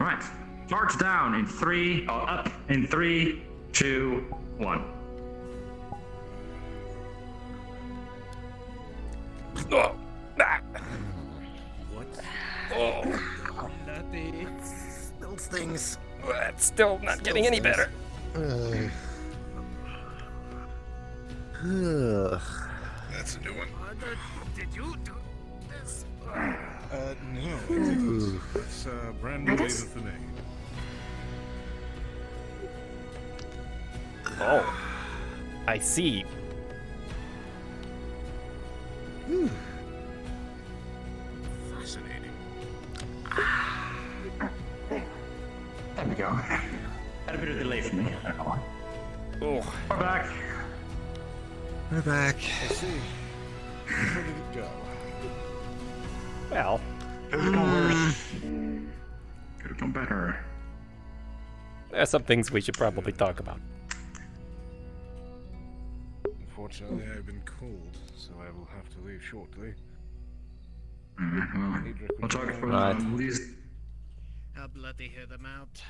Right. Charge down in up in 3, 2, 1. Oh, ah. What? Oh, Bloody. Still stings. it's still not getting any better. That's a new one. Did you do this? No. It's brand new Aether for me. Oh, I see. Fascinating. There we go. Had a bit of delay for me. I don't know why. Oh, We're back. We're back. I see. How did it go? well, Could have gone worse. Could have gone better. there are some things we should probably talk about. Unfortunately, I've been called, so I will have to leave shortly. Well, we'll talk for Right. at least. I'll bloody hear them out.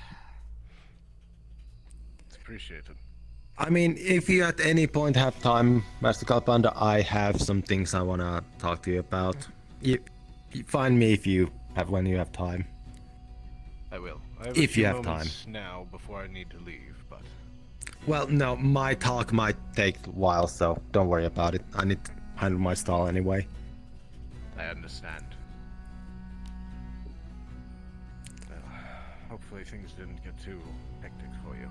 It's appreciated. I mean, if you at any point have time, Master Kalpanda, I have some things I wanna talk to you about. You find me when you have time. I will. I have If a few you have moments now before I need to leave, but Well, no, my talk might take a while, so don't worry about it. I need to handle my stall anyway. I understand. Well, hopefully things didn't get too hectic for you.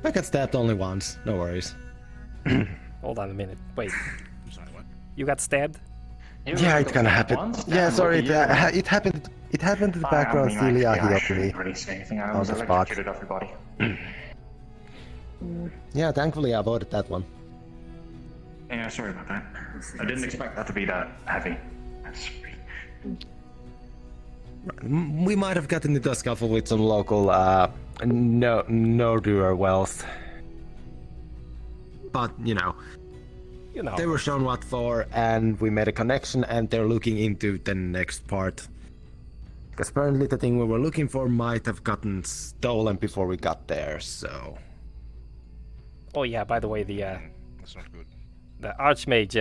I got stabbed only once. No worries. Hold on a minute. Wait, I'm sorry, what? you got stabbed? Yeah, it kind of happened. Yeah, sorry, it happened. It happened in the background. Celia healed me. Really say anything. I On was the spot. electrocuted everybody. Yeah, thankfully I avoided that one. Yeah, sorry about that. I didn't expect that to be that heavy. That's We might have gotten into a scuffle with some local no-doer wealth. But, You know. they were shown what for, and we made a connection, and they're looking into the next part. Because apparently the thing we were looking for might have gotten stolen before we got there, so... Oh yeah, by the way, the That's not good. Archmage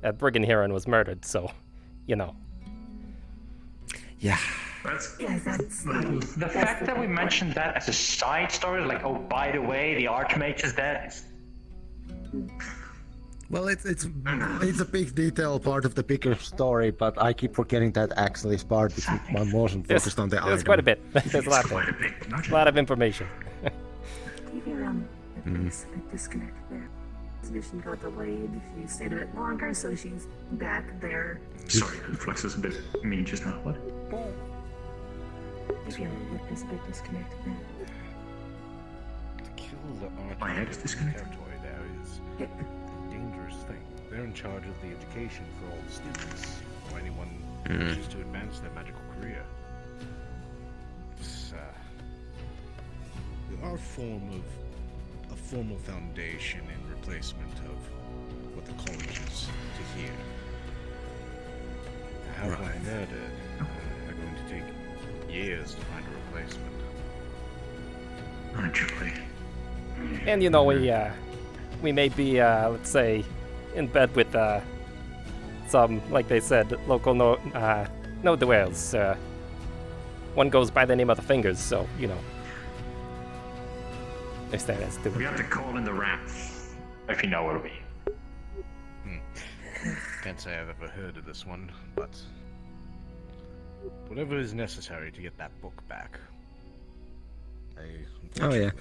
at Brigand Heron was murdered, so, you know. Yeah. The fact that we mentioned that as a side story, like, oh, by the way, the Archmage is dead. Well, it's a big detail part of the bigger story, but I keep forgetting that actually is part of my motion focused on the item. There's quite a bit. There's a lot Quite a there. bit. Not A lot of information. There's a disconnect there. Transmission got delayed. She stayed a bit longer, so she's back there. Sorry, Flex is a bit mean just now. What? I feel like there's a bit disconnect there. To kill the My head is Arcadies disconnected. territory there is a dangerous thing. They're in charge of the education for all the students, or anyone who wishes to advance their magical career. It's our form of a formal foundation in replacement of what the college is to hear. How one murdered are going to take years to find a replacement. Naturally. And you know, we may be, let's say, in bed with some, like they said, local no dwells. One goes by the name of the Fingers, so you know. If that is We have to call in the rats, if you know what I mean. Can't say I've ever heard of this one, but whatever is necessary to get that book back. Oh yeah.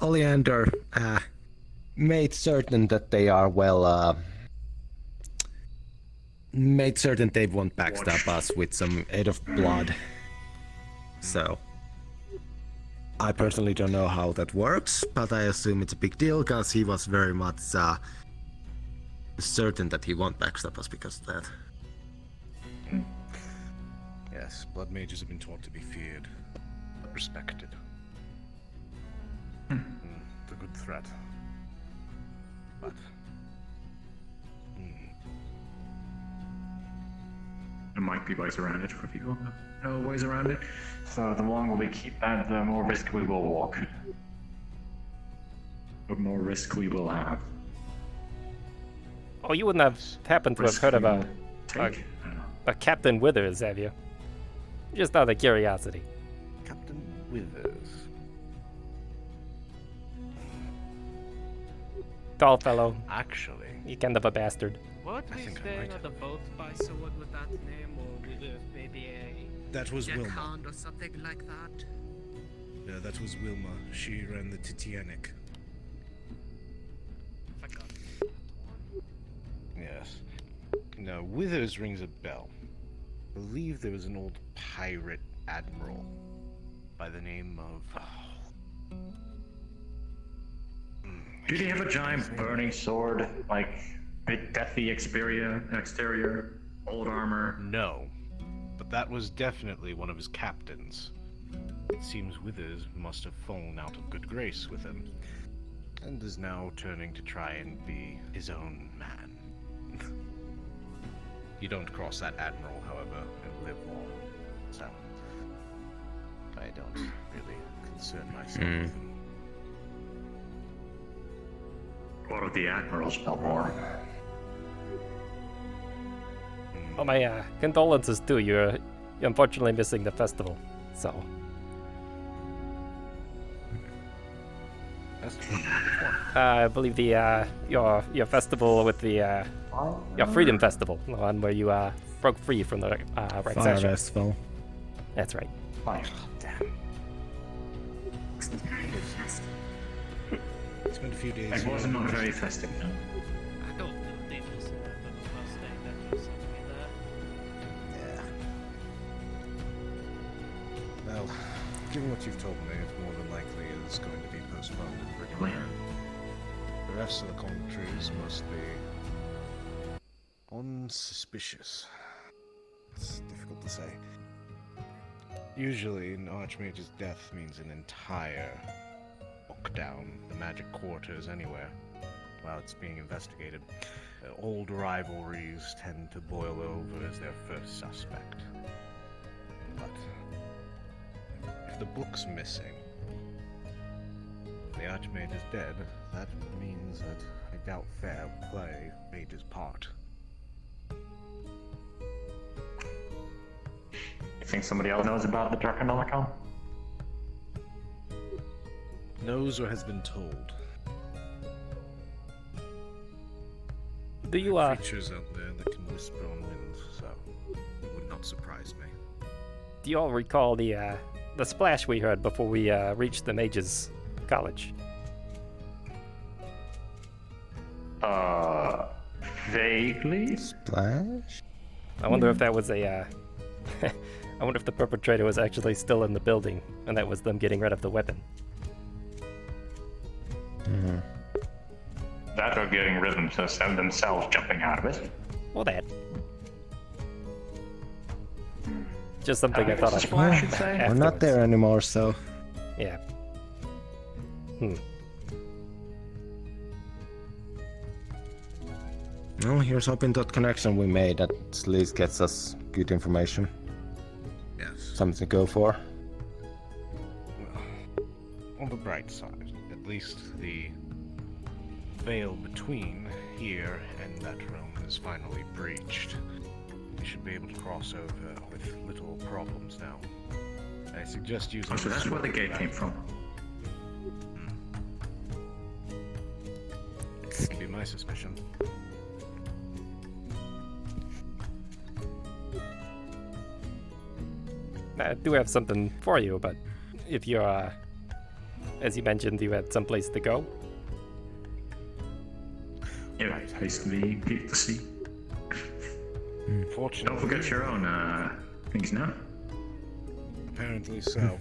Oleander made certain that they are made certain they won't backstab us with some aid of blood. So I personally don't know how that works, but I assume it's a big deal because he was very much certain that he won't backstab us because of that. Yes, blood mages have been taught to be feared, but respected. It's a good threat. But There might be ways around it for people who know ways around it. So the longer we keep that, the more risk we will walk. The more risk we will have. Oh, you wouldn't have happened to have Risk heard of we a, will take. a Captain Withers, have you? Just out of curiosity. Captain Withers. Tall fellow, Actually, you kind of a bastard. What? I He's think I'm staying right. on the boat by someone with that name, or with maybe a that was Wilma. deckhand or something like that? Yeah, that was Wilma. She ran the Titanic. Forgot. Yes. Now, Withers rings a bell. I believe there was an old pirate admiral by the name of... Did he have a giant burning sword, like big deathy exterior, old armor? No, but that was definitely one of his captains. It seems Withers must have fallen out of good grace with him, and is now turning to try and be his own man. You don't cross that admiral, however, and live long, so I don't really concern myself with him. What of the admirals, Belmore? Well, my condolences too. You're unfortunately missing the festival, so. I believe the your festival with the your freedom festival, the one where you broke free from the Fire Rexation. Festival. That's right. Fine. Spent a few days. It was not very festive. No. I don't know. They just have a Mustang that was something there. Yeah. Well, given what you've told me, it's more than likely it's going to be postponed and return. The rest of the commentaries must be unsuspicious. It's difficult to say. Usually, an Archmage's death means an entire lockdown, the magic quarters anywhere, while it's being investigated. Old rivalries tend to boil over as their first suspect. But if the book's missing, the Archmage is dead, that means that I doubt fair play Mage's part. You think somebody else knows about the Draconomicon? Knows or has been told. Do you Creatures out there that can whisper on winds, so it would not surprise me. do you all recall the splash we heard before we reached the Mages College? Vaguely? Splash? I wonder if that was a. I wonder if the perpetrator was actually still in the building, and that was them getting rid of the weapon. That or getting rid of themselves jumping out of it. Or that. Just something I thought of. Splash, you'd say? We're not there anymore, so Yeah. well, here's hoping that connection we made at least gets us good information. Yes. Something to go for. Well, on the bright side, at least the veil between here and that realm is finally breached. We should be able to cross over with little problems now. I suggest using... Oh, so that's where the gate came from. Would be my suspicion. I do have something for you, but if you're, as you mentioned, you had someplace to go. Yeah, hastily people to see. Fortunately, Don't forget your own things now. apparently so.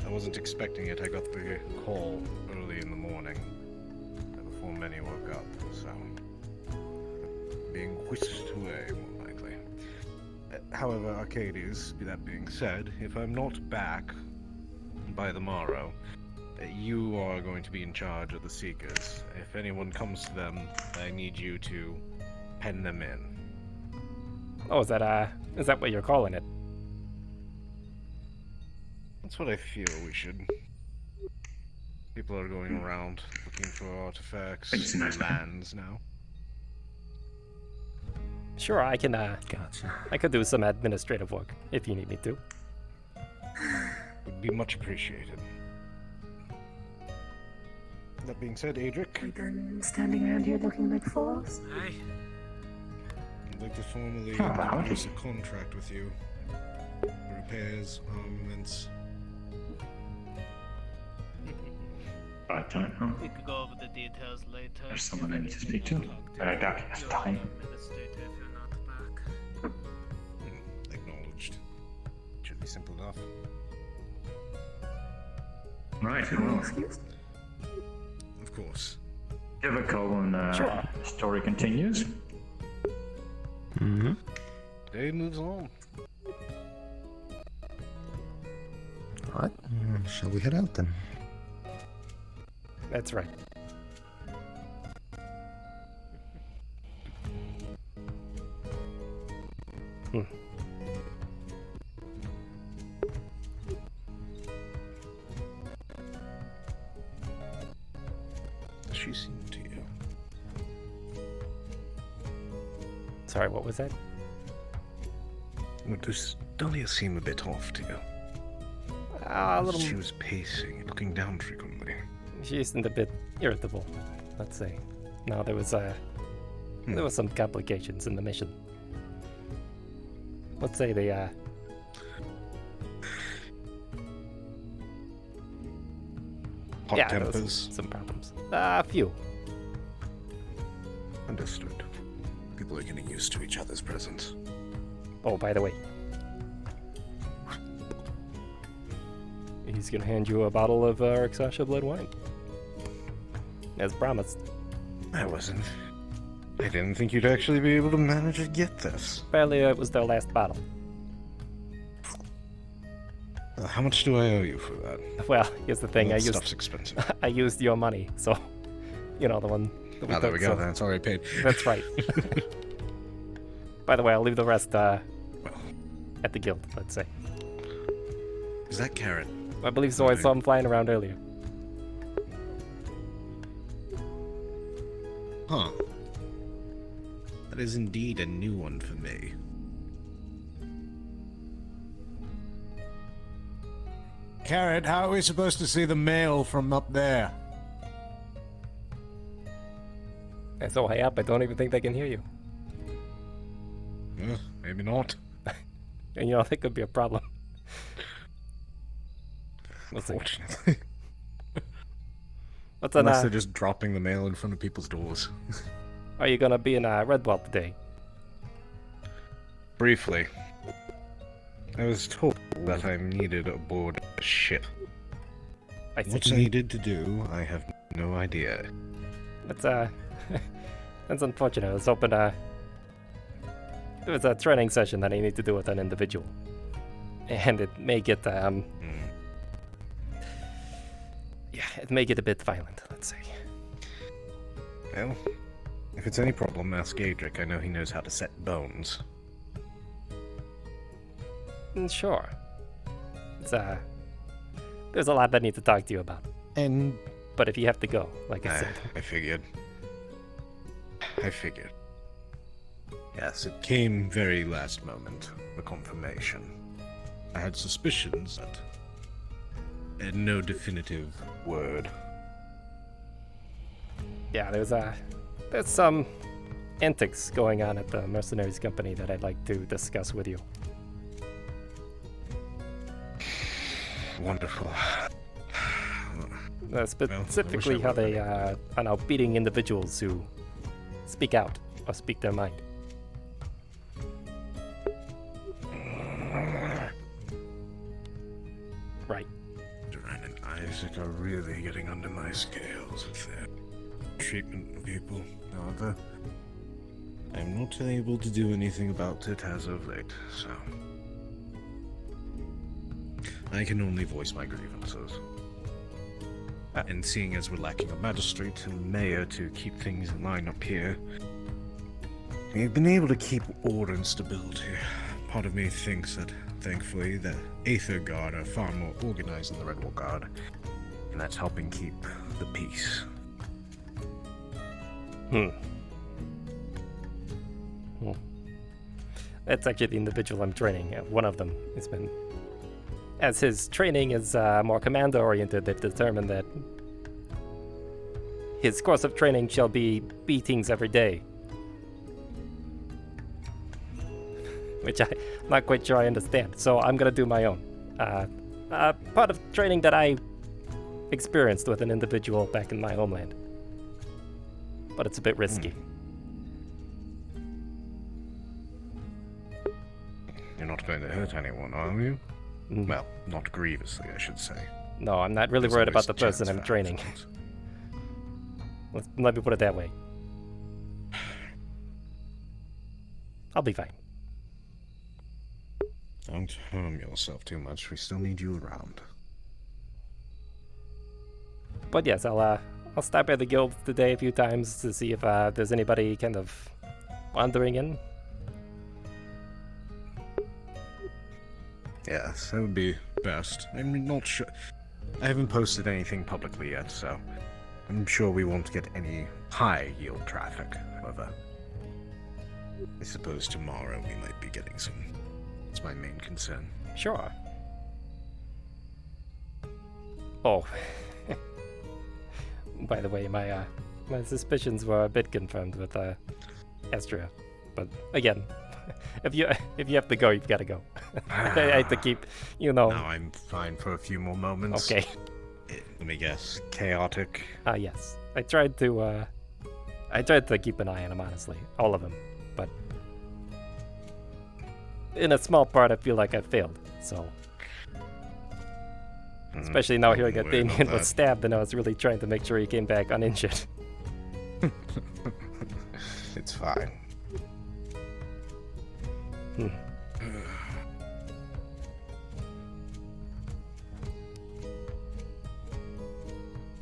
I wasn't expecting it. I got the call early in the morning, before many woke up, so being whisked away, more likely. However, Arcadies, that being said, if I'm not back by the morrow, you are going to be in charge of the Seekers. If anyone comes to them, I need you to pen them in. Oh, is Is that what you're calling it? That's what I feel we should. People are going around looking for artifacts It's in nice. lands now. Sure, I can. Gotcha. I could do some administrative work if you need me to. Would be much appreciated. That being said, Adric, We done standing around here looking like fools? Aye. I'd like to formally Oh, howdy. introduce a contract with you. Repairs, armaments. Right time, huh? We could go over the details later. There's someone I need to speak to. But I doubt he has You're time. administrator if you're not back. Acknowledged. Should be simple enough. Right, well, Excuse? Of course. give a call when Sure. the story continues. Mm-hmm. Day moves on. Alright, shall we head out then? That's right. Hmm. Does she seem to you? Sorry, what was that? Does Dahlia seem a bit off to you? A little. She was pacing, looking down frequently. She isn't a bit irritable, let's say. No, there was some complications in the mission. Let's say they Hot yeah, there was tempers. some problems. A few. Understood. People are getting used to each other's presence. Oh, by the way, he's gonna hand you a bottle of Arcadies blood wine, as promised. I wasn't. I didn't think you'd actually be able to manage to get this. Apparently, it was their last bottle. How much do I owe you for that? Well, here's the thing: That stuff's expensive. I used your money, so you know the one. That Oh, there took, we go. so- That's already paid. That's right. By the way, I'll leave the rest at the guild. Let's say. Is that carrot? I believe so. I saw him flying around earlier. Huh. That is indeed a new one for me. Carrot, how are we supposed to see the mail from up there? And so high up, I don't even think they can hear you. Maybe not. And you know, that could be a problem. We'll see. Fortunately. What's on, Unless they're just dropping the mail in front of people's doors. are you gonna be in Redwall today? Briefly. I was told that I'm needed aboard a ship. I see. What's needed to do, I have no idea. That's that's unfortunate. I was hoping there was a training session that I need to do with an individual, and it may get yeah, it may get a bit violent. Let's say. Well, if it's any problem, ask Adric. I know he knows how to set bones. Sure. It's there's a lot that I need to talk to you about. And But if you have to go, like I said, I figured. Yes, it came very last moment, the confirmation. I had suspicions, but I had no definitive word. yeah, there's some antics going on at the mercenaries company that I'd like to discuss with you. Wonderful. Specifically I how were they are now beating individuals who speak out or speak their mind. Right. Duran and Isaac are really getting under my scales with their treatment of people. However, I'm not able to do anything about it as of late, so I can only voice my grievances. And seeing as we're lacking a magistrate and mayor to keep things in line up here, we've been able to keep order and stability. part of me thinks that, thankfully, the Aether Guard are far more organized than the Redwall Guard, and that's helping keep the peace. That's actually the individual I'm training. One of them has been... As his training is more commando-oriented, they've determined that his course of training shall be beatings every day. Which I'm not quite sure I understand, so I'm gonna do my own. Part of training that I experienced with an individual back in my homeland. But it's a bit risky. You're not going to hurt anyone, are you? Well, not grievously, I should say. No, I'm not really There's worried about always the person chance I'm for training. accidents. Let me put it that way. I'll be fine. Don't harm yourself too much. We still need you around. But yes, I'll stop by the guild today a few times to see if there's anybody kind of wandering in. Yes, that would be best. I'm not sure. I haven't posted anything publicly yet, so I'm sure we won't get any high-yield traffic. However, I suppose tomorrow we might be getting some. It's my main concern. Sure. Oh. By the way, my suspicions were a bit confirmed with Astria. But again, if you have to go, you've got to go. I hate to keep, Now I'm fine for a few more moments. Okay. Let me guess. Chaotic. Yes. I tried to keep an eye on him, honestly, all of them, but in a small part, I feel like I failed. So, especially now hearing that Damien was stabbed, and I was really trying to make sure he came back uninjured. It's fine.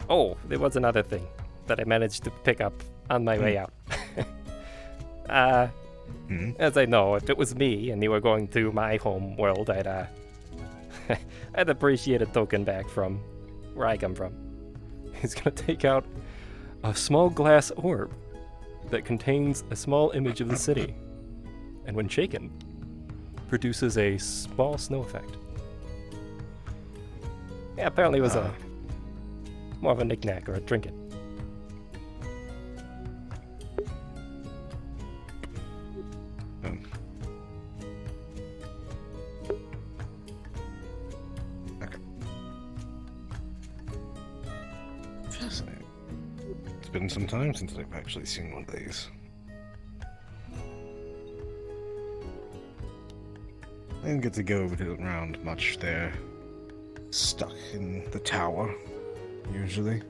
Oh, there was another thing that I managed to pick up on my way out. As I know, if it was me and you were going to my home world, I'd appreciate a token back from where I come from. He's gonna take out a small glass orb that contains a small image of the city, and when shaken, produces a small snow effect. Yeah, apparently it was more of a knick-knack or a trinket. Okay. Fascinating. It's been some time since I've actually seen one of these. I didn't get to go around much there. Stuck in the tower, usually.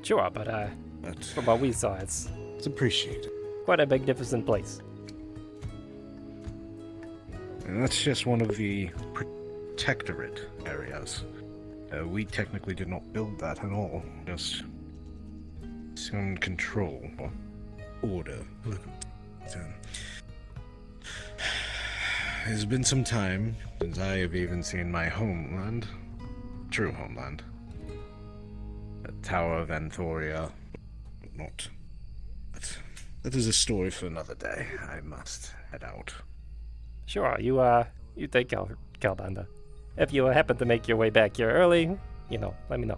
Sure, but from what we saw, it's appreciated. quite a magnificent place. And that's just one of the protectorate areas. We technically did not build that at all. Just some control or order. It's been some time since I have even seen my homeland. True homeland. The Tower of Anthoria. Not. But that is a story for another day. I must head out. Sure, you take Caldanda. If you happen to make your way back here early, let me know.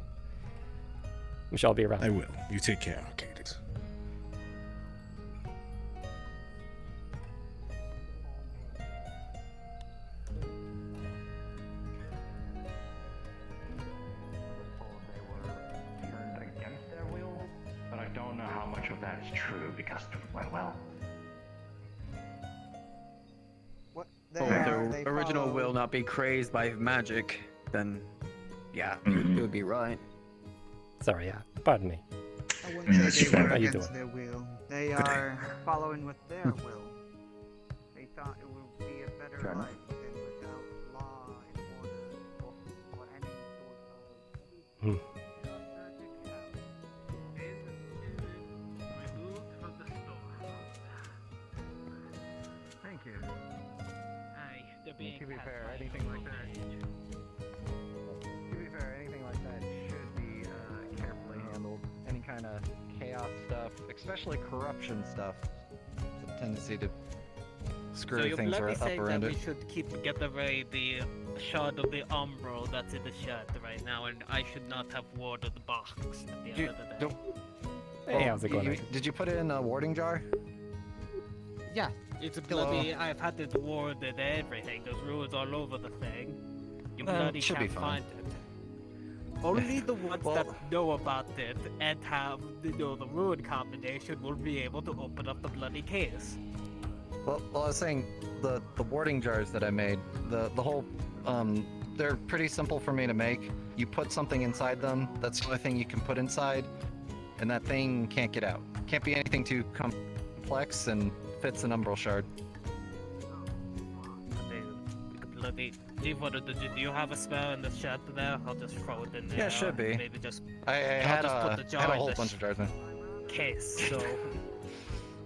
We shall be around. I will. You take care, Arcadies. Turned against their will, but I don't know how much of that is true because, well. What? If the original will not be crazed by magic, then yeah, it would be right. Sorry, pardon me. I wouldn't say they were How you against doing? their will. They are following with their will. They thought it would be a better Fair enough. life than without law and order or any sort of. Removed from the store. Thank you. They're being To be cast fair, by anything like mage. To be fair, anything like that should be carefully handled. Any kind of chaos stuff, especially corruption stuff, has a tendency to screw So you're things bloody up saying around that it. we should keep together the shard of the umbral that's in the shed right now, and I should not have warded the box at the end You of the day. don't- Hey, how's it going? Did you put it in a warding jar? Yeah, it's a bloody. I've had it warded everything. There's ruins all over the thing. You bloody should can't be fine. find it. Only the ones that Well- know about it and have the rune combination will be able to open up the bloody case. Well, I was saying the warding jars that I made, the whole, they're pretty simple for me to make. You put something inside them. That's the only thing you can put inside, and that thing can't get out. Can't be anything too complex and fits an umbral shard. Bloody. Do you have a spell in the shed there? I'll just throw it in there. Yeah, it should be. Maybe just I had just put the a, jar had a in whole the bunch of jars in. case. So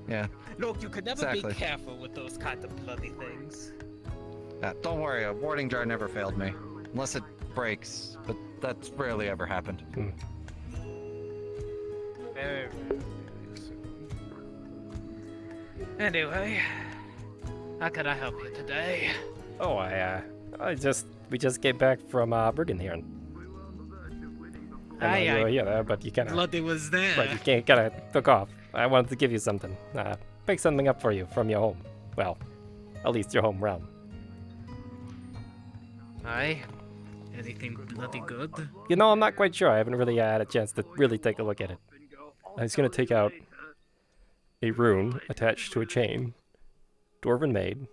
Yeah. look, you can never Exactly. be careful with those kind of bloody things. Don't worry, a warding jar never failed me. Unless it breaks, but that's rarely ever happened. Very rare. Anyway, how can I help you today? Oh, we just came back from Bergen here. I know you were here, but you kind of, Bloody was there. right, you kind of took off. I wanted to give you something, pick something up for you from your home. Well, at least your home realm. Aye. Anything bloody good? You know, I'm not quite sure. I haven't really had a chance to really take a look at it. I was gonna take out a rune attached to a chain, dwarven made.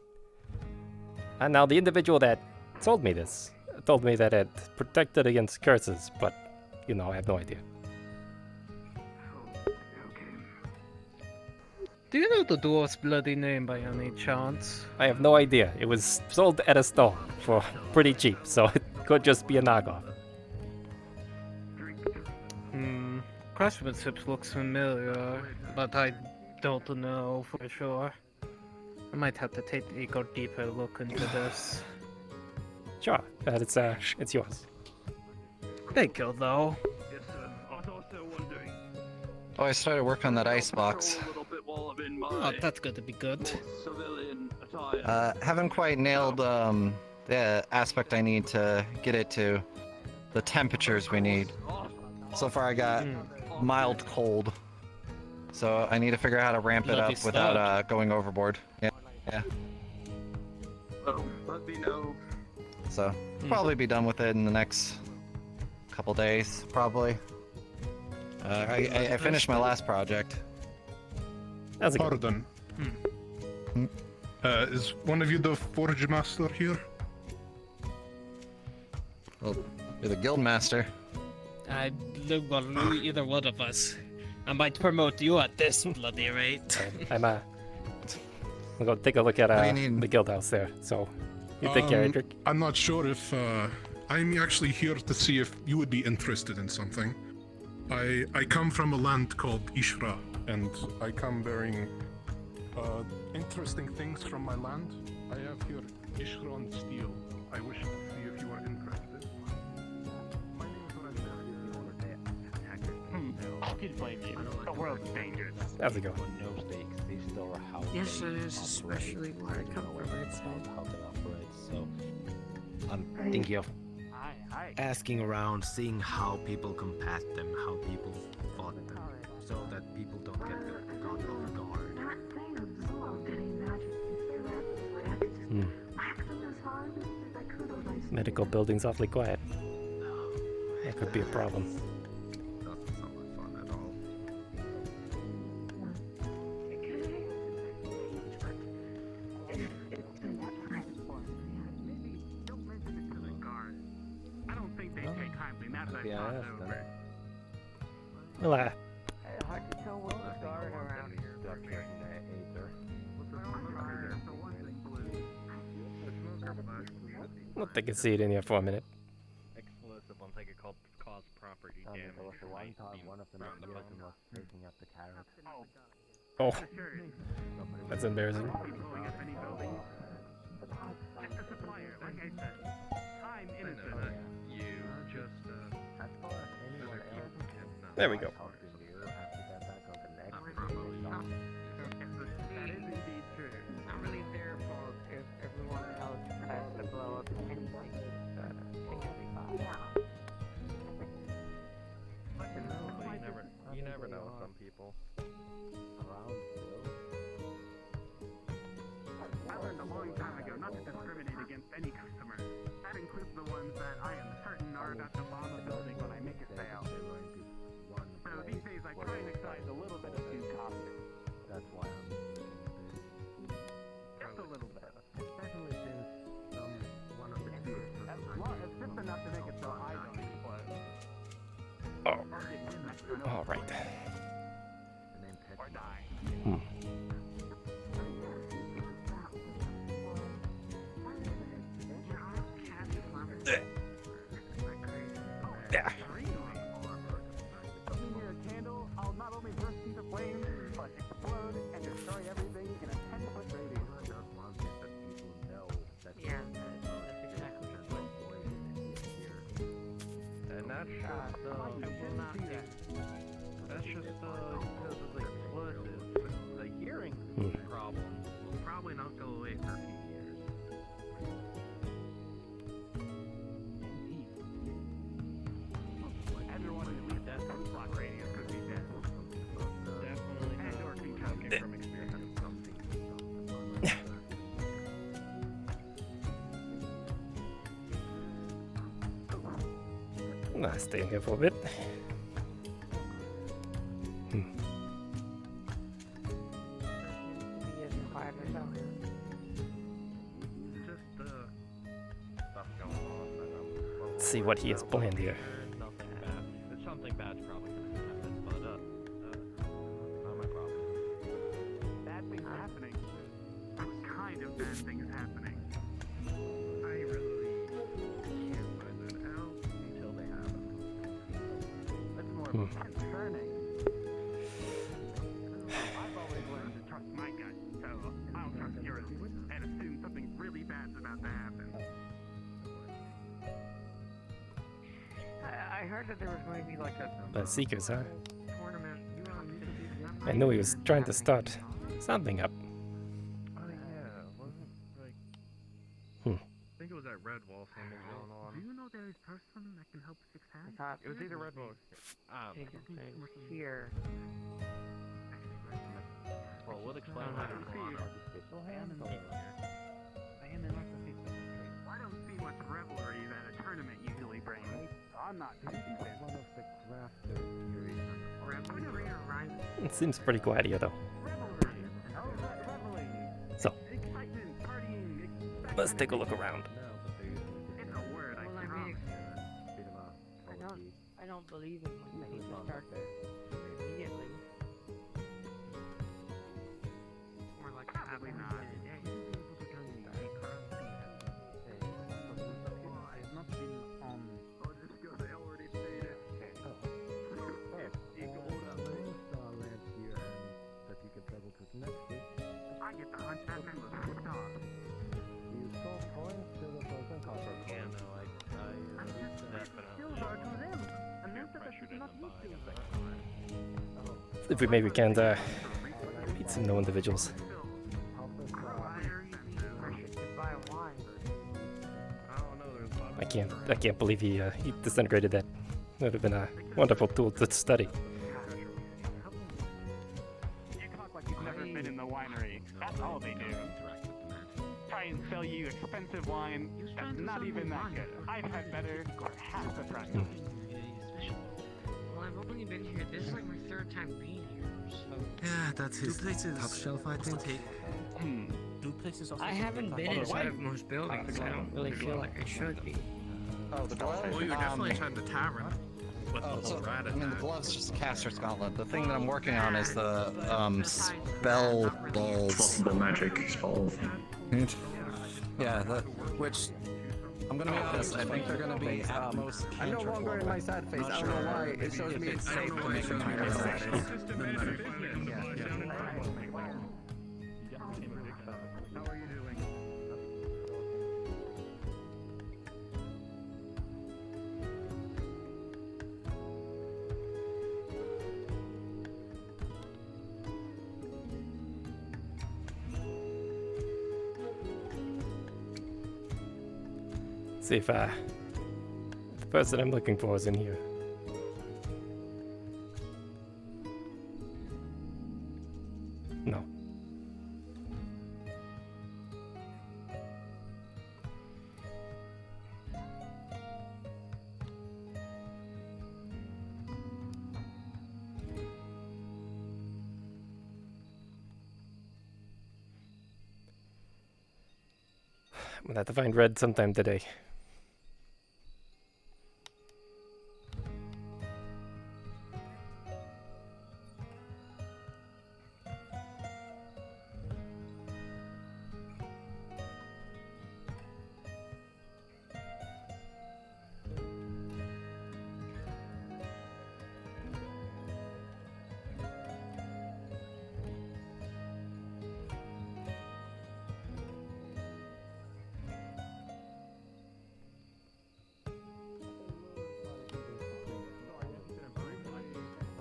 And now the individual that sold me this told me that it protected against curses, but you know, I have no idea. Do you know the dwarf's bloody name by any chance? I have no idea. It was sold at a stall for pretty cheap, so it could just be a knockoff. Craftsmanship looks familiar, but I don't know for sure. I might have to take a go deeper look into this. Sure, but it's yours. Thank you, though. Oh, I started work on that ice box. Oh, that's good to be good. Haven't quite nailed the aspect I need to get it to the temperatures we need. So far I got mild cold. So I need to figure out how to ramp it Bloody up without going overboard. Yeah. Let me know. So probably be done with it in the next couple days, probably. I finished my last project. That's a good. Pardon. Is one of you the forge master here? Well, you're the guild master. Well, either one of us. I might promote you at this bloody rate. I'll go take a look at What do you need? the guild house there. So you take care, Adric. I'm not sure if I'm actually here to see if you would be interested in something. I come from a land called Ishra, and I come bearing interesting things from my land. I have here Ishran steel. I wish to see if you are interested. My name is Keep playing you. The world's dangerous. How's it going? Yes, it is, especially where I come from. It's I'm thinking of asking around, seeing how people combat them, how people fought them, so that people don't get caught off guard. That thing absorbed any magic into that. I could just whack them as hard as I could on my Medical building's awfully quiet. That could be a problem. Doesn't sound like fun at all. I don't think they take kindly now that Yeah, I've that's thought over. Well, I can tell what's the guard around here. I don't think I see it in here for a minute. Explosive once I get called cause property damage. Oh, that's embarrassing. I said, I'm innocent. You just, As far as anyone else, There we go. that is indeed true. It's not really their fault if everyone else tries to blow up anything. you never know with some people. I learned a long time ago not to discriminate against any customer. That includes the ones that I am certain are about to bomb a building when I make a sale. So these days I try and excise a little bit of due caution. That's why I'm Just a little bit. especially since one of the two It's just enough to make it so I don't explode. Oh, all right. Or die. Yeah. Give me a candle, I'll not only burst into flames, but explode and destroy everything in a 10-foot radius. Yeah, that's exactly And that's just, because of the explosives. The hearing problem will probably not go away for a few years. Everyone in at least that 10-block radius could be dead. Definitely And or concussed from experience. Nah, stay in here for a bit. Just, stuff going on. Let's see what he has planned here. Nothing bad. Something bad's probably gonna happen, but, not my problem. Bad things happening. What kind of bad things happening? I really can't find that out until they happen. That's more concerning. I've always learned to trust my gut, so I'll trust yours and assume something really bad's about to happen. I heard that there was going to be like a Seekers, huh? tournament. I knew he was trying to start something up. Oh yeah, wasn't like. I think it was that red wall thing that was going on. Do you know there is person that can help fix that? It was either red wall. Here. Well, we'll explain later on. I don't see much revelry that a tournament usually brings. I'm not too convinced. one of the crafters here. Revelry arrives. It seems pretty quiet here, though. Revelry. Oh, reveling. So, Excitement, partying, let's take a look around. It's a word I can't. I don't believe in like that you should start immediately. Or like probably not. I get the hunch that thing was ripped off. Yeah, no, I definitely. If we maybe can meet some no individuals. I can't believe he disintegrated that. That would have been a wonderful tool to study. You talk like you've never been in the winery. That's all they do. Try and sell you expensive wine that's not even that good. I've had better or half the price. Well, I've only been here. This is like my third time being here. So. Yeah, that's his top shelf, I think. I haven't been inside of most buildings. I don't really feel like I should be. Oh, the glove? Well, you were definitely inside the tavern with the whole rat I mean, the attack. glove's just a caster's gauntlet. The thing that I'm working on is the spell balls. The magic spells. Yeah, which I'm gonna be honest. I think they're gonna be at most. I'm no longer in my sad face. I don't know why. It shows me it's safe to make a tiny sad face. How are you doing? See if the person I'm looking for is in here. No. I'm gonna have to find Red sometime today.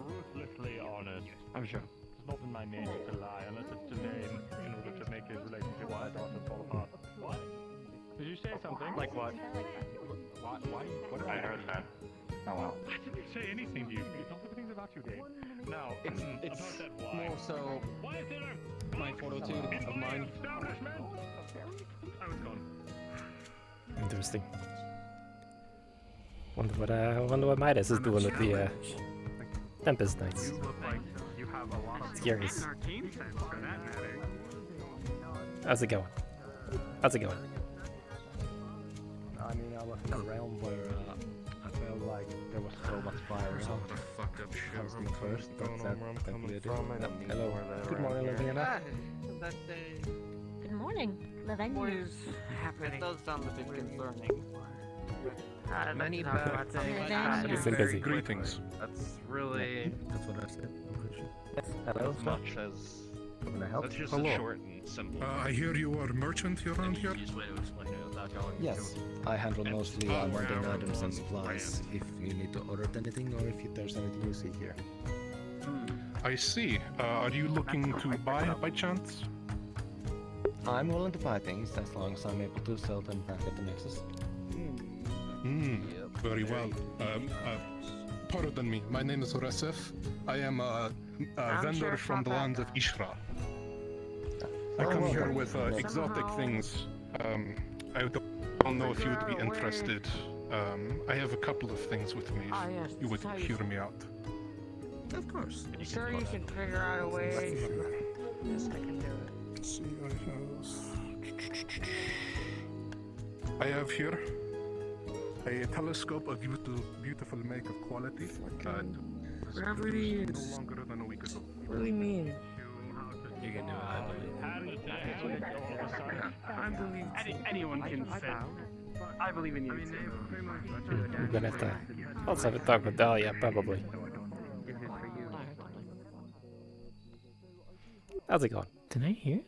Ruthlessly honest. I'm sure. It's not in my name to lie, unless it's to name in order to make a relationship with my daughter fall apart. What? Did you say something? Like what? Why? What did I heard that. Oh well. I didn't say anything to you. You told me things about you, Dave. Now, It's about that why. more so Why is there my photo too of mine. establishment? I was gone. Interesting. Wonder what Midas is doing with the Tempest Knights. You look like you have a lot of It's curious. arcane sense for that matter. How's it going? How's it going? I mean, I was in a realm where I felt like there was so much fire There's a around. lot of fucked up shit How's the first? going But on where I'm thankfully coming I did. from. I don't need Hello. more of that Good around morning, here. Lavina. Good morning, Lavender. What is happening? It does sound a bit concerning. Many not bad bad things. things. I've just been busy. Greetings. That's really That's what I said. I'm pretty sure. Yes. Hello, as sir. much as. Can I help? That's just Hello. a short and simple. I hear you are a merchant around here. Yes, I handle mostly Oh, mundane wow. items and supplies. If you need to order anything or if there's anything you see here. I see. Are you looking to buy by chance? I'm willing to buy things as long as I'm able to sell them back at the Nexus. Very well. Pardon me. My name is Resef. I am a vendor from the land of Ishra. I come well, here then. with exotic Somehow- things. I don't know if you would be interested. I have a couple of things with me. Ah, yes, If you would tell hear me out. Of course. You sure you can figure out a way? Yes, I can do it. Let's see, I have here a telescope of beautiful make of quality. Gravity No is longer than a week ago. really mean. You can do it, I believe. I believe. Anyone can fit. I believe in you. We're gonna have to also have a talk with Dahlia, probably. How's it going? Did I hear?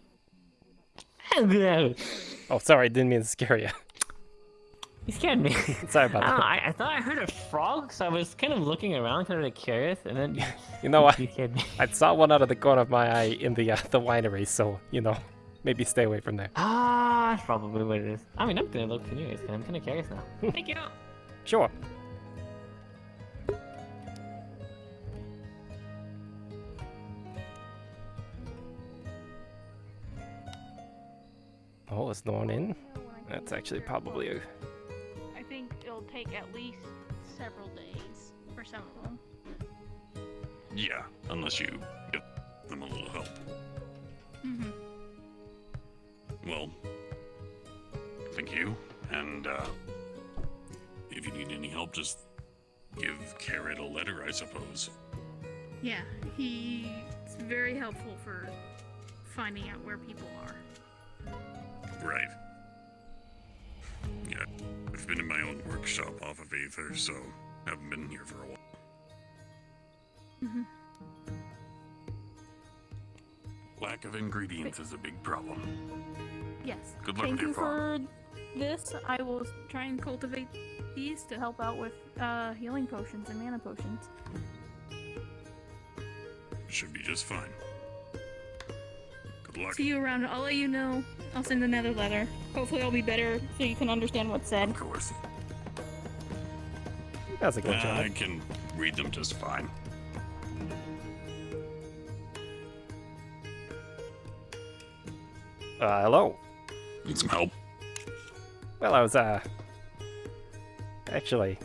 Hello. Oh, sorry, didn't mean to scare you. You scared me. Sorry about I don't know, that. I thought I heard a frog, so I was kind of looking around, kind of curious, and then You know what? you scared me. I saw one out of the corner of my eye in the winery, so maybe stay away from there. Ah, that's probably what it is. I mean, I'm gonna look anyways, 'cause I'm kind of curious now. Thank you. Sure. Oh, it's no one in. That's actually probably a... I think it'll take at least several days for some of them. Yeah, unless you give them a little help. Mm-hmm. Well, thank you. And if you need any help, just give Carrot a letter, I suppose. Yeah, he's very helpful for finding out where people are. Right. Yeah, I've been in my own workshop off of Aether, so haven't been here for a while. Mm-hmm. Lack of ingredients is a big problem. Yes. Good luck Thank with your you farm. for this. I will try and cultivate these to help out with healing potions and mana potions. Should be just fine. Good luck. See you around. I'll let you know I'll send another letter. Hopefully it'll be better so you can understand what's said. Of course. That's a good job. I can read them just fine. Hello. Need some help? Well, I was, actually,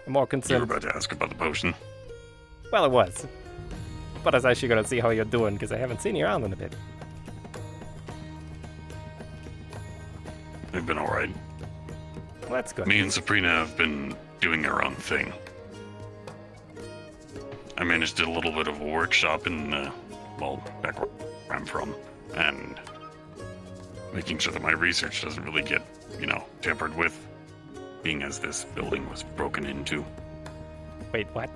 I'm more You were concerned. about to ask about the potion. Well, it was. But I was actually gonna see how you're doing, because I haven't seen you around in a bit. They've been alright. Well, that's good. Me and Sabrina have been doing our own thing. I managed a little bit of a workshop in, well, back where I'm from, and making sure that my research doesn't really get, you know, tampered with, being as this building was broken into. Wait, what?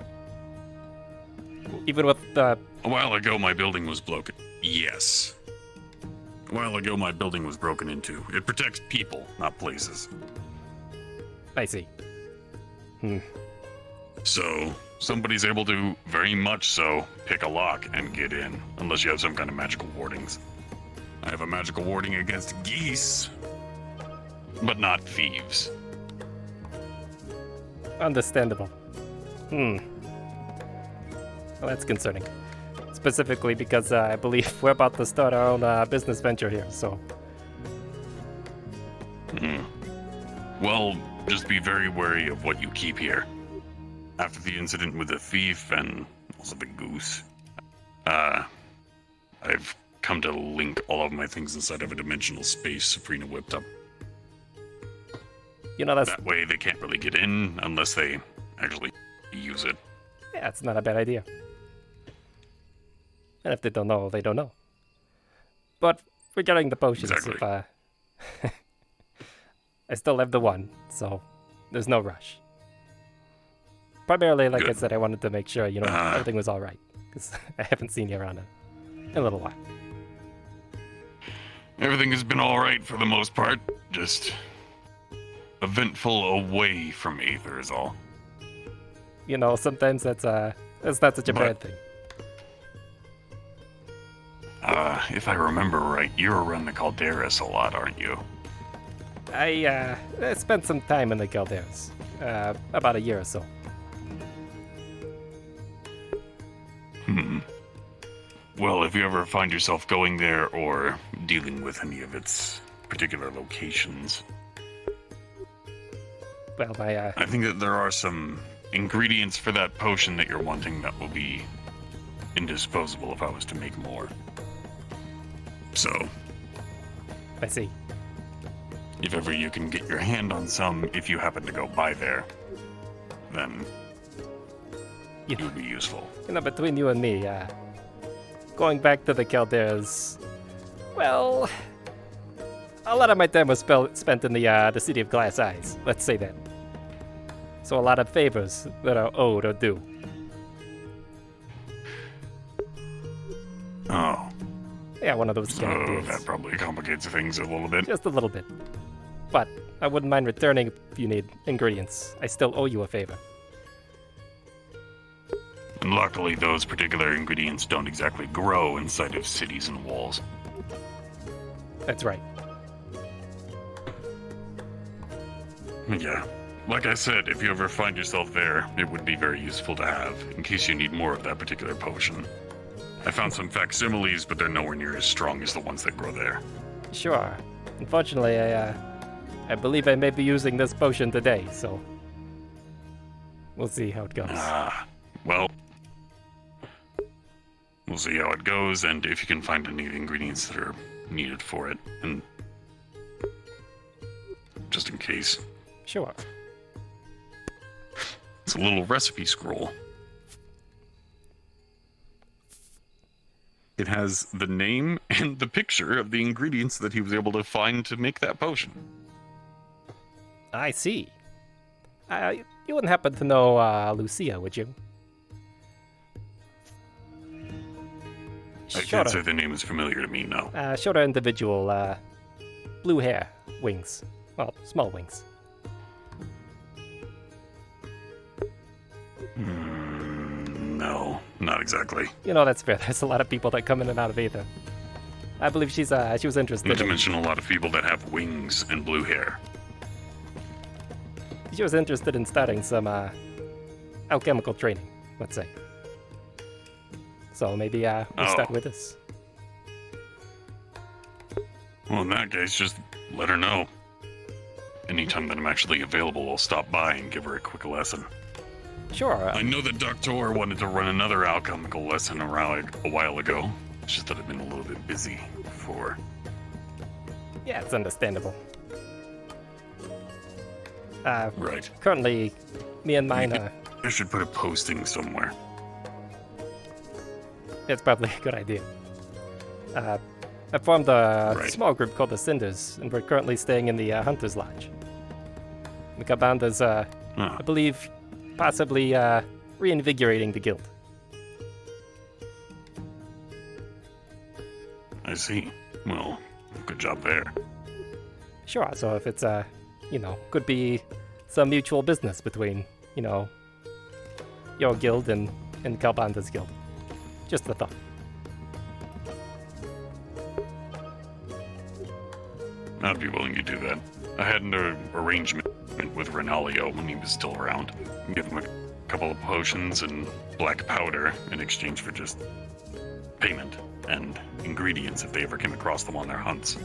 Even with the... A while ago, my building was broken. Yes. A while ago, my building was broken into. It protects people, not places. I see. So, somebody's able to, very much so, pick a lock and get in, unless you have some kind of magical wardings. I have a magical warding against geese, but not thieves. Understandable. Well, that's concerning. Specifically because I believe we're about to start our own business venture here, so... Well, just be very wary of what you keep here. After the incident with the thief and also the goose, I've come to link all of my things inside of a dimensional space Sabrina whipped up. You know, that's... That way they can't really get in unless they actually use it. Yeah, it's not a bad idea. And if they don't know, they don't know. But regarding the potions, Exactly. if I still have the one, so there's no rush. Primarily, like I Good. said, I wanted to make sure, you know, everything was alright. Because I haven't seen you around in a little while. Everything has been alright for the most part. Just eventful away from Aether is all. You know, sometimes that's not such a bad thing. If I remember right, you're around the Calderas a lot, aren't you? I spent some time in the Calderas. About a year or so. Well, if you ever find yourself going there or dealing with any of its particular locations, Well, I think that there are some ingredients for that potion that you're wanting that will be indisposable if I was to make more. So, I see. if ever you can get your hand on some, if you happen to go by there, then it would be useful. You know, between you and me, going back to the Calderas, well, a lot of my time was spent in the City of Glass Eyes, let's say that. So a lot of favors that are owed or due. Oh. Yeah, one of those So kind of deals. that probably complicates things a little bit. Just a little bit. But I wouldn't mind returning if you need ingredients. I still owe you a favor. And luckily, those particular ingredients don't exactly grow inside of cities and walls. That's right. Yeah. Like I said, if you ever find yourself there, it would be very useful to have, in case you need more of that particular potion. I found some facsimiles, but they're nowhere near as strong as the ones that grow there. Sure. Unfortunately, I believe I may be using this potion today, so we'll see how it goes. Well, we'll see how it goes, and if you can find any of the ingredients that are needed for it, and just in case. Sure. It's a little recipe scroll. It has the name and the picture of the ingredients that he was able to find to make that potion. I see. You wouldn't happen to know Lucia, would you? I can't say the name is familiar to me, no. Shorter individual, blue hair, wings. Well, small wings. No, not exactly. You know, that's fair. There's a lot of people that come in and out of Aether. I believe she was interested. Not to mention a lot of people that have wings and blue hair. She was interested in starting some alchemical training, let's say. So maybe we'll start with this. Well, in that case, just let her know. Anytime that I'm actually available, I'll stop by and give her a quick lesson. Sure. I know that Dr. wanted to run another alchemical lesson around a while ago. It's just that I've been a little bit busy before. Yeah, it's understandable. Right. Currently, me and mine I should put a posting somewhere. It's probably a good idea. I formed a small group called the Cinders, and we're currently staying in the Hunter's Lodge. The Kabanda's, I believe, possibly reinvigorating the guild. I see. Well, good job there. Sure, so if it's, could be some mutual business between, your guild and Kalbanda's guild. Just a thought. I'd be willing to do that. I had an arrangement with Rinaldo when he was still around. Give him a couple of potions and black powder in exchange for just payment and ingredients if they ever came across them on their hunts.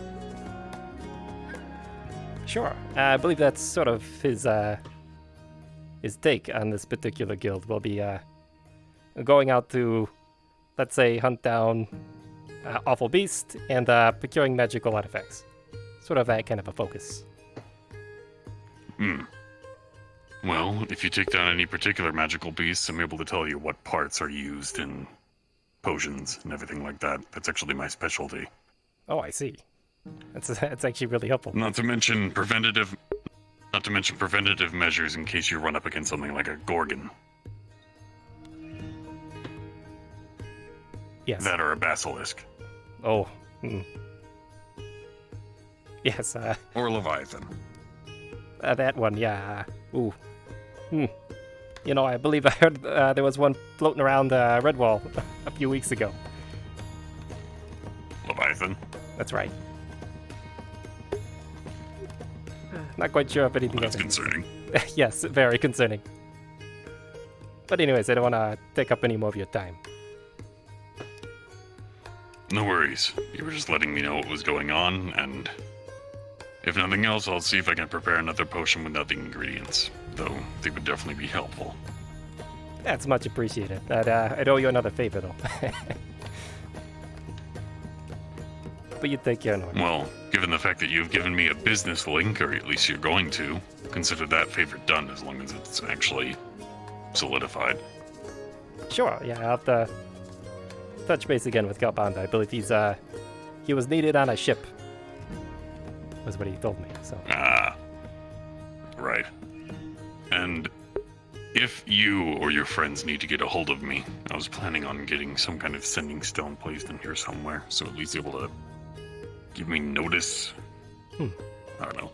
Sure. I believe that's sort of his take on this particular guild. Will be going out to, let's say, hunt down awful beast and procuring magical artifacts. Sort of that kind of a focus. Well, if you take down any particular magical beasts, I'm able to tell you what parts are used in potions and everything like that. That's actually my specialty. Oh, I see. That's actually really helpful. Not to mention preventative measures in case you run up against something like a gorgon. Yes. That or a basilisk. Oh. Yes. Or Leviathan. That one, yeah. Ooh. I believe I heard there was one floating around Redwall a few weeks ago. Leviathan? That's right. Not quite sure if anything. That's concerning. Yes, very concerning. But anyways, I don't want to take up any more of your time. No worries. You were just letting me know what was going on, and if nothing else, I'll see if I can prepare another potion without the ingredients, though they would definitely be helpful. That's much appreciated. I'd owe you another favor, though. But you take care, Norton. Well, given the fact that you've given me a business link, or at least you're going to, consider that favor done as long as it's actually solidified. Sure, yeah, I'll have to touch base again with Kalbanda. I believe he was needed on a ship, was what he told me, so. Right. And if you or your friends need to get a hold of me, I was planning on getting some kind of sending stone placed in here somewhere, so at least able to give me notice. I don't know.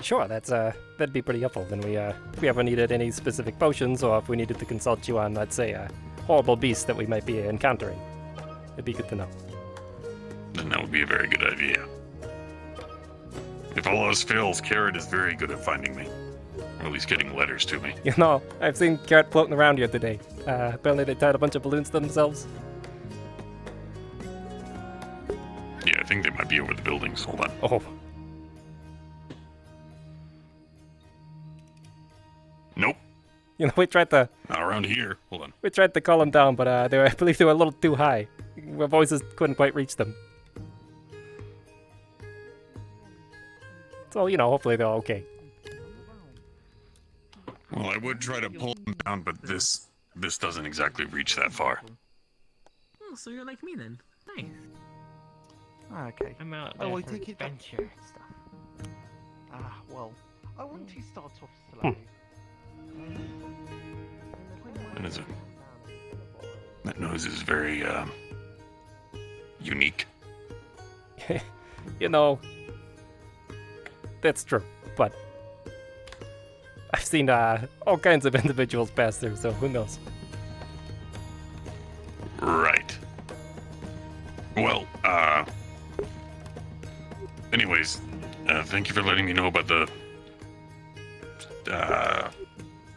Sure, that'd be pretty helpful. Then if we ever needed any specific potions, or if we needed to consult you on, let's say, a horrible beast that we might be encountering, it'd be good to know. Then that would be a very good idea. If all else fails, Carrot is very good at finding me. Or at least getting letters to me. I've seen Carrot floating around here today. Apparently they tied a bunch of balloons to themselves. Yeah, I think they might be over the buildings. Hold on. Oh. Nope. We tried to... Not around here. Hold on. We tried to call them down, but I believe they were a little too high. Our voices couldn't quite reach them. So, hopefully they're okay. Well, I would try to pull them down, but this doesn't exactly reach that far. Oh, so you're like me then. Nice. Okay. I'm out Oh, there I for take it. adventure stuff. Well, I want to start off slow. That nose is very, unique. That's true, but I've seen all kinds of individuals pass through, so who knows? Right. Well, anyways, thank you for letting me know about the,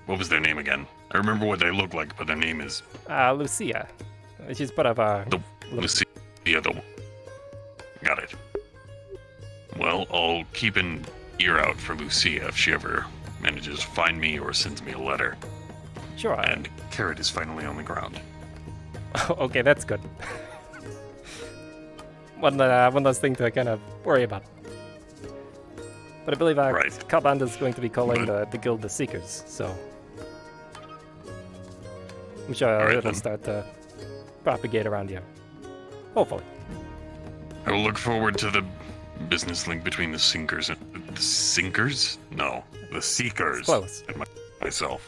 what was their name again? I remember what they look like, but their name is... Lucia. She's part of our... Lucia, got it. Well, I'll keep an ear out for Lucia if she ever manages to find me or sends me a letter. Sure. And Carrot is finally on the ground. Okay, that's good. one less thing to kind of worry about. But I believe Kobold is going to be calling the guild the Seekers, so... I'm sure it'll start to propagate around here. Hopefully. I will look forward to the business link between the Sinkers and... The Sinkers? No, the Seekers. Close. And myself.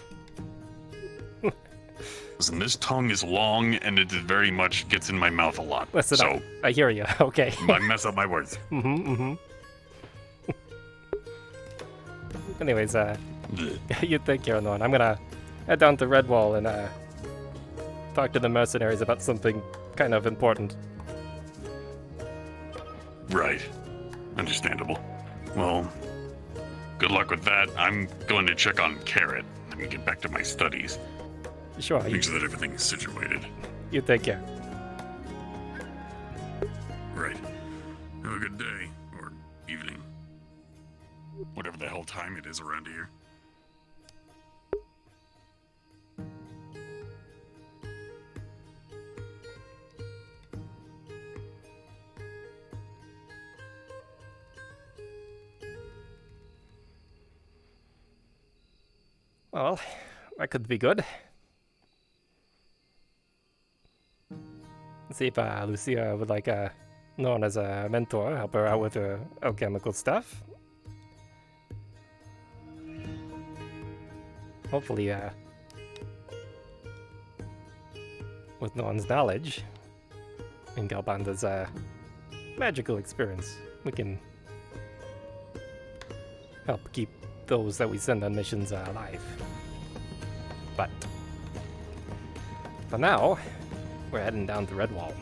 Listen, this tongue is long and it very much gets in my mouth a lot. Listen, so I hear you. Okay. I mess up my words. Anyways, you take care of one. I'm gonna head down to Redwall and talk to the mercenaries about something kind of important. Right. Understandable. Well, good luck with that. I'm going to check on Carrot and get back to my studies. Sure. Make sure that everything is situated. You take care. Right. Have a good day. Or evening. Whatever the hell time it is around here. Well, that could be good. Let's see if Lucia would like known as a mentor, help her out with her alchemical stuff. Hopefully, with Norn's knowledge and Galbanda's magical experience, we can help keep those that we send on missions alive. But for now, we're heading down to Redwall.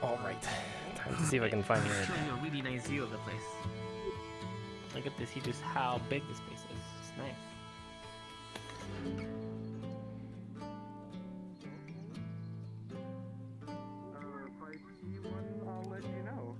Alright, time to see if I can find it. Showing you a really nice view of the place. Look at this, just how big this place is. It's nice. If I see one, I'll let you know.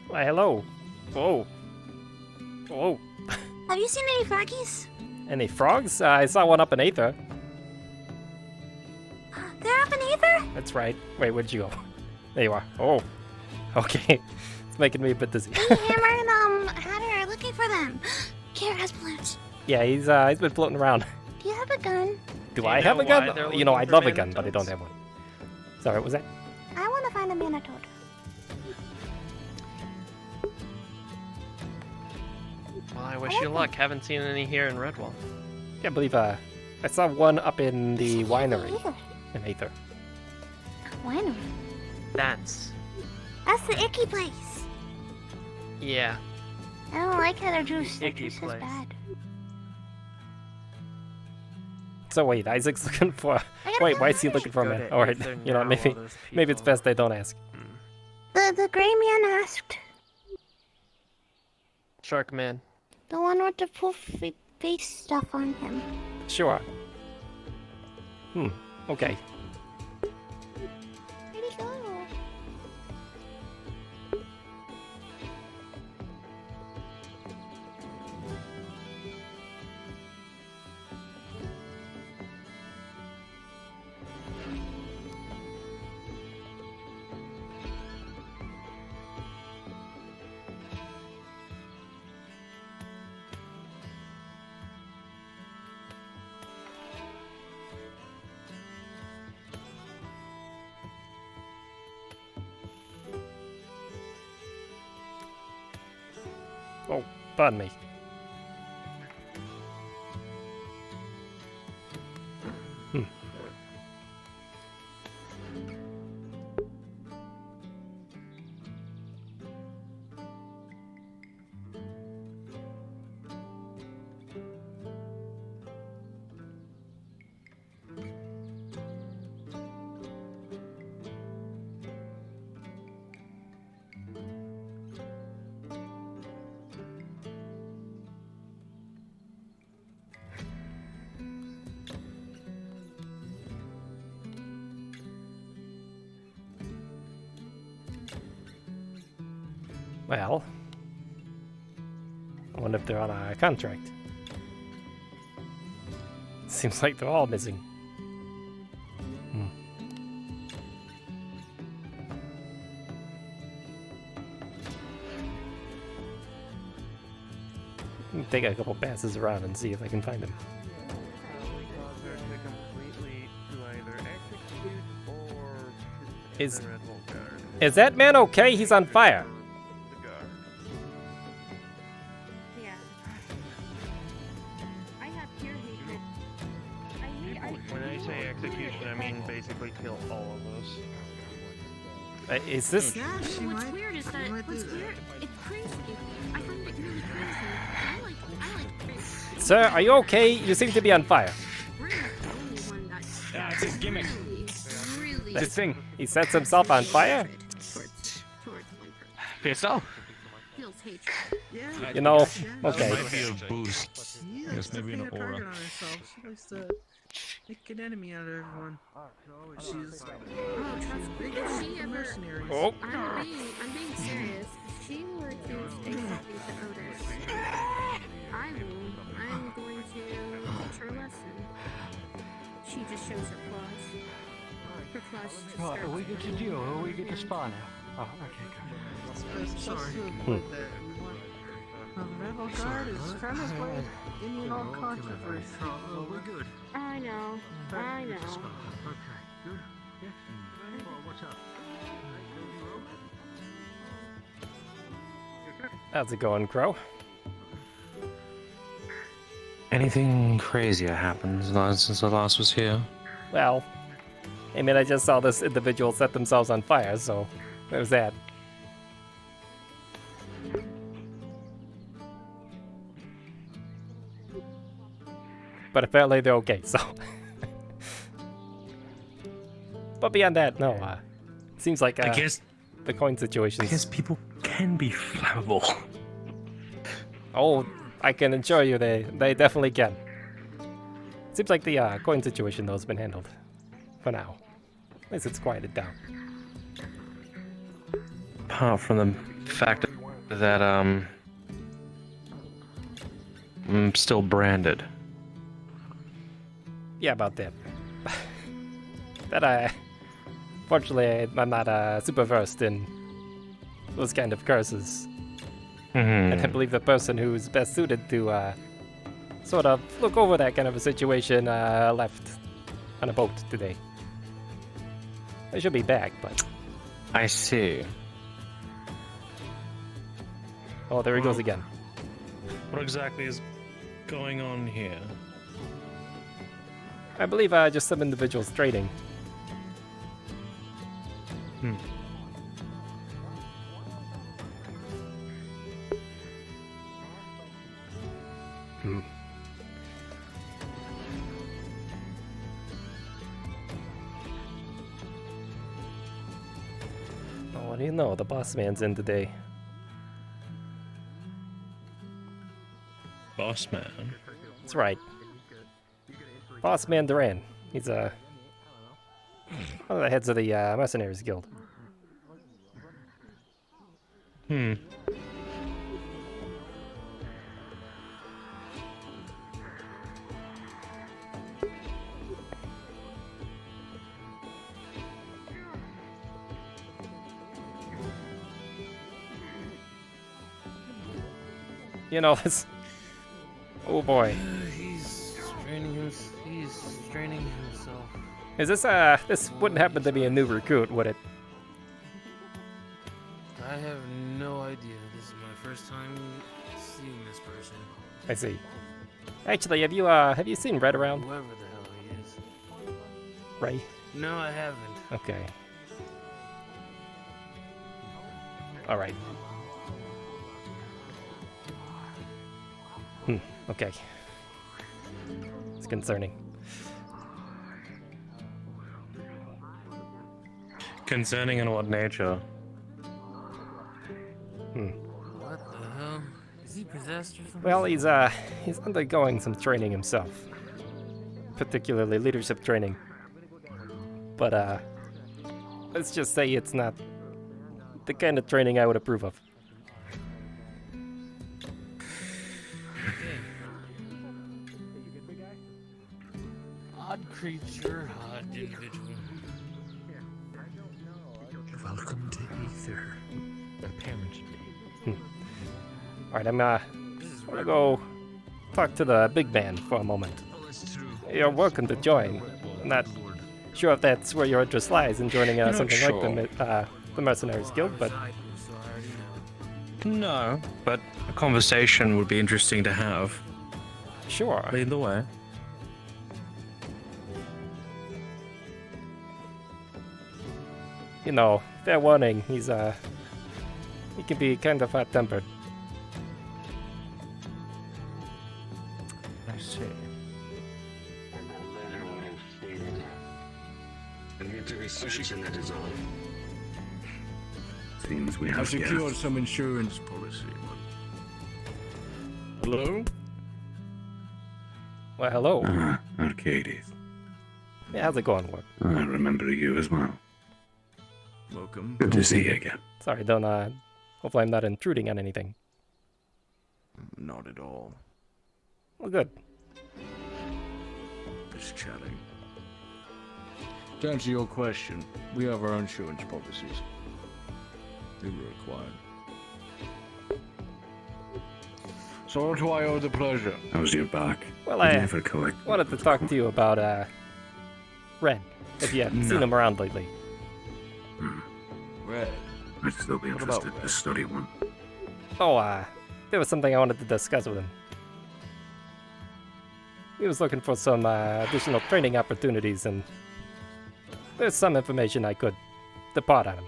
Why, hello. Whoa. Whoa. Have you seen any froggies? Any frogs? I saw one up in Aether. They're up in Aether? That's right. Wait, where'd you go? There you are. Oh. Okay. It's making me a bit dizzy. Me, Hammer, and Hatter are looking for them. Carrot has balloons. Yeah, he's been floating around. Do you have a gun? Do I have a gun? You know, I'd love a gun, but I don't have one. Sorry, what was that? I want to find a manitoad. Well, I wish you luck. Haven't seen any here in Redwall. Yeah, I believe I saw one up in the winery in Aether. Winery? That's the icky place. yeah. I don't like how their juice Icky is place. bad. So wait, Isaac's looking for. Wait, why is he looking for a man? All right, you know, maybe it's best I don't ask. The gray man asked. Shark Man. The one with the poofy face stuff on him. Sure. Okay. Where'd he go? Oh, pardon me. Well, I wonder if they're on a contract. Seems like they're all missing. Take a couple passes around and see if I can find him. Is that man okay? He's on fire. Yeah. I have pure hatred. When I say execution, I mean basically kill all of those. Is this? What's weird is that it's crazy. I find it really crazy. I like crazy. Sir, are you okay? You seem to be on fire. Yeah, it's his gimmick. This thing, he sets himself on fire? Yourself. Feels hatred. Yeah. You know, yeah. okay. Might be a boost. She Yes, maybe an likes to paint a aura. target on herself. She likes to make an enemy out of everyone. She's Oh, trust me. big If on she the ever, mercenaries. Oh. I'm being serious. If she were to execute the Otis, I'm going to teach her a lesson. She just shows her claws. Her claws just What start are we good to do? Are we good to spawn now? Oh, okay, good. Sorry. The Rebel Guard is trying to play immuno controversy. Oh, we're good. I know. I know. How's it going, Crow? Anything crazier happened since the last was here? Well, I mean, I just saw this individual set themselves on fire, so there's that. But apparently they're okay, so. But beyond that, no. Seems like I guess the coin situation. I guess people can be flammable. Oh, I can assure you, they definitely can. Seems like the coin situation though has been handled for now. At least it's quieted down. Apart from the fact that I'm still branded. Yeah, about that. That fortunately, I'm not super versed in those kind of curses. And I believe the person who's best suited to sort of look over that kind of a situation left on a boat today. They should be back, but... I see. Oh, there he goes again. What exactly is going on here? I believe just some individuals trading. Oh, what do you know? The boss man's in today. Boss man? That's right. Boss man Duran. He's one of the heads of the Mercenaries Guild. You know, this... Oh boy. He's straining himself. Is this, this wouldn't happen to be a new recruit, would it? I have no idea. This is my first time seeing this person. I see. Actually, have you seen Red around? Whoever the hell he is. Ray? No, I haven't. Okay. Alright. Okay. It's concerning. Concerning in what nature? What the hell? Is he possessed or something? Well, he's undergoing some training himself. Particularly leadership training. But, let's just say it's not the kind of training I would approve of. Odd creature, odd individual. Welcome to Aether. Apparently. Alright, I'm gonna go talk to the big man for a moment. You're welcome to join. I'm not sure if that's where your interest lies in joining something like the Mercenaries Guild, but... No, but a conversation would be interesting to have. Sure. Lead the way. You know, fair warning, he can be kind of hot-tempered. I see. And that letter would have stated. And get the research and that is all. Seems we I have secured guests. some insurance policy. Hello? Well, hello. Arcadies. Yeah, how's it going, Ward? I remember you as well. Welcome. Good to see you again. Sorry, don't, hopefully I'm not intruding on anything. Not at all. Well, good. Just chatting. To answer your question, we have our insurance policies. They were required. So do I owe the pleasure. How's your back? Well, Did I you ever collect? wanted to talk to you about, Red, if you haven't seen him around lately. Red. I'd still be What about interested to study one. Oh, there was something I wanted to discuss with him. He was looking for some additional training opportunities, and there's some information I could depart on him.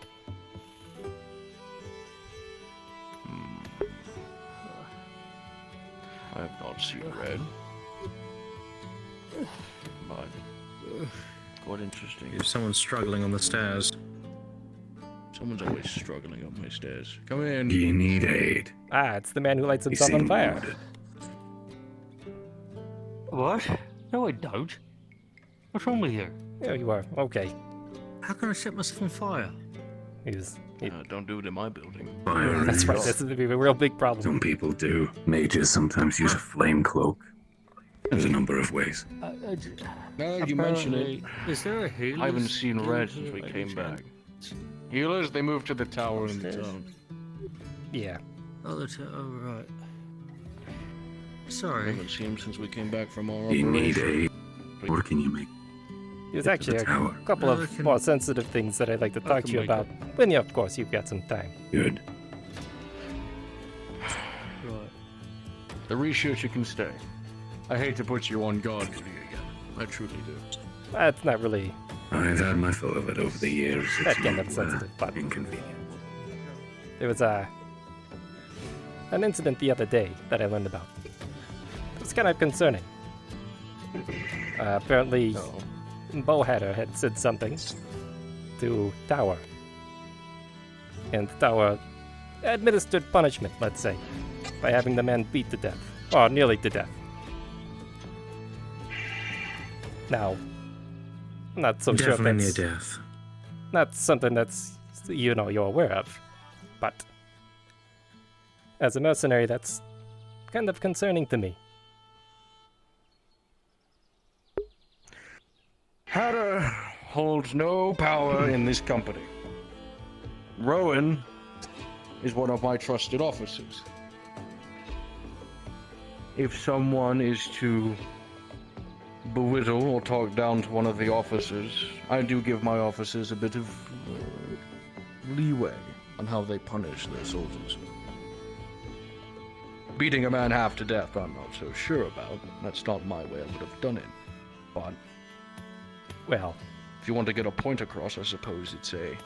I have not seen Red. But quite interesting. If someone's struggling on the stairs. Someone's always struggling up my stairs. Come in. You need aid. Ah, it's the man who lights You himself on seem fire. wounded. What? No, I don't. What's wrong with you? There you are. Okay. How can I set myself on fire? Don't do it in my building. Fire That's is- right. This is gonna be a real big problem. Some people do. Mages sometimes use a flame cloak. There's a number of ways. Now that you mention it, Is there a healer? I haven't seen Red since we came back. Healers, they moved to the tower in the town. Yeah. Oh, oh, right. I Sorry. haven't seen him since we came back from our You need operation. aid. What can you make? There's actually a tower. couple No, I of can- more sensitive things that I'd like to I talk can to you make about. When, of course, you've got some time. Good. Right. The researcher can stay. I hate to put you on guard duty again. I truly do. That's not really I've had my fill of it over the years. that It's kind not, of sensitive, but inconvenient. there was an incident the other day that I learned about. It was kind of concerning. Apparently, Bowhatter had said something to Tower. And Tower administered punishment, let's say, by having the man beat to death, or nearly to death. Now, I'm not so sure if Definitely that's near death. not something that's, you're aware of, but as a mercenary, that's kind of concerning to me. Hatter holds no power in this company. Rowan is one of my trusted officers. If someone is to belittle or talk down to one of the officers, I do give my officers a bit of leeway on how they punish their soldiers. Beating a man half to death, I'm not so sure about. That's not my way I would have done it. But Well, if you want to get a point across, I suppose it's a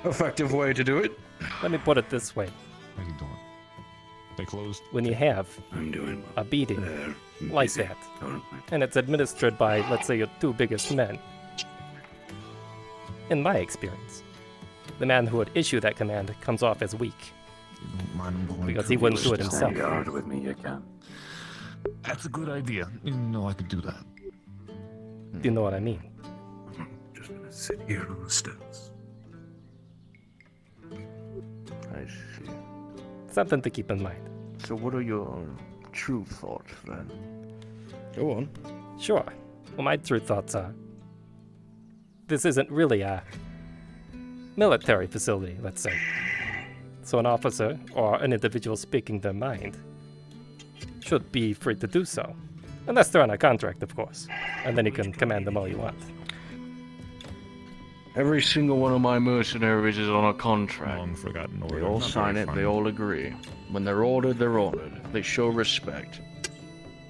effective way to do it. let me put it this way. How you doing? They closed? When you have I'm doing a beating like busy. that, and it's administered by, let's say, your two biggest men, in my experience, the man who would issue that command comes off as weak. Because he wouldn't do it himself. Stand guard with me again. That's a good idea. You know I could do that. Do you know what I mean? Just gonna sit here on the steps. I see. Something to keep in mind. So what are your true thoughts then? Go on. Sure. Well, my true thoughts are this isn't really a military facility, let's say. So an officer or an individual speaking their mind should be free to do so. Unless they're on a contract, of course. And then you can command them all you want. Every single one of my mercenaries is on a contract. Long forgotten They order. all Not sign very it, fun. they all agree. When they're ordered, they're ordered. They show respect.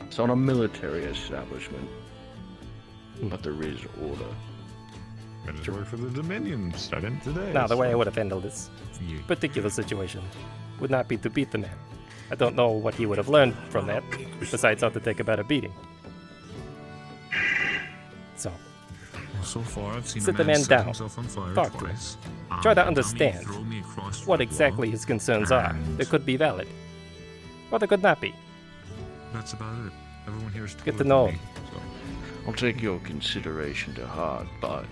It's on a military establishment. But there is order. Better to work for the Dominion starting today. Now, the way I so- would have handled this Yeah. particular situation would not be to beat the man. I don't know what he would have learned from that, besides how to take a better beating. So, Well, so far, I've seen sit a the man man set down. himself on fire Talk to him. twice. try to Tell me, understand throw me across what the exactly wall, his concerns are. and They could be valid, or they could not be. That's about it. Everyone here is Good to taller know. than me, so. I'll take your consideration to heart, but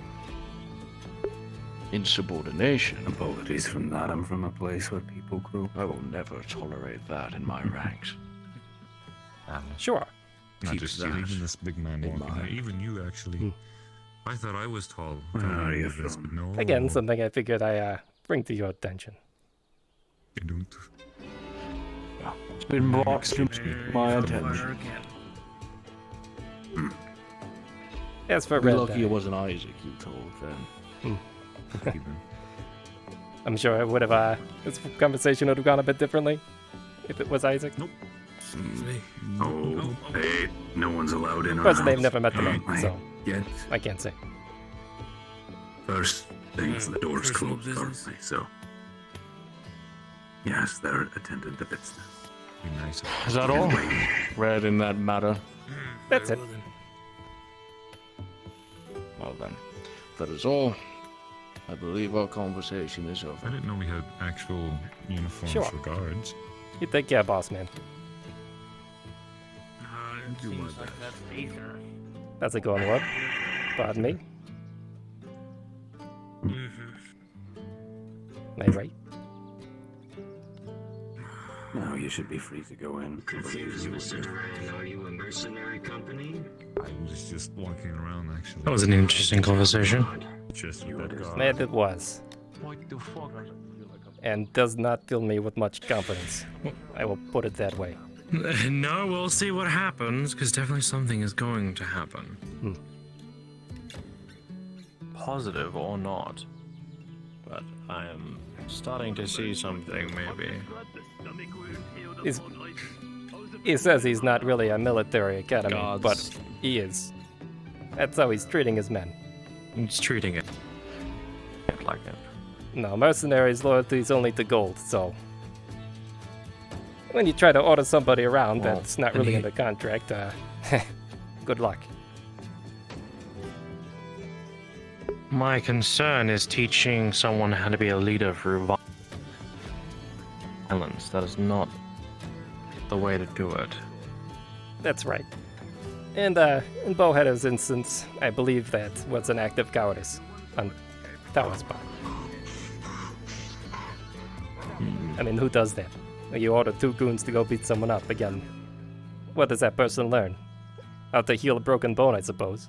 insubordination. Apologies from that. I'm from a place where people grow. I will never tolerate that in my ranks. Sure. Not Keep just that you, even this big man in walking mind. here. Even you, actually. I thought I was tall. Where are you This, but no. Again, something I figured I bring to your attention. You don't. It's been brought to my attention. As for Be Red, lucky it wasn't Isaac you told then. I'm sure it would have. This conversation would have gone a bit differently if it was Isaac. Nope. Oh, hey, no one's allowed in. Of course, they've never met the man, so Yet, I can't say. first things the doors Personal closed business. currently, so. Yes, they're attended to bits now. Be nice. Is that all? Red in that matter? That's it. Well then, if that is all. I believe our conversation is I over. didn't know we had actual uniforms Sure. for guards. You take care, boss man. It seems like that's Aether. That's a going word. Pardon me. Am I right? Now you should be free to go in. Confused, Mr. Duran. Are you a mercenary company? I was just walking around, actually. That was an interesting conversation. Just with that guard. That it was. What the fuck? And does not fill me with much confidence. I will put it that way. No, we'll see what happens, because definitely something is going to happen. Positive or not. But I am starting to see something, maybe. He says he's not really a military academy, Gods. but he is. That's how he's treating his men. It's treating it like it. No, mercenaries' loyalty is only to gold, so... When you try to order somebody around Well, that's not and really he- in the contract, good luck. My concern is teaching someone how to be a leader through violence. That is not the way to do it. That's right. And in Bowheader's instance, I believe that was an act of cowardice on Tower's part. I mean, who does that? You order two goons to go beat someone up again. What does that person learn? How to heal a broken bone, I suppose.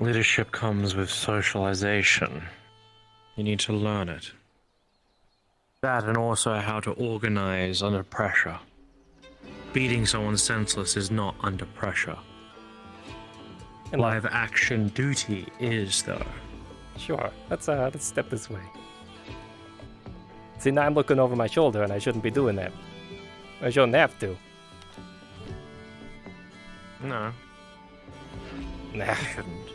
Leadership comes with socialization. You need to learn it. That and also how to organize under pressure. Beating someone senseless is not under pressure. And Live action duty is, though. Sure, let's step this way. See, now I'm looking over my shoulder and I shouldn't be doing that. I shouldn't have to. No. Nah. You shouldn't.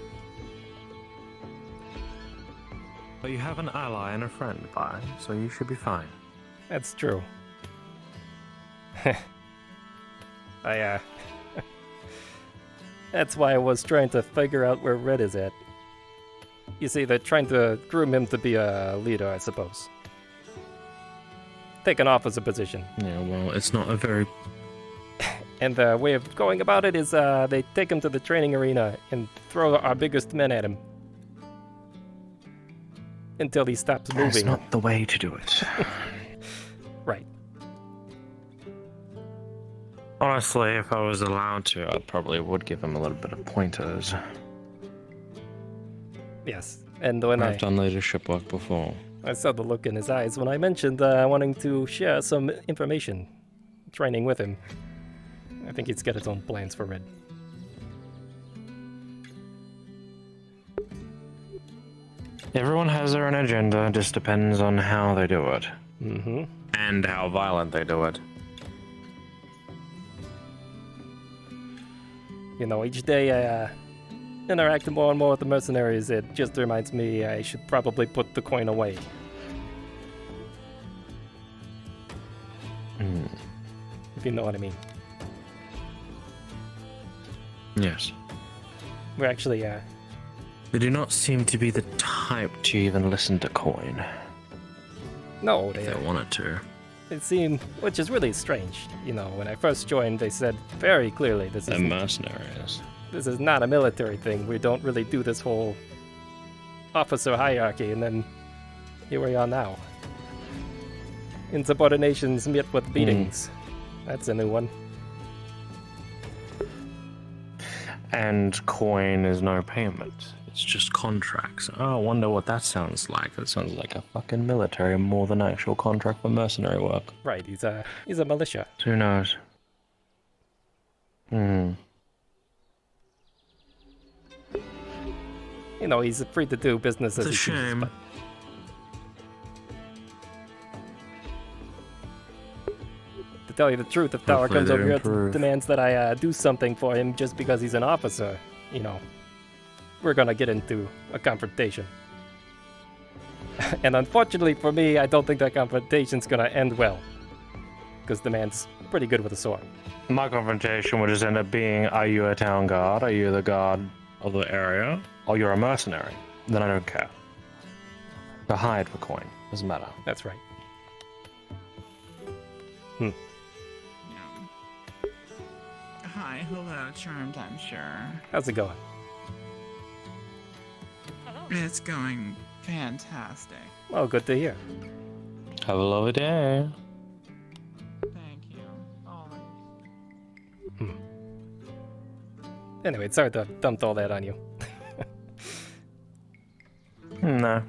But you have an ally and a friend, Pi, so you should be fine. That's true. That's why I was trying to figure out where Red is at. You see, they're trying to groom him to be a leader, I suppose. Take an officer position. Yeah, well, it's not a very... And the way of going about it is they take him to the training arena and throw our biggest men at him. Until he stops moving. That's not the way to do it. Right. Honestly, if I was allowed to, I probably would give him a little bit of pointers. Yes, and when I've done leadership work before. I saw the look in his eyes when I mentioned wanting to share some information, training with him. I think he's got his own plans for Red. Everyone has their own agenda, it just depends on how they do it. Mm-hmm. And how violent they do it. You know, each day I interact more and more with the mercenaries, it just reminds me I should probably put the coin away. If you know what I mean. Yes. We're actually They do not seem to be the type to even listen to Coin. No, If they they wanted to. It seemed, which is really strange. You know, when I first joined, they said very clearly this They're is mercenaries. this is not a military thing. We don't really do this whole officer hierarchy, and then here we are now. Insubordinations met with beatings. That's a new one. And Coin is no payment. It's just contracts. Oh, I wonder what that sounds like. That sounds like a fucking military more than actual contract for mercenary work. Right, he's a militia. Who knows? You know, he's free to do business as It's a he chooses, shame. but to tell you the truth, if Tower Hopefully comes they over here improve. and demands that I do something for him just because he's an officer, you know, we're gonna get into a confrontation. And unfortunately for me, I don't think that confrontation's gonna end well. Because the man's pretty good with a sword. My confrontation would just end up being, are you a town guard? Are you the guard of the area? Or you're a mercenary? Then I don't care. To hide for Coin. Doesn't matter. That's right. Hi, hello, Charmed, I'm sure. How's it going? It's going fantastic. Well, good to hear. Have a lovely day. Thank you. Oh, Anyway, sorry to dump all that on you. No.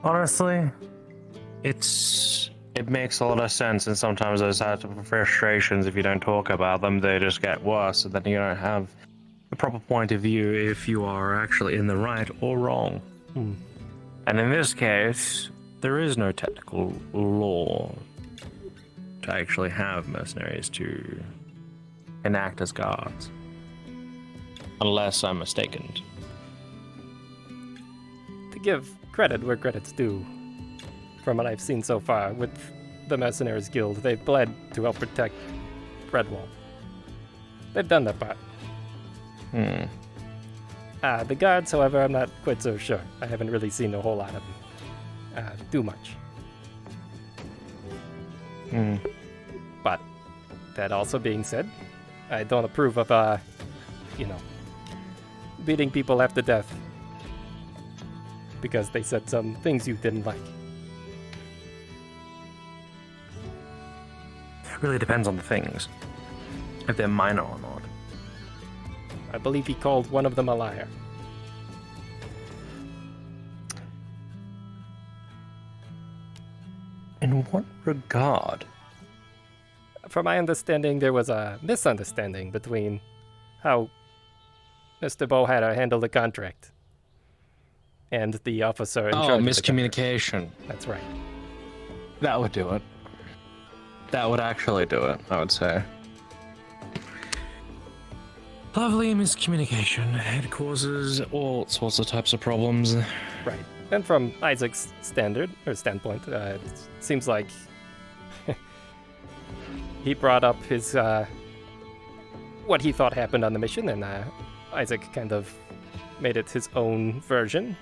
Honestly, it makes a lot of sense, and sometimes those types of frustrations, if you don't talk about them, they just get worse, and then you don't have a proper point of view if you are actually in the right or wrong. And in this case, there is no technical law to actually have mercenaries to enact as guards. Unless I'm mistaken. To give credit where credit's due, from what I've seen so far with the Mercenaries Guild, they've bled to help protect Redwall. They've done their part. The guards, however, I'm not quite so sure. I haven't really seen a whole lot of them do much. But that also being said, I don't approve of, beating people after death because they said some things you didn't like. It really depends on the things. If they're minor or not. I believe he called one of them a liar. In what regard? From my understanding, there was a misunderstanding between how Mr. Bowhatter handled the contract and the officer in charge of the miscommunication. That's right. That would do it. That would actually do it, I would say. Lovely miscommunication. It causes all sorts of types of problems. Right. And from Isaac's standpoint, it seems like he brought up his what he thought happened on the mission, and Isaac kind of made it his own version.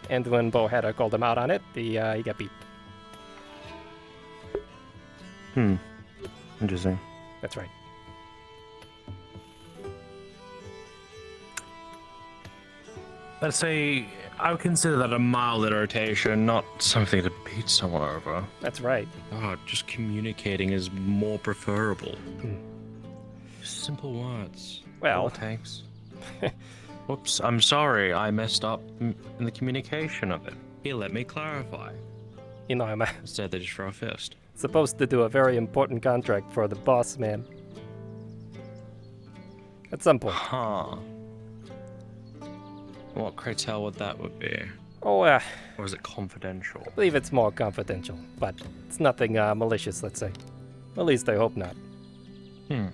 And when Bowhatter called him out on it, he got beat. Interesting. That's right. Let's say I would consider that a mild irritation, not something to beat someone over. That's right. Oh, just communicating is more preferable. Simple words. Well, all it takes. Whoops, I'm sorry, I messed up in the communication of it. Here, let me clarify. You know, I'm Instead, they just throw a fist. supposed to do a very important contract for the boss man. At some point. Huh. What cartel would that be? Oh, Or is it confidential? I believe it's more confidential, but it's nothing malicious, let's say. At least I hope not. Well,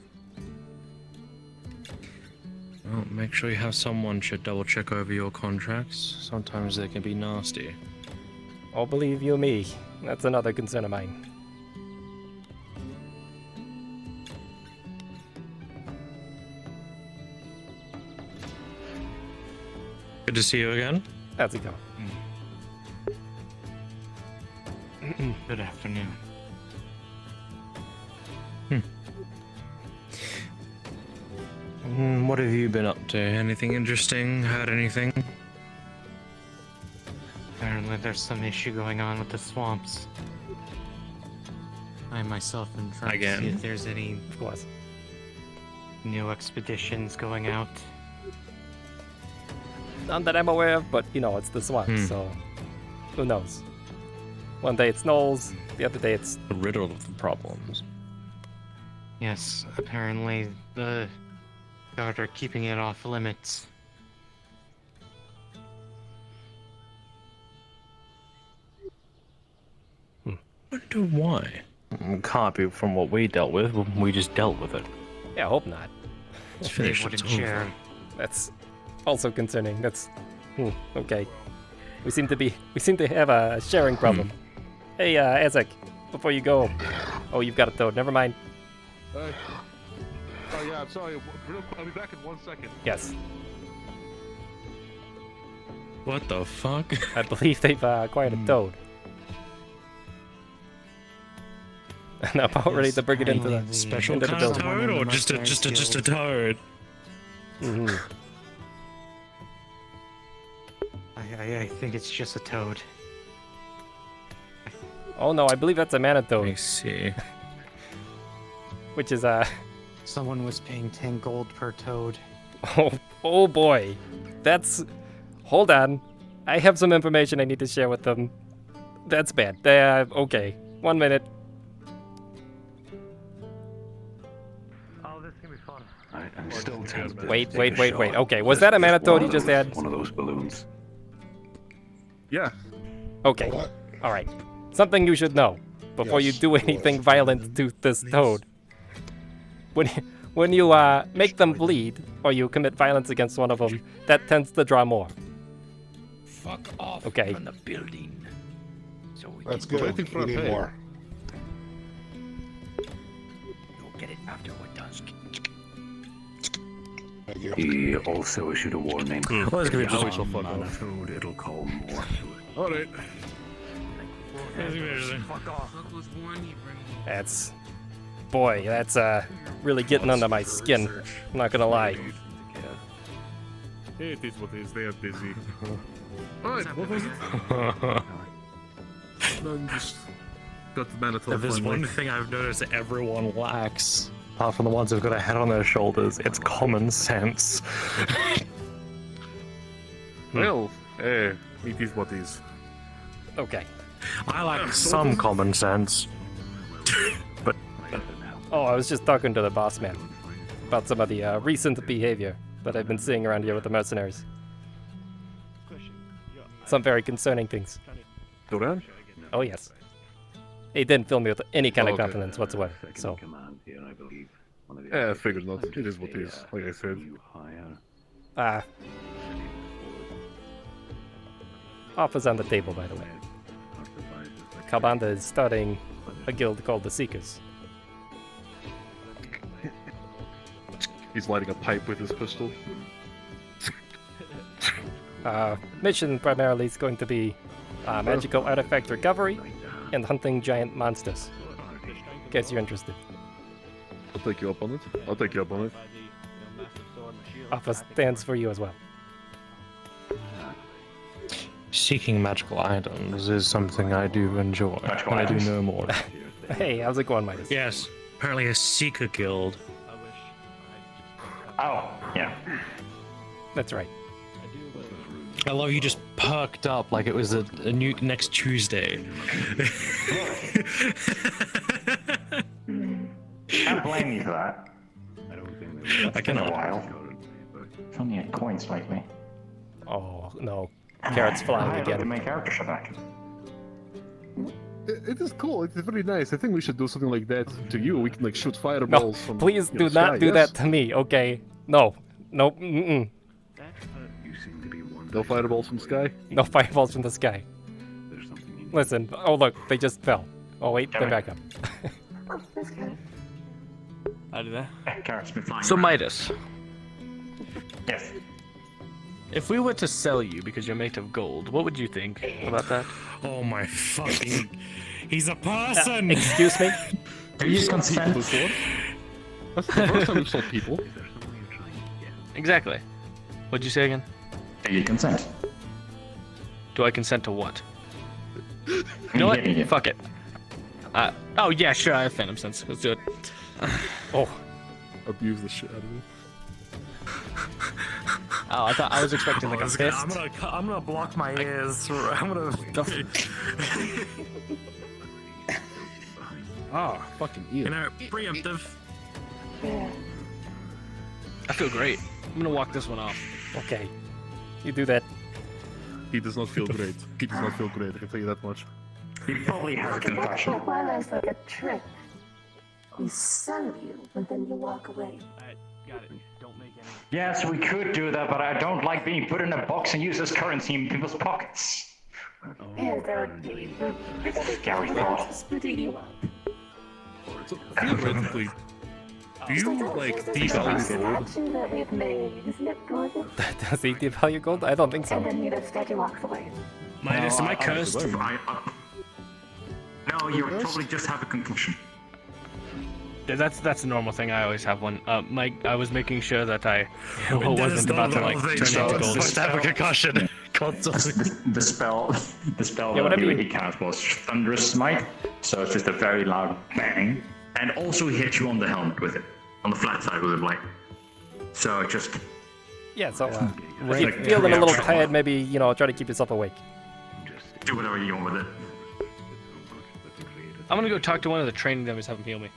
make sure you have someone should double check over your contracts. Sometimes they can be nasty. Oh, believe you me, that's another concern of mine. Good to see you again. How's it going? Good afternoon. What have you been up to? Anything interesting? Heard anything? Apparently there's some issue going on with the swamps. I myself am trying to see if there's any new expeditions going out. None that I'm aware of, but you know, it's the swamps, so who knows? One day it's gnolls, the other day it's the riddle of the problems. Yes, apparently the guard are keeping it off limits. Wonder why? Can't be from what we dealt with. We just dealt with it. Yeah, I hope not. It's finished. It's over. That's also concerning. That's okay. We seem to have a sharing problem. Hey, Ezek, before you go. Oh, you've got a toad. Never mind. Oh yeah, I'm sorry. Real quick, I'll be back in 1 second. Yes. What the fuck? I believe they've acquired a toad. And I'm about ready to bring it into the special into the kind of building. toad, or just a toad? I think it's just a toad. Oh no, I believe that's a mana toad. I see. Which is Someone was paying 10 gold per toad. Oh boy. That's... Hold on. I have some information I need to share with them. That's bad. Okay. 1 minute. Oh, this is gonna be fun. I'm still tempted. Wait. Okay, was that a mana toad you just had? One of those balloons. Yeah. Okay. Alright. Something you should know before you do anything violent to this toad. When you make them bleed, or you commit violence against one of them, that tends to draw more. Fuck off Okay. from the building. So we That's can good. We need more. You'll get it after we're done. Thank you. He also issued a warning. Let's give it If you just harm mana food, it'll call more. Alright. Fuck off. That's... Boy, that's really getting under my skin. I'm not gonna lie. It is what it is. They are busy. Alright, what was it? No, just got the Manitoba. If there's one thing I've noticed that everyone lacks, apart from the ones who've got a head on their shoulders, it's common sense. Well, it is what it is. Okay. I lack some common sense. But Oh, I was just talking to the boss man about some of the recent behavior that I've been seeing around here with the mercenaries. Some very concerning things. Duran? Oh yes. He didn't fill me with any kind of confidence whatsoever, so... Yeah, I figured not. It is what it is, like I said. Offers on the table, by the way. Kalbanda is starting a guild called the Seekers. He's lighting a pipe with his pistol. Mission primarily is going to be magical artifact recovery and hunting giant monsters. In case you're interested. I'll take you up on it. I'll take you up on it. Alpha stands for you as well. seeking magical items is something I do enjoy, and I do know more. Hey, how's it going, Midas? Yes, apparently a seeker guild. Oh, yeah. That's right. I love you just perked up like it was a new next Tuesday. Can't blame you for that. I cannot. Been a while. If only a coin spiked me. Oh, no. Carrots flying I'd again. like to make character shot back. It is cool. It's very nice. I think we should do something like that to you. We can like shoot No, fireballs from. please do sky, not do yes? that to me, okay? No. No, mm-mm. No fireballs from sky? No fireballs from the sky. Listen, oh look, they just fell. Oh wait, they're back up. I do that. Carrots been flying. So Midas, Yes. If we were to sell you because you're made of gold, what would you think about that? Oh my fucking... He's a person! Excuse me? Do you consent? That's the first time we've sold people. Exactly. What'd you say again? Do you consent? Do I consent to what? You know what? Fuck it. Oh yeah, sure, I have Phantom Sense. Let's do it. Oh. Abuse the shit out of me. Oh, I thought I was expecting like a fist. I'm gonna block my ears. I'm gonna... Ah, fucking ear. You know, preemptive. I feel great. I'm gonna walk this one off. Okay. You do that. He does not feel great. He does not feel great, I can tell you that much. He probably has a concussion. Why that's like a trick. We sell you, but then you walk away. Alright, got it. Don't make any. Yes, we could do that, but I don't like being put in a box and used as currency in people's pockets. Yeah, that would be Scary thought. splitting you up. So, theoretically, do you, like, devalue gold? Statue that we've made, isn't it gorgeous? Does he devalue gold? I don't think so. And then the statue walks away. Minus, am I cursed? No, you probably just have a concussion. Yeah, that's a normal thing. I always have one. Mike, I was making sure that I wasn't about to like turn into gold. Supposed to have a concussion. The spell Yeah, that he cast was Thunderous Smite, so it's just a very loud bang, and also hit you on the helmet with it, on the flat side with the blade. So just Yeah, so if you're feeling a little tired, maybe, you know, try to keep yourself awake. do whatever you want with it. I'm gonna go talk to one of the training dummies, have him heal me.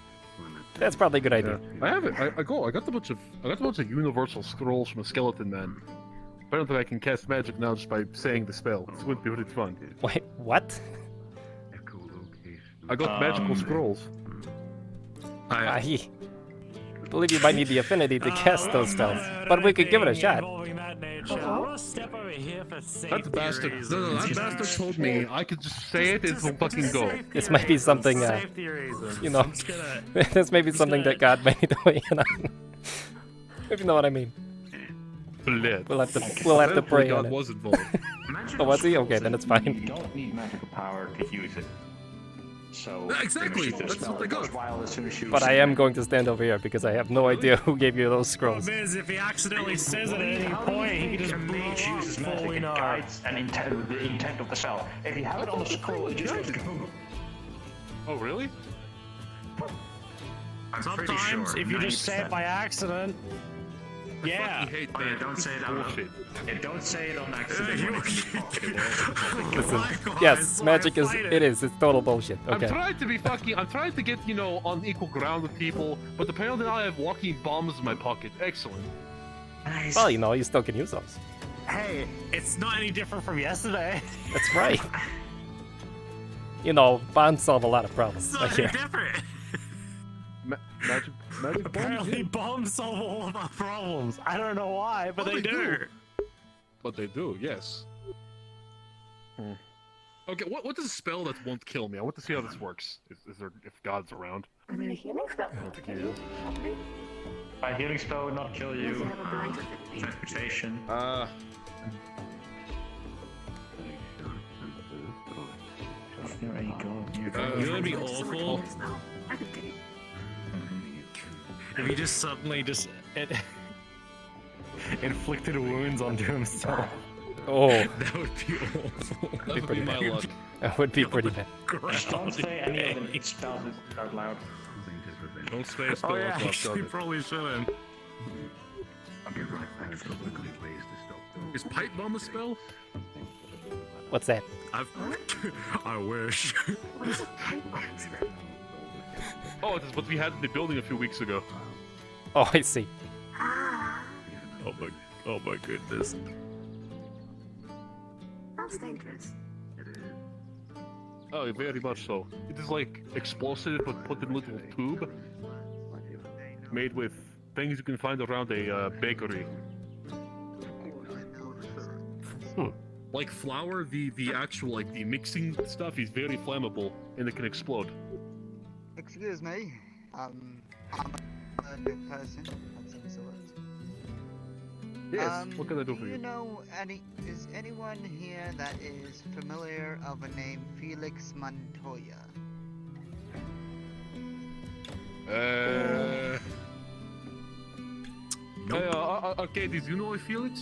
That's probably a good idea. I have it. I got a bunch of universal scrolls from a skeleton man. Apparently, I can cast magic now just by saying the spell. It's going to be really fun. Wait, what? I got magical scrolls. I believe you might need the affinity to cast those spells, but we could give it a shot. That bastard. No, that bastard told me I could just say it and it'll fucking go. This might be something, you know, this may be something that God made away on. If you know what I mean. Blood. We'll have to pray on God it. was involved. Oh, was he? Okay, then it's You fine. don't need magical power to use it. So Yeah, exactly. That's what I got. But I am going to stand over here because I have no idea who gave you those scrolls. Problem is, if he accidentally says it at any point, he can just blow uses up magic fully and gnar. guides and the intent of the spell. If you have it on the scroll, it just goes kaboom. Oh, really? I'm pretty Sometimes, sure. if you just say it 90%. by accident, yeah. hate Oh, yeah, don't say it out loud. Yeah, don't say it on accident. when it's in your pocket. Listen, yes, magic is, it's total bullshit, okay. I'm trying to get, you know, on equal ground with people, but apparently now I have walking bombs in my pocket. Excellent. Nice. Well, you know, you still can use those. Hey, it's not any different from yesterday. That's right. You know, bombs solve a lot of problems. It's I not hear. any different. Magic Apparently, bombs solve all of our problems. I don't know why, but they do. But they do, yes. Okay, what is a spell that won't kill me? I want to see how this works. Is there, if God's around? I mean, a healing spell. I don't think he is. A healing spell would not kill you. Transportation. There you go. You know what'd be awful? I could take it. If he just suddenly inflicted wounds onto himself. Oh. That would be awful. That would be my luck. That would be pretty bad. Just don't say any of the spells out loud. Don't say a spell Oh yeah, out loud, actually God. probably shouldn't. Is pipe bomb a spell? What's that? I wish. Oh, it is what we had in the building a few weeks ago. Oh, I see. Oh my goodness. That's dangerous. Oh, very much so. It is like explosive, but put in a little tube. Made with things you can find around a bakery. Like flour, the actual, like, the mixing stuff is very flammable, and it can explode. Excuse me, I'm a good person of some sort. Yes, what can I do for you? Is anyone here that is familiar of a name Felix Montoya? Hey, Arcadies, you know a Felix?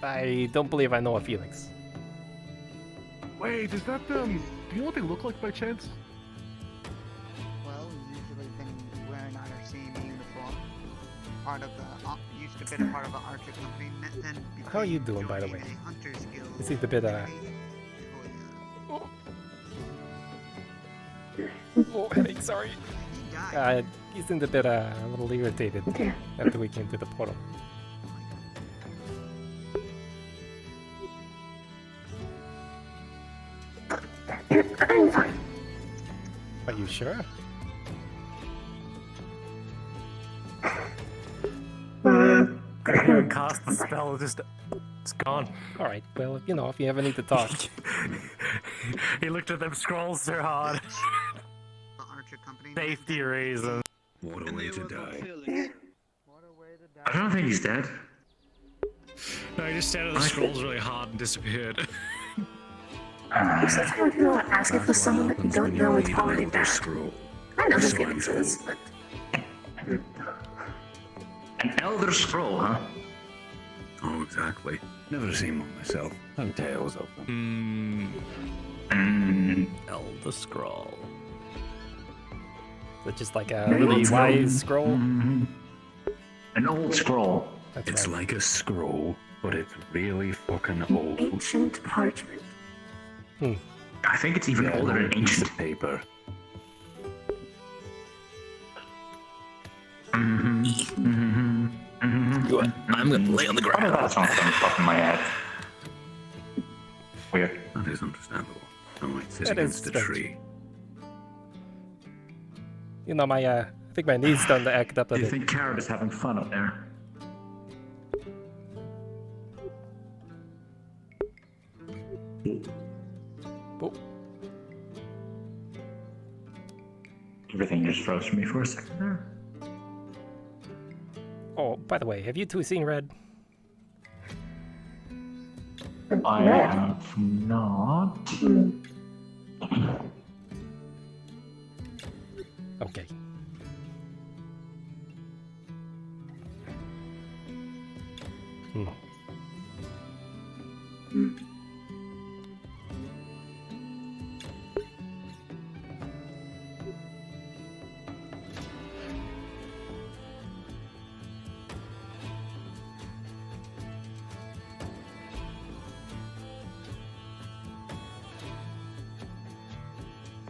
I don't believe I know a Felix. Wait, is that do you know what they look like by chance? Well, usually been wearing our same uniform. Part of the used to be a part of the Archer company. Then How are you doing, by the way? a Hunter's Guild. You seem a bit Oh, headache, sorry. You seemed a bit a little irritated after we came to the portal. I'm fine. Are you sure? I cast the spell, it's gone. Alright, well, you know, if you ever need to talk. He looked at them scrolls so hard. Safety reasons. What a way to die. I don't think he's dead. No, he just stared at the scrolls really hard and disappeared. Most of the time people are asking for someone that you don't know it's already dead. I know this game exists, but... An Elder Scroll, huh? Oh, exactly. Never seen one myself. Have tales of them. Elder Scroll. It's just like a really wise scroll. An old scroll. It's like a scroll, but it's really fucking old. Ancient parchment. I think it's even older than ancient paper. I'm gonna lay on the ground. That's not something top of my head. Weird. That is understandable. I might sit That is against a strange. tree. You know, I think my knees starting to act up a Do you bit. think Carrot is having fun up there? Oh. Everything just froze for me for a second there. Oh, by the way, have you two seen Red? I have not. Okay.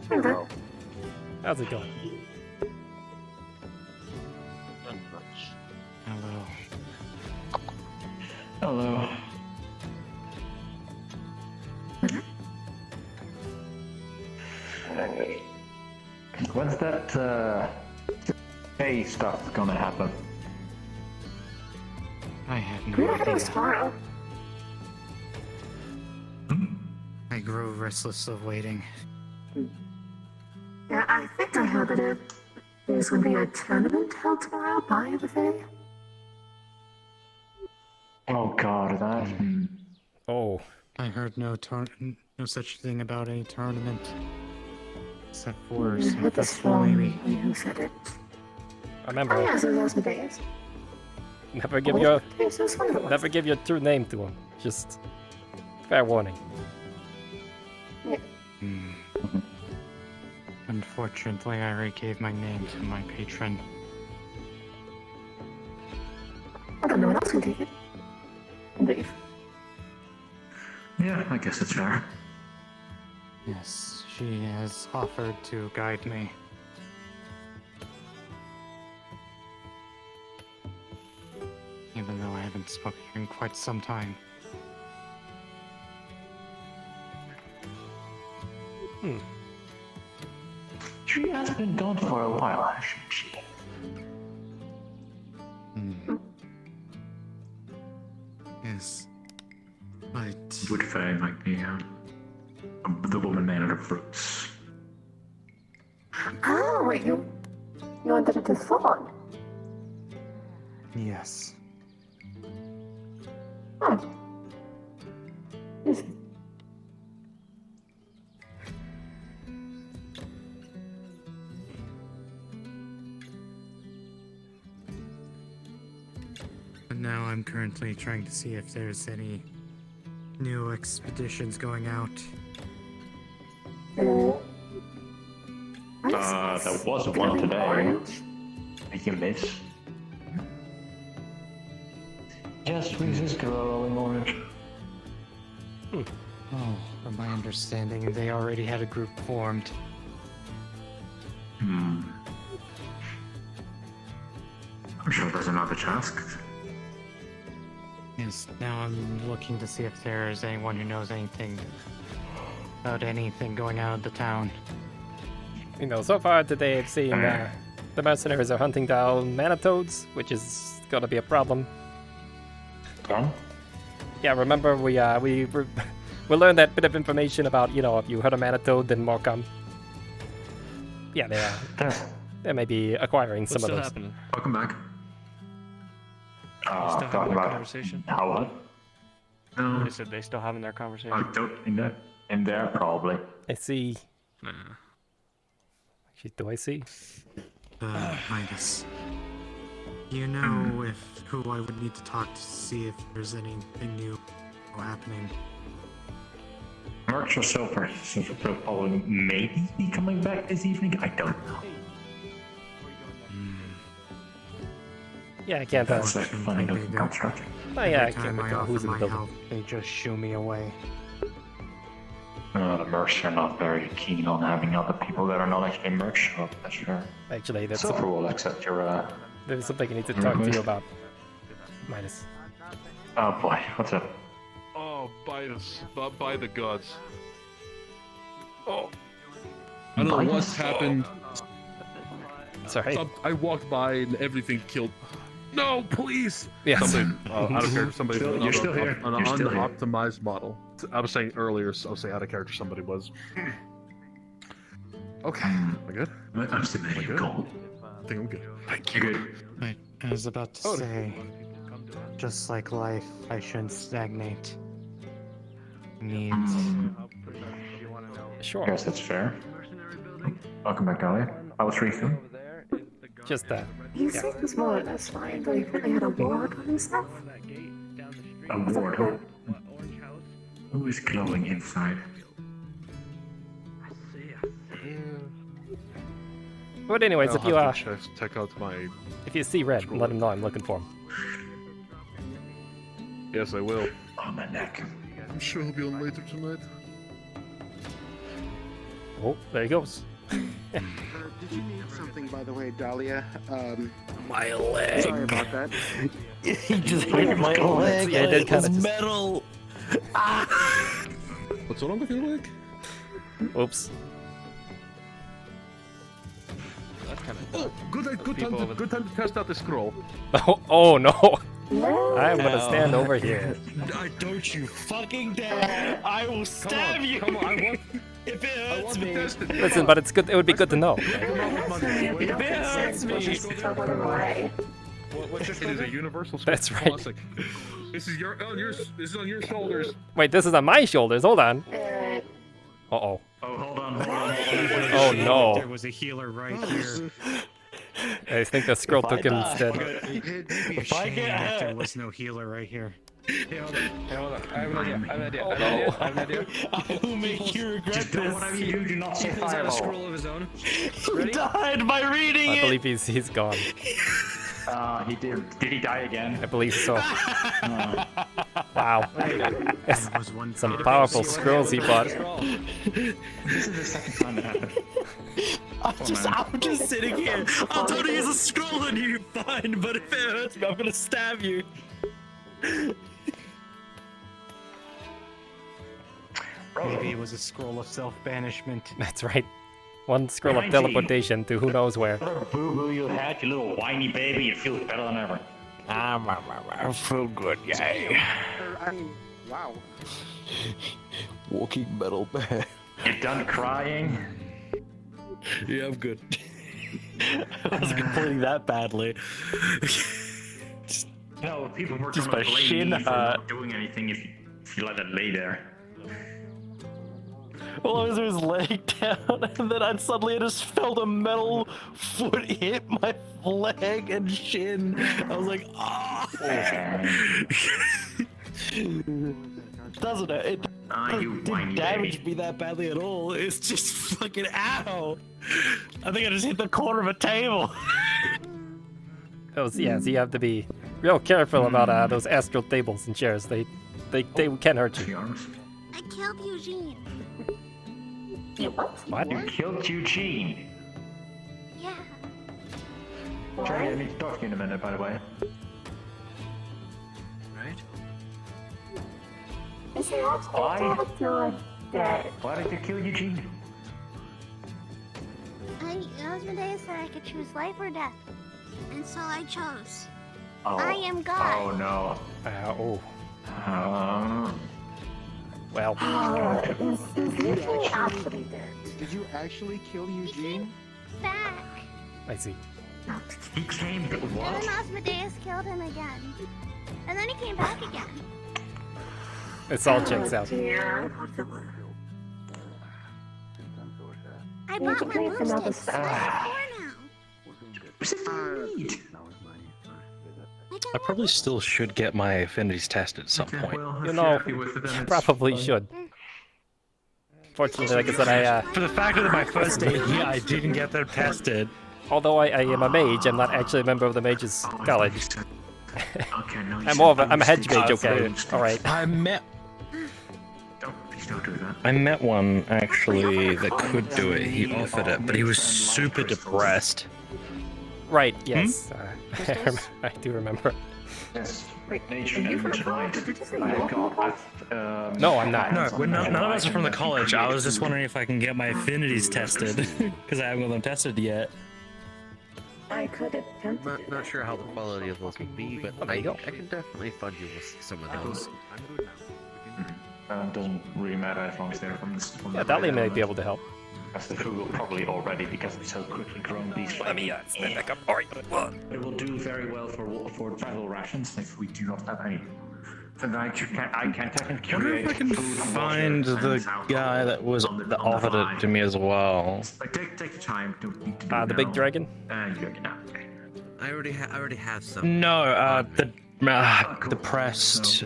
Hello. How's it going? Hello. Hello. When's that pay stuff gonna happen? I have We no don't have it idea. tomorrow. I grow restless of waiting. Yeah, I think I heard that there's going to be a tournament held tomorrow by the Fae. Oh god, that. Oh. I heard no such thing about a tournament. Except for I some heard this festival, from maybe. who said it. I remember. Oh yeah, so those were days. Never give Oh, your yes, those were the ones. never give your true name to him. Just fair warning. Unfortunately, I already gave my name to my patron. I don't know what else can take it. Leave. Yeah, I guess it's fair. Yes, she has offered to guide me. Even though I haven't spoken to her in quite some time. She has been gone for a while, hasn't she? Yes. But Would Faye like the woman made out of fruits? Oh, wait, you wanted it to fall. yes. Oh. Yes. And now I'm currently trying to see if there's any new expeditions going out. There was one today. Did you miss? Yes, please, is glowing orange. Oh, from my understanding, they already had a group formed. I'm sure there's another task. Yes, now I'm looking to see if there's anyone who knows anything about anything going out of the town. You know, so far today I've seen the mercenaries are hunting down manitoads, which is gonna be a problem. Yeah, remember we learned that bit of information about, you know, if you hurt a manitoad, then more come. Yeah, they may be acquiring some of those. Happening? Welcome back. Still Talking having about conversation? how what? No. They said they still having their conversation. I don't in there probably. I see. Actually, do I see? Midas. You know who I would need to talk to see if there's anything new happening. Merch or Silver will probably maybe be coming back this evening. I don't know. Yeah, I can't That's like finding out from construction. Oh yeah, I Every can't time I recall offer who's in the my building. help, they just shoo me away. The mercs are not very keen on having other people that are not actually merch, so that's sure. Actually, that's Silver will accept your there's something I need to talk to you about. Midas. Oh boy, what's up? Oh, by the gods. Oh. I don't know By what the- happened. Sorry. I walked by and everything killed. No, please! Yes. Something, out of character, somebody You're still here. on You're an still here. unoptimized model. I was saying earlier, I'll say out of character somebody was. Okay, am I good? I'm still Am I good? gold. I think I'm good. Thank You're good. Right, I was about to say, just like life, I shouldn't stagnate. Needs. Sure. Yes, that's fair. Welcome back, Elliot. I was refilling. Just that. He seems more or less fine, but he really had a ward on himself. A ward. Who is glowing inside? But anyways, I'll if you have to check out my. if you see Red, let him know I'm looking for him. Yes, I will. On my neck. I'm sure he'll be on later tonight. Oh, there he goes. Did you need something, by the way, Dahlia? My leg. Sorry about that. He just hit my leg. Yeah, I did It was kinda just- metal. What's wrong with your leg? Oops. Oh, good time to test out the scroll. Oh no! I'm gonna stand over here. Don't you fucking dare! I will stab you. Come on, I want. If it hurts me. Listen, but it's good. It would be good to know. If it hurts me. It is a universal That's right. classic. This is This is on your shoulders. Wait, this is on my shoulders. Hold on. Uh oh. Oh, hold on. Oh no. There was a healer right here. I think the scroll took him instead. If I get hurt, there was no healer right here. Hey, hold on. I have an idea. I will make you regret Just do this. whatever you do not say He pulls out a fireball. scroll of his own. He died by reading I it. believe he's gone. He did. Did he die again? I believe so. Wow. There was one Some powerful scrolls he bought. This is the second time it happened. I'm just sitting here. I thought he has a scroll on you, fine, but if it hurts me, I'm gonna stab you. Maybe it was a scroll of self-banishment. That's right. One scroll of Behind teleportation to who knows where. Whatever boo-boo you had, you little whiny baby, you feel better than ever. I feel good, yay. I mean, wow. Walking metal man. You done crying? Yeah, I'm good. I wasn't complaining that badly. No, people were Just gonna by blame shin me for hurt. not doing anything if you let it lay there. Well, I was with his leg down, and then I suddenly just felt a metal foot hit my leg and shin. I was like, ah! Doesn't it? It you didn't whiny damage baby. me that badly at all. It's just fucking ow! I think I just hit the corner of a table. Oh, so yeah, so you have to be real careful about those astral tables and chairs. They can hurt you. I killed Eugene. You what? What? You killed Eugene. Yeah. Jerry, I need to talk to you in a minute, by the way. Right? Is he actually dead? Why did you kill Eugene? Asmodeus said I could choose life or death. And so I chose. Oh. I am God. Oh no. Well. Is Eugene actually dead? Did you actually kill Eugene? Back. I see. He came to And what? then Asmodeus killed him again. And then he came back again. It's all checks out. I bought my boosters. I have 4 now. I probably still should get my affinities tested at some point. You know, you probably should. Fortunately, like I said, For the fact that my first day here, I didn't get them tested. Although I am a mage, I'm not actually a member of the Mages College. Okay, no, I'm a hedge mage, okay? Alright. I met Please don't do that. I met one actually that could do it. He offered it, but he was super depressed. Right, yes. I do remember. Yes. Nature and light. No, I'm not. No, none of us are from the college. I was just wondering if I can get my affinities tested because I haven't got them tested yet. I could attempt to do Not sure how the quality of those would be, but I can definitely fund you with some of those. Doesn't really matter as long as they're from Yeah, Dali may be able to help. As the food will probably already because it's so quickly grown these. Let me stand back up. Alright. It will do very well for travel rations if we do not have any. Tonight I can technically I wonder if I can find the guy that offered it to me as well. Like take your time. Don't need to do The big dragon? I already have some. No, the depressed,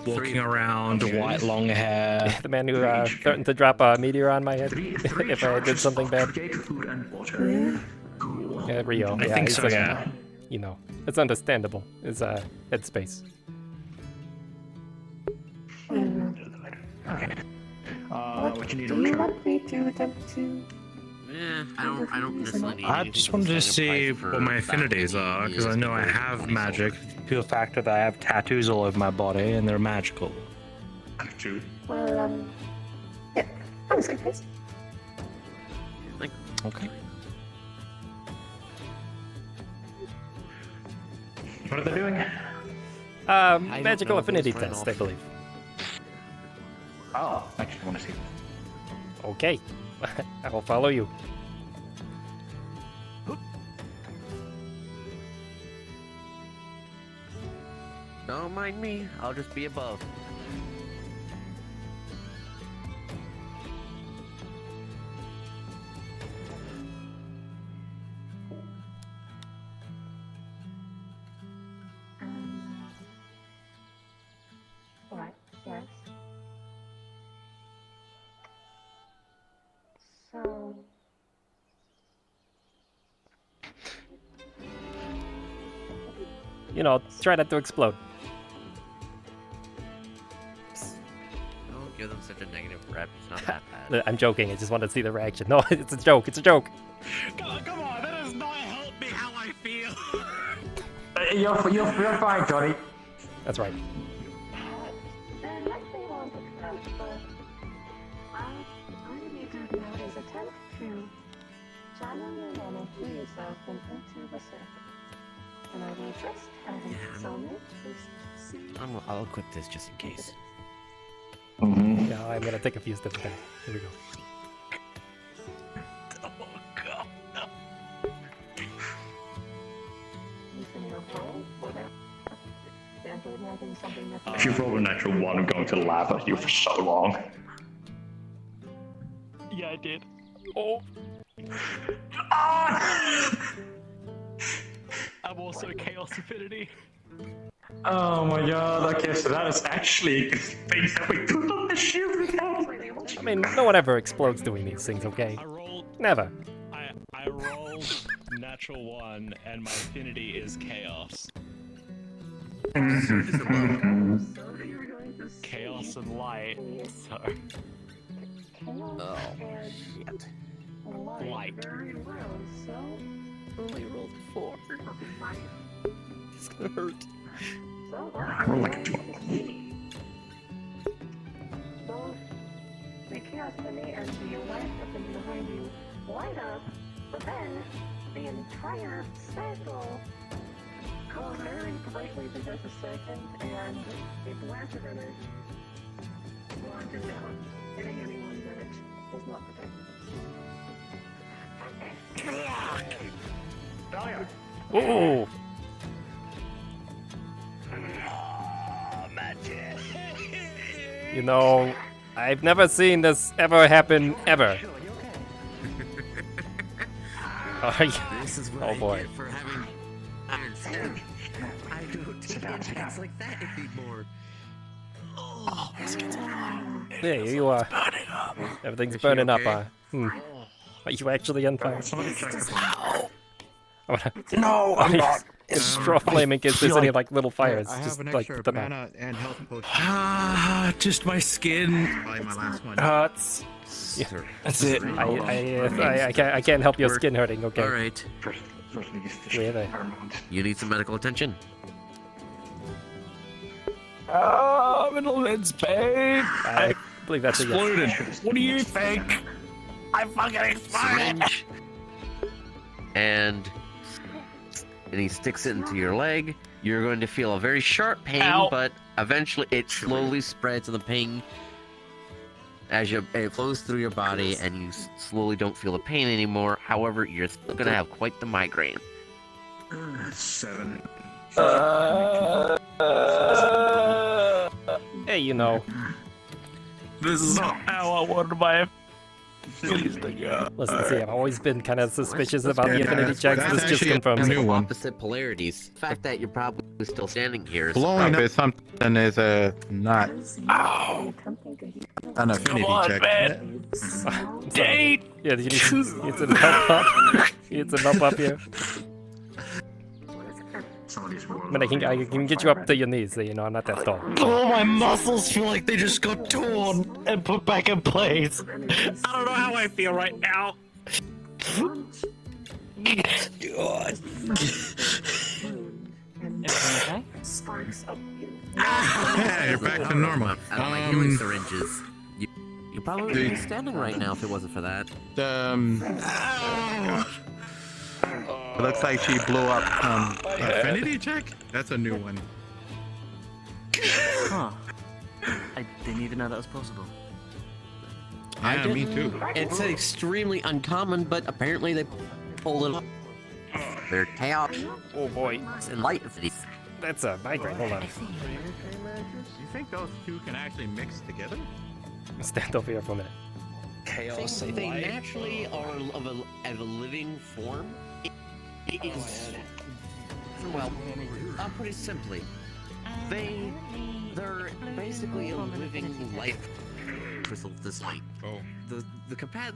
walking around, white long hair. The man who threatened to drop a meteor on my head if I did something bad. Yeah, Rio. I think so, yeah. You know, it's understandable. It's headspace. Okay. What you need Do you want me to attempt to? I don't necessarily need I just wanted to see what my affinities are, because I know I have magic. Pure factor that I have tattoos all over my body, and they're magical. Tattoo? Well, yeah, I was like this. Okay. What are they doing? Magical affinity test, I believe. Oh, I actually want to see. Okay. I will follow you. Don't mind me, I'll just be above. Right, yes. So... You know, try not to explode. Don't give them such a negative rep, it's not that bad. I'm joking, I just wanted to see the reaction. No, it's a joke, it's a joke. Come on, that does not help me how I feel. You're fine, Johnny. That's right. There might be one to come, but all you need to do is attempt to channel your mana through yourself and into the circle. And I will just have soulmate boost. I'll equip this just in case. Yeah, I'm gonna take a few steps back. Here we go. Oh god, no. You can go forward, whatever. can't imagine something that's If you roll a natural 1, I'm going to laugh at you for so long. Yeah, I did. Oh. I'm also Chaos Affinity. Oh my god, okay, so that is actually things that we put on the shield without. I mean, no one ever explodes doing these things, okay? Never. I rolled natural 1, and my affinity is chaos. Chaos and light. So. Oh, shit. Light. Only rolled 4. It's gonna hurt. Roll like a 12. So, the chaos enemy and the light up and behind you light up, but then the entire circle goes very brightly for just a second, and a blast of energy launches out, hitting anyone that it is not protected. Oh! You know, I've never seen this ever happen, ever. This is what Oh I boy. get for having iron skin. I don't take attacks like that anymore. Oh, this gets Yeah, you are. Everything's burning up, Are you actually on fire? No, I'm not. Straw flaming kids, there's any like little fires. I have Just an like extra put them out. mana and health potion. Ah, just my skin. Probably my last one. Hurts. Yeah. That's it. I can't help your skin hurting, okay? Alright. Where are they? You need some medical attention. I'm in immense pain. I believe that's exploded. a yes. What do you think? I fucking exploded! And he sticks it into your leg. You're going to feel a very sharp pain, Ow. but eventually it slowly spreads to the pain as it flows through your body, and you slowly don't feel the pain anymore. However, you're still going to have quite the migraine. 7. Hey, you know. This is not how I wanted my affinity to go. Listen, see, I've always been kind of suspicious about the affinity checks. This just confirms it. Opposite polarities. The fact that you're probably still standing here is Blowing up is something is not an affinity check. Date! Yeah, you need some help up. You need some help up here. I mean, I can get you up to your knees, so you know I'm not that tall. Oh, my muscles feel like they just got torn and put back in place. I don't know how I feel right now. God. Okay? Yeah, you're back to normal. I don't like healing syringes. You'd probably be standing right now if it wasn't for that. It looks like she blew up affinity check? That's a new one. Huh. I didn't even know that was possible. Yeah, me too. It's extremely uncommon, but apparently they pulled it off. They're chaos. Oh boy. And light affinity. That's a migraine. Hold on. You think those two can actually mix together? Stand over here for a minute. Chaos and they naturally are of a living form. It is, well, pretty simply, they're basically a living life crystal. This light. Oh.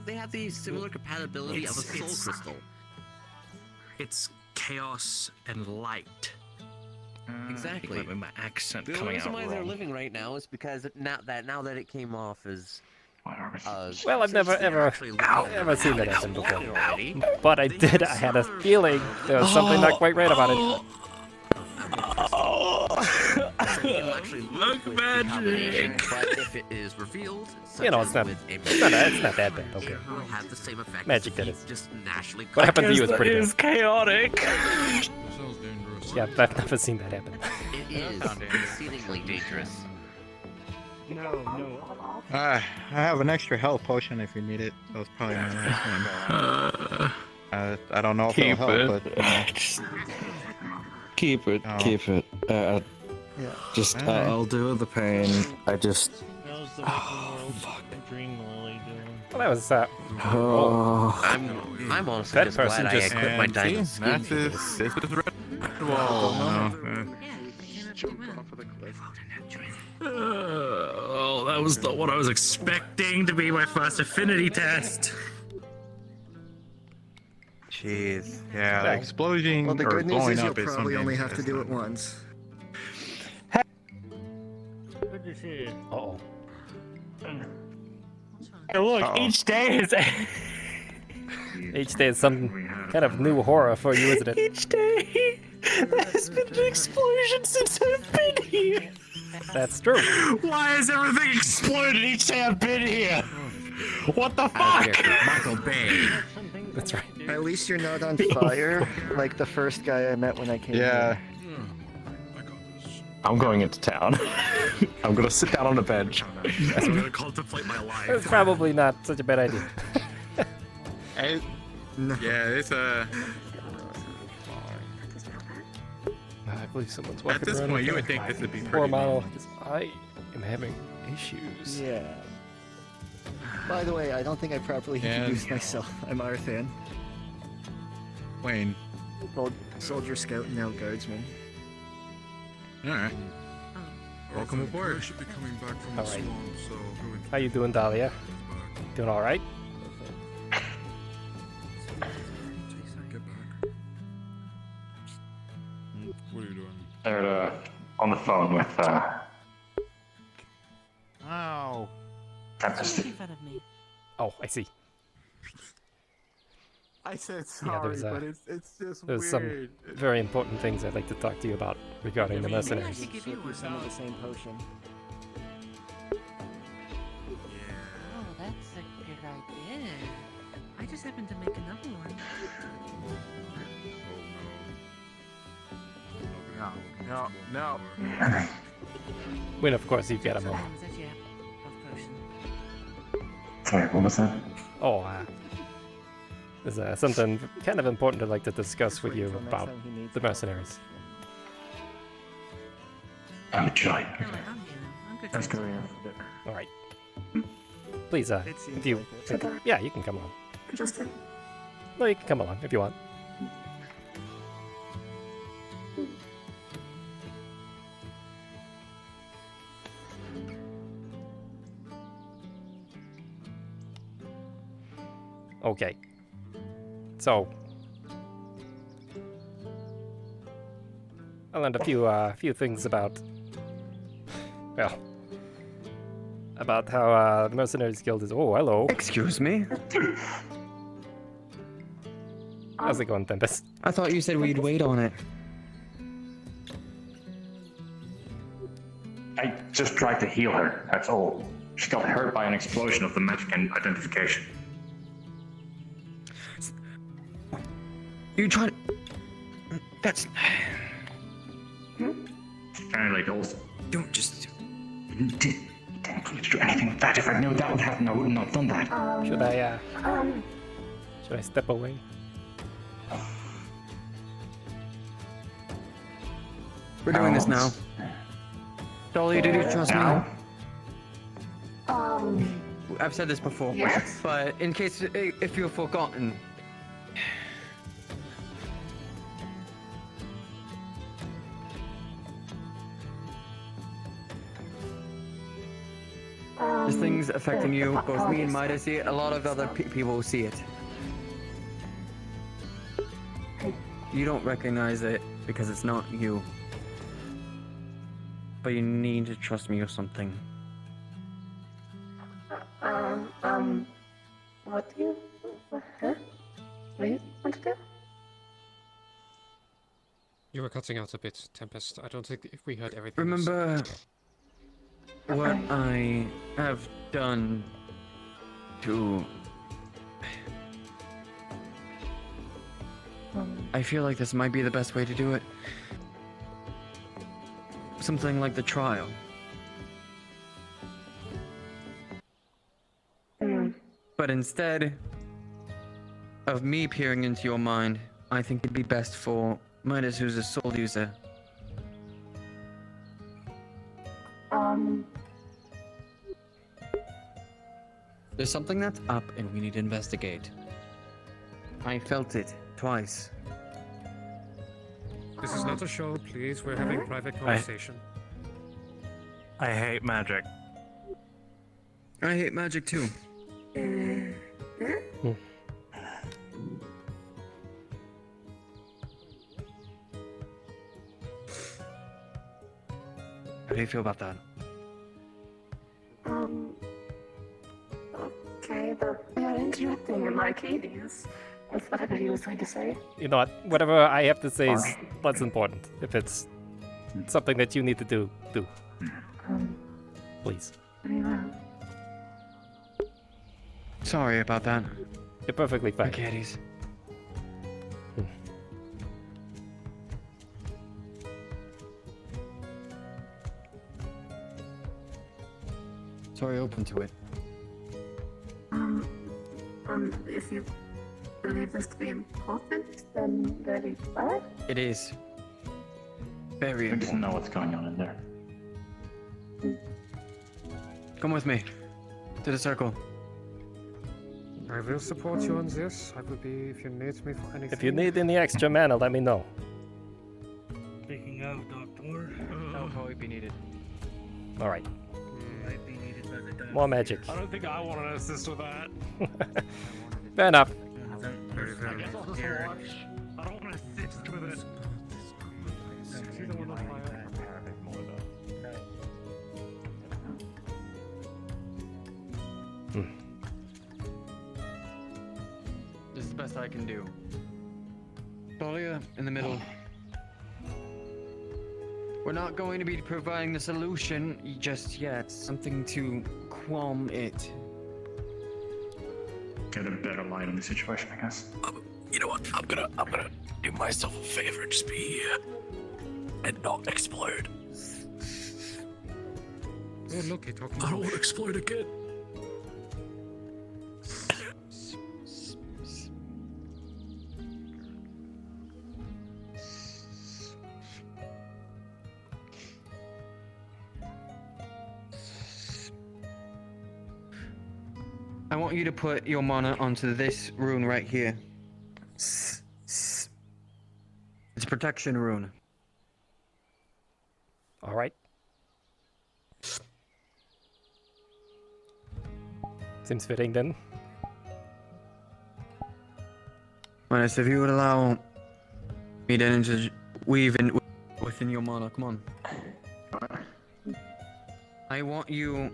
They have the similar compatibility of a soul crystal. It's chaos and light. Exactly. With my accent The coming reason out why they're wrong. living right now is because now that it came off as. Well, I've never ever seen that happen before. But I had a feeling there was something not quite right about it. Look magic! But if it is revealed, You know, it's not that bad, okay. Have the same effect Magic that is. just naturally. What happened to you is pretty bad. chaotic. Yeah, I've never seen that happen. It is exceedingly dangerous. No. I have an extra health potion if you need it. That was probably my last one. I don't know if it'll help, but... Keep it, keep it. Yeah. Just, I'll do the pain. I just. How's the world Dream Lily doing? Well, that was I'm honestly that just person glad just I equipped my see, diamond skin. That's for it. this. This is red wall. No. Jumped off of the cliff. Oh, that was not what I was expecting to be my first affinity test. Jeez. Yeah, the explosion Well, the or good news blowing is you'll up is probably something only have to that's do not- it once. Good to see you. Oh. Hey, look, Uh-oh. each day is Each day is some kind of new horror for you, isn't it? each day. There's been an explosion since I've been here. That's true. Why has everything exploded each day I've been here? What the fuck? Michael Bay. That's right. At least you're not on fire like the first guy I met when I came Yeah. here. I'm going into town. I'm gonna sit down on a bench. I'm gonna contemplate my life. That's probably not such a bad idea. Yeah, it's I believe someone's at walking this around point with you a would think this would be poor pretty model. normal. 'Cause I am having issues. Yeah. By the way, I don't think I properly Yeah. introduced myself. I'm Arthan. Wayne. Soldier Scout and now Guardsman. Alright. Welcome aboard. Should be coming back from All the right. swamp, so go into How you doing, Dahlia? Doing all right? get back. What are you doing? They're on the phone with Ow. Tempest. Oh, I see. I said Yeah, sorry, there's, but it's just There's some weird. very important things I'd like to talk to you about regarding the mercenaries. Slip you some of the same potion. Oh, that's a good idea. I just happened to make another one. No. When, of course, you've got a moment. Sorry, what was that? Oh, there's something kind of important I'd like to discuss with you about the mercenaries. I'm a giant. No, I'm here. I'm good. Let's go here. All right. Please, if you, yeah, you can come along. No, you can come along if you want. Okay. So, I learned a few things about, well, about how the Mercenaries Guild is. Oh, hello. Excuse me? How's it going, Tempest? I thought you said we'd wait on it. I just tried to heal her, that's all. She got hurt by an explosion of the magic and identification. You tried. That's. Apparently, also. Don't just. You didn't do anything with that. If I knew that would happen, I wouldn't have done that. Should I step away? We're doing this now. Dolly, did you trust me? I've said this before, Yes. but in case if you've forgotten. This thing's affecting you. Both me and Mida see it. A lot of other people see it. You don't recognize it because it's not you. But you need to trust me or something. What do you... Huh? What do you want to do? You were cutting out a bit, Tempest. I don't think if we heard everything. Remember what I have done to... I feel like this might be the best way to do it. Something like the trial. But instead of me peering into your mind, I think it'd be best for Midas, who's a soul user, There's something that's up and we need to investigate. I felt it twice. This is not a show, please. We're having a private conversation. I hate magic. I hate magic too. How do you feel about that? Okay, but you're interrupting him, Arcadies. That's whatever he was going to say. You know what? Whatever I have to say is less important. If it's something that you need to do. Please. Sorry about that. You're perfectly fine. Arcadies. Sorry, open to it. If you believe this to be important, then very bad. It is. Very I just important. know what's going on in there. Come with me. To the circle. I will support you on this. I will be if you need me for anything. If you need any extra mana, let me know. Speaking of, Doctor, That'll probably be needed. Alright. might be needed by the doctor. More magic. I don't think I want to assist with that. Fair enough. I guess I'll just watch. I don't want to assist with it. This is the best I can do. Dahlia in the middle. We're not going to be providing the solution just yet. Something to qualm it. Get a better light on the situation, I guess. You know what? I'm gonna do myself a favor. Just be here and not explode. Oh, look, you're talking. I don't want to explode again. I want you to put your mana onto this rune right here. It's a protection rune. Alright. Seems fitting then. Minus, if you would allow me to weave in within your mana, come on. I want you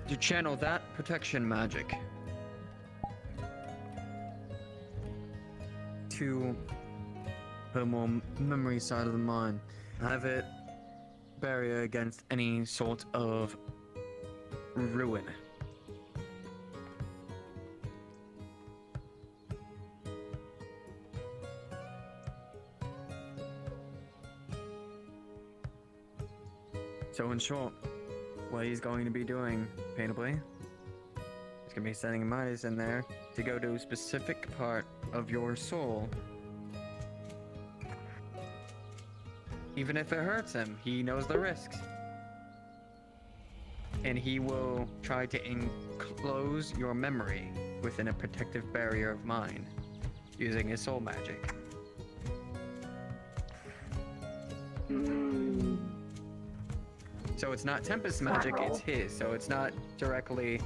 to channel that protection magic to the more memory side of the mind. Have it barrier against any sort of ruin. So in short, what he's going to be doing, paintably, he's going to be sending Midas in there to go to a specific part of your soul. Even if it hurts him, he knows the risks. And he will try to enclose your memory within a protective barrier of mind, using his soul magic. So it's not Tempest magic, it's his. So it's not directly,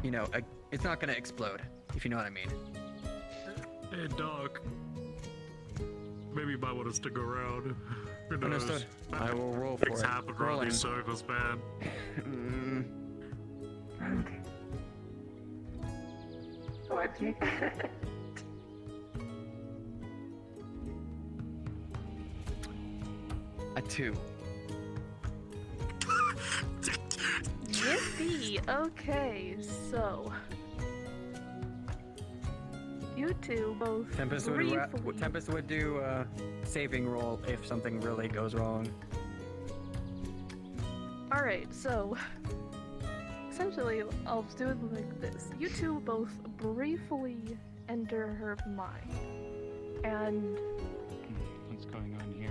you know, it's not gonna explode, if you know what I mean. Hey, Doc. Maybe you might want to stick around. Who knows? Understood. I will roll for Things it. happen around these circles, man. A 2. Yippee! Okay, so you two both Tempest would do a saving roll if something really goes wrong. Alright, so essentially I'll do it like this. You two both briefly enter her mind. And what's going on here?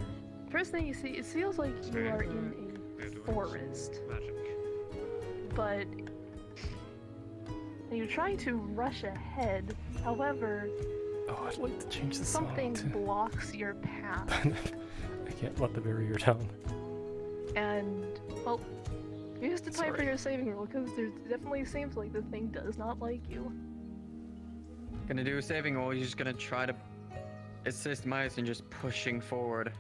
first thing you see, it feels like you are in forest. Magic. But you're trying to rush ahead. However, Oh, I'd like to change the song something to... blocks your path. I can't let the barrier down. And, well, use the time for Sorry. your saving roll, because there definitely seems like the thing does not like you. Gonna do a saving roll. You're just gonna try to assist Mice in just pushing forward.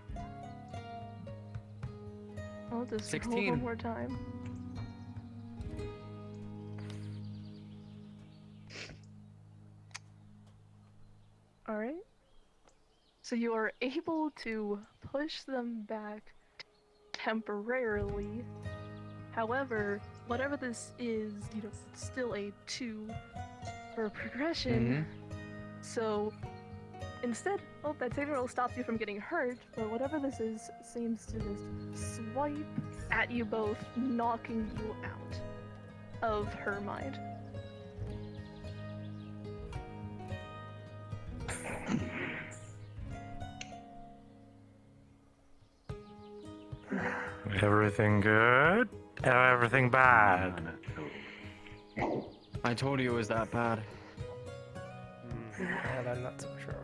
I'll just roll 16. one more time. Alright. So you are able to push them back temporarily. However, whatever this is, it's still a 2 for progression. So instead, that saving roll stops you from getting hurt, but whatever this is seems to just swipe at you both, knocking you out of her mind. Everything good? Everything bad? I told you it was that bad. And I'm not so sure.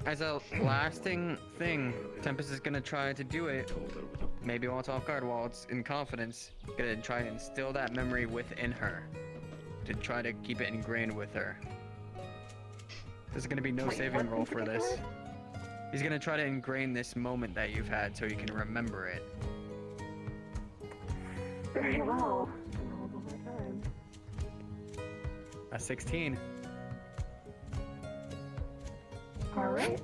As a lasting thing, Tempest is gonna try to do it. Maybe while it's off guard, while it's in confidence, gonna try and instill that memory within her. To try to keep it ingrained with her. There's gonna be no saving roll for this. He's gonna try to ingrain this moment that you've had so you can remember it. Very well. A 16. Alright.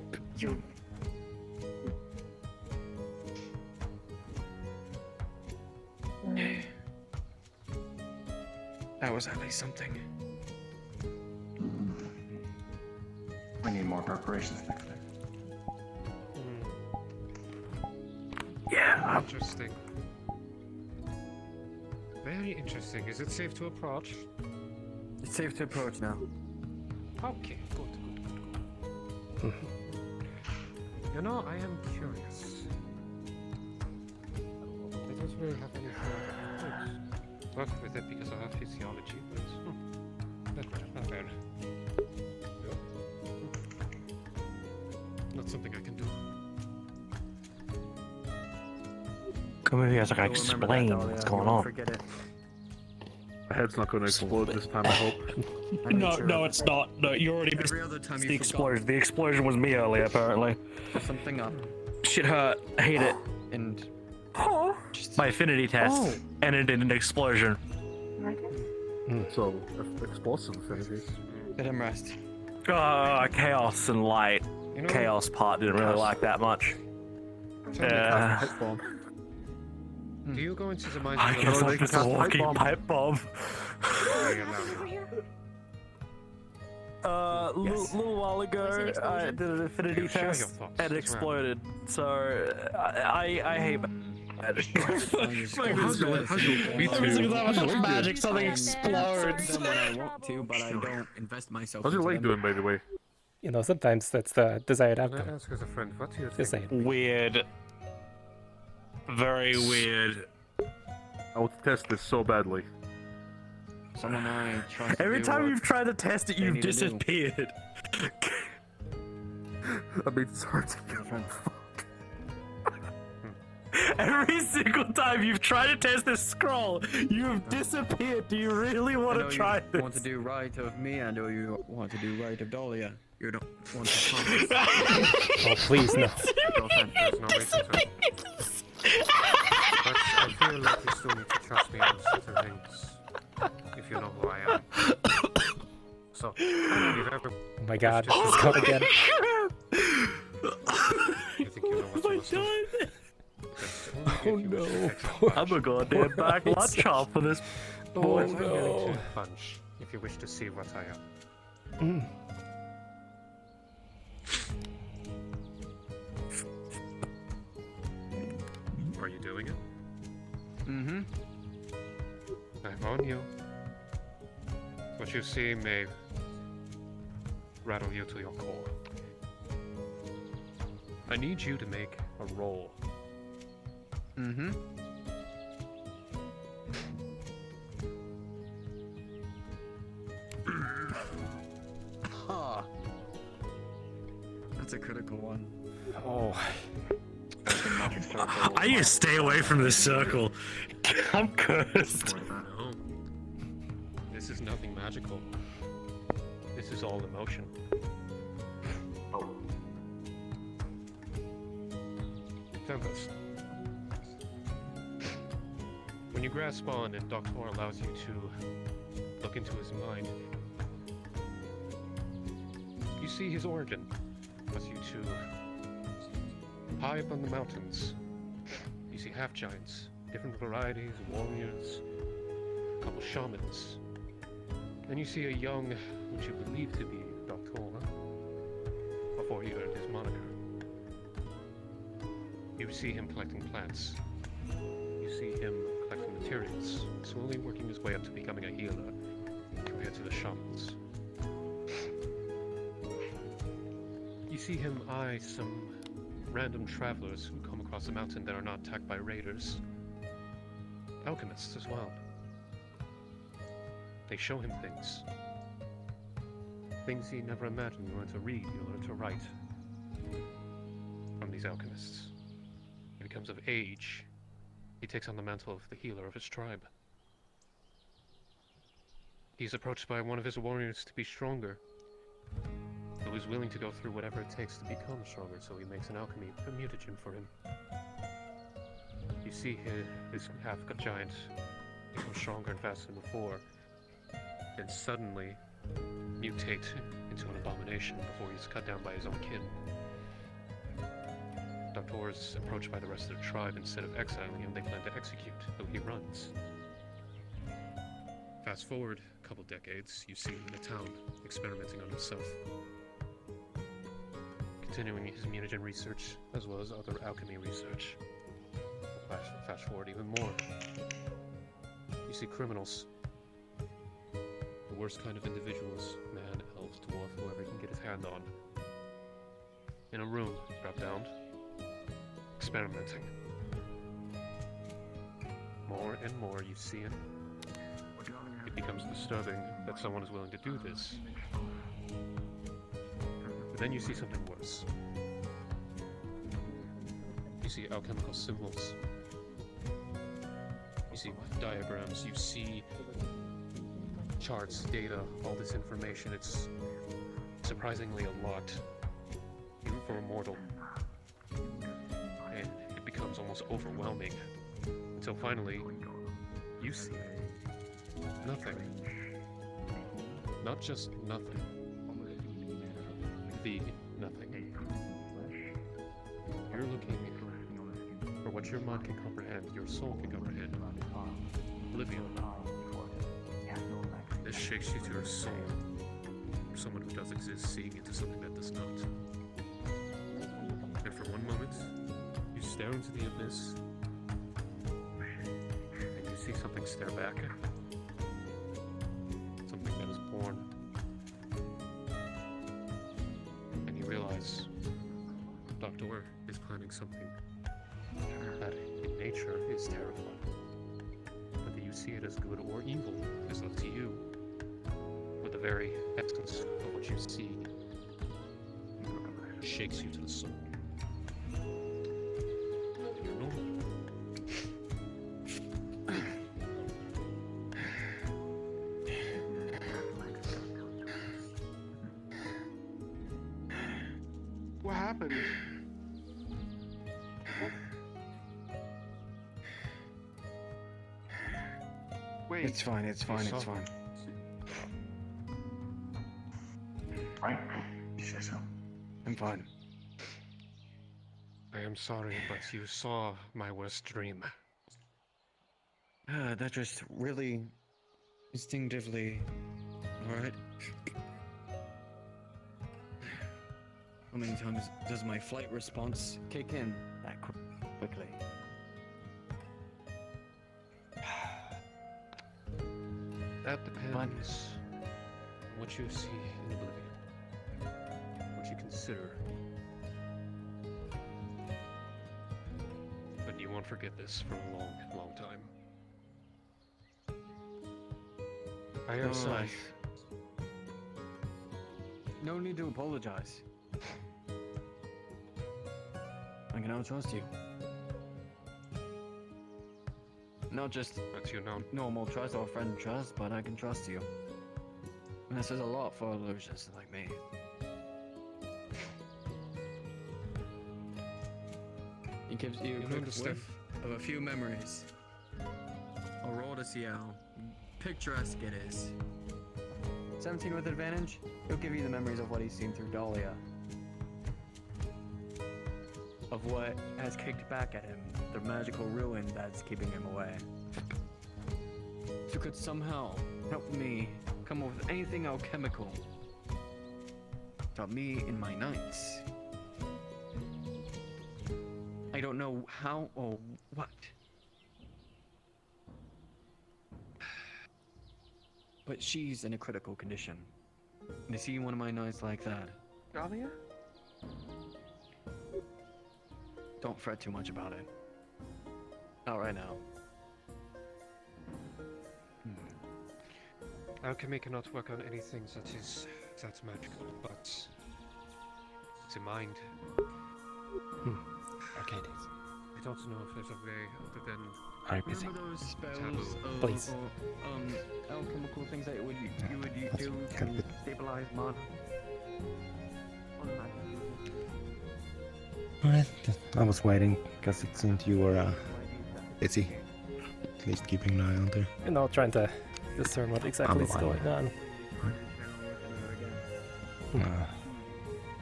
That was at least something. We need more preparations next time. Yeah. Interesting. Very interesting. Is it safe to approach? It's safe to approach now. Okay, good. You know, I am curious. I don't really have anything I could work with it because I have physiology, but not bad. Not something I can do. Come here, guys, I can explain what's going on. Forget it. My head's not going to explode this time, I hope. No, it's not. No, you already missed Every other time The you explosion. The explosion was me earlier, apparently. forgot something up. Shit hurt. I hate it. And My affinity test ended in an explosion. So, explosive affinities. Let him rest. Chaos and light. You know, Chaos part didn't really like that much. do you go into the mines? I guess I'm just a walking pipe bomb. Little while ago, I did an affinity Share your test thoughts and it as well. exploded. So I hate magic. magic, something explodes. When I want to, but I don't invest myself. How's your into leg them. doing, by the way? You know, sometimes that's the desired Can I outcome. ask as a friend, what do you Just think? saying. Weird. Very weird. I want to test this so badly. Someone I trust. Every to do time what you've tried to test it, they you've need to do. disappeared. I mean, it's hard to get Every single time you've tried to test this scroll, you've disappeared. Do you really I want know to try you this? want to do right of me, and do you want to do right of Dahlia? You don't want to promise. Oh, please, no. No offense, there's no reason to. But I feel like you still need to trust me on certain things. If you know who I am. So, I don't need ever. Oh my god, he's gone again. You think you know what you must do? Oh no. I'm a goddamn back lunch hop for this boy. I'm willing to punch if you wish to see what I am. Are you doing it? Mm-hmm. I warn you. What you see may rattle you to your core. I need you to make a roll. Mm-hmm. Huh. That's a critical one. Oh. I need to stay away from this circle. I'm cursed. No. This is nothing magical. This is all emotion. Tempest. When you grasp on and Doctor allows you to look into his mind, you see his origin. Allows you to high up on the mountains. You see half-giants, different varieties, warriors, a couple shamans. Then you see a young, what you believe to be Doctor, before he earned his moniker. You see him collecting plants. You see him collecting materials, slowly working his way up to becoming a healer compared to the shamans. You see him eye some random travelers who come across the mountain that are not attacked by raiders. Alchemists as well. They show him things. Things he never imagined. You learn to read, you learn to write from these alchemists. He becomes of age. He takes on the mantle of the healer of his tribe. He's approached by one of his warriors to be stronger, who is willing to go through whatever it takes to become stronger, so he makes an alchemy, a mutagen for him. You see his half-giant become stronger and faster than before, then suddenly mutate into an abomination before he's cut down by his own kin. Doctor is approached by the rest of the tribe. Instead of exiling him, they plan to execute, though he runs. Fast forward a couple decades, you see him in a town, experimenting on himself. Continuing his mutagen research, as well as other alchemy research. Fast forward even more. You see criminals. The worst kind of individuals, man, elf, dwarf, whoever he can get his hand on. In a room, dropped down, experimenting. More and more you see it. It becomes disturbing that someone is willing to do this. But then you see something worse. You see alchemical symbols. You see diagrams, you see charts, data, all this information. It's surprisingly a lot, even for a mortal. And it becomes almost overwhelming, until finally, you see nothing. Not just nothing. The nothing. You're looking for what your mind can comprehend, your soul can comprehend. Oblivion. This shakes you to your soul. For someone who does exist, seeing into something that does not. And for one moment, you stare into the abyss, and you see something stare back. Something that is born. And you realize Doctor is planning something that in nature is terrifying. Whether you see it as good or evil is up to you. But the very essence of what you see shakes you to the soul. And you're normal. What happened? Wait. It's fine, it's fine, it's fine. Right? You say so. I'm fine. I am sorry, but you saw my worst dream. That just really instinctively. Alright. How many times does my flight response kick in that quickly? That depends on what you see in Oblivion. What you consider. But you want forget this for a long, long time. I am sorry. No need to apologize. I can now trust you. Not just normal trust or friend trust, but I can trust you. And this is a lot for illusions like me. It gives you a quick whiff of a few memories. I'll roll to see how picturesque it is. 17 with advantage, he'll give you the memories of what he's seen through Dahlia. Of what has kicked back at him, the magical ruin that's keeping him away. If you could somehow help me come up with anything alchemical to help me in my nights. I don't know how or what. But she's in a critical condition. And to see one of my nights like that. Dahlia? Don't fret too much about it. Not right now. Alchemy cannot work on anything that's magical, but the mind. Arcadies. I don't know if there's a way other than. I'm busy. Remember those spells Please. or alchemical things that you would do to stabilize mana? I was waiting because it seemed you were busy. At least keeping an eye on there. You know, trying to discern what exactly is going on.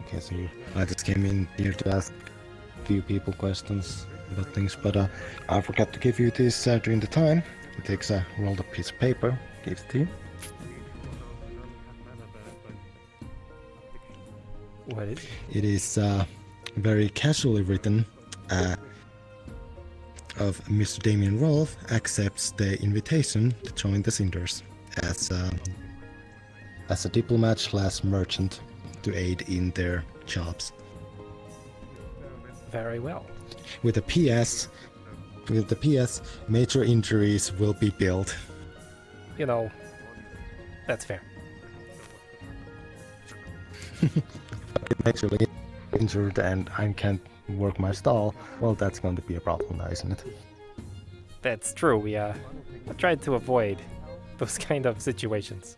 Okay, so I just came in here to ask a few people questions about things, but I forgot to give you this during the time. It takes a rolled up piece of paper, gives it to you. What is it? It is very casually written of Mr. Damien Rolfe accepts the invitation to join the Cinders as a diplomat/merchant to aid in their jobs. Very well. With the PS, major injuries will be billed. You know, that's fair. If I'm majorly injured and I can't work my stall, well, that's going to be a problem now, isn't it? That's true. We tried to avoid those kind of situations.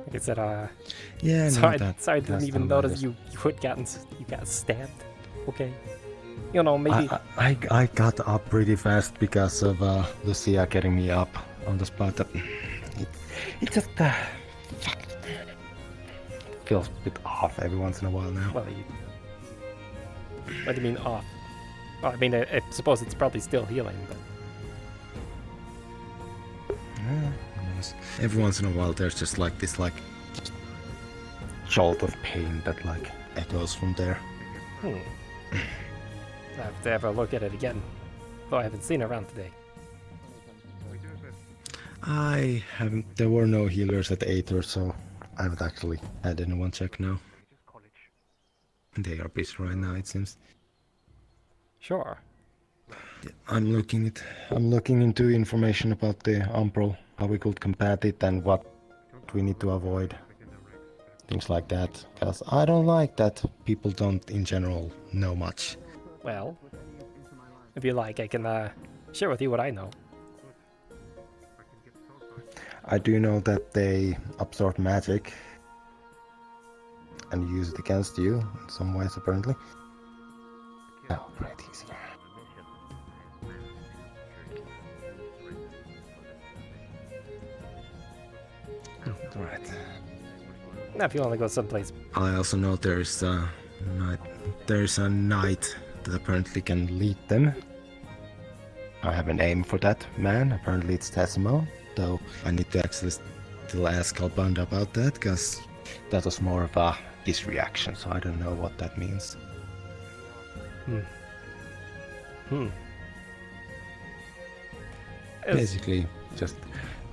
Like I said, yeah, sorry, no, sorry, I didn't even notice you got stabbed. Okay, you know, maybe I got up pretty fast because of Lucia getting me up on the spot. It just feels a bit off every once in a while now. Well, what do you mean off? Well, I mean, I suppose it's probably still healing, but yeah, every once in a while there's just like this jolt of pain that like echoes from there. I have to have a look at it again. Though I haven't seen her around today. I haven't. There were no healers at Aether, so I haven't actually had anyone check now. They are busy right now, it seems. Sure. I'm looking into information about the Umbral, how we could combat it, and what we need to avoid. Things like that, because I don't like that people don't, in general, know much. Well, if you like, I can share with you what I know. I do know that they absorb magic and use it against you in some ways, apparently. Oh, right, easier. Right. Now, if you want to go someplace. I also know there's a knight that apparently can lead them. I have a name for that man. Apparently it's Tessimo, though I need to actually still ask Albanda about that, because that was more of his reaction, so I don't know what that means. Basically, just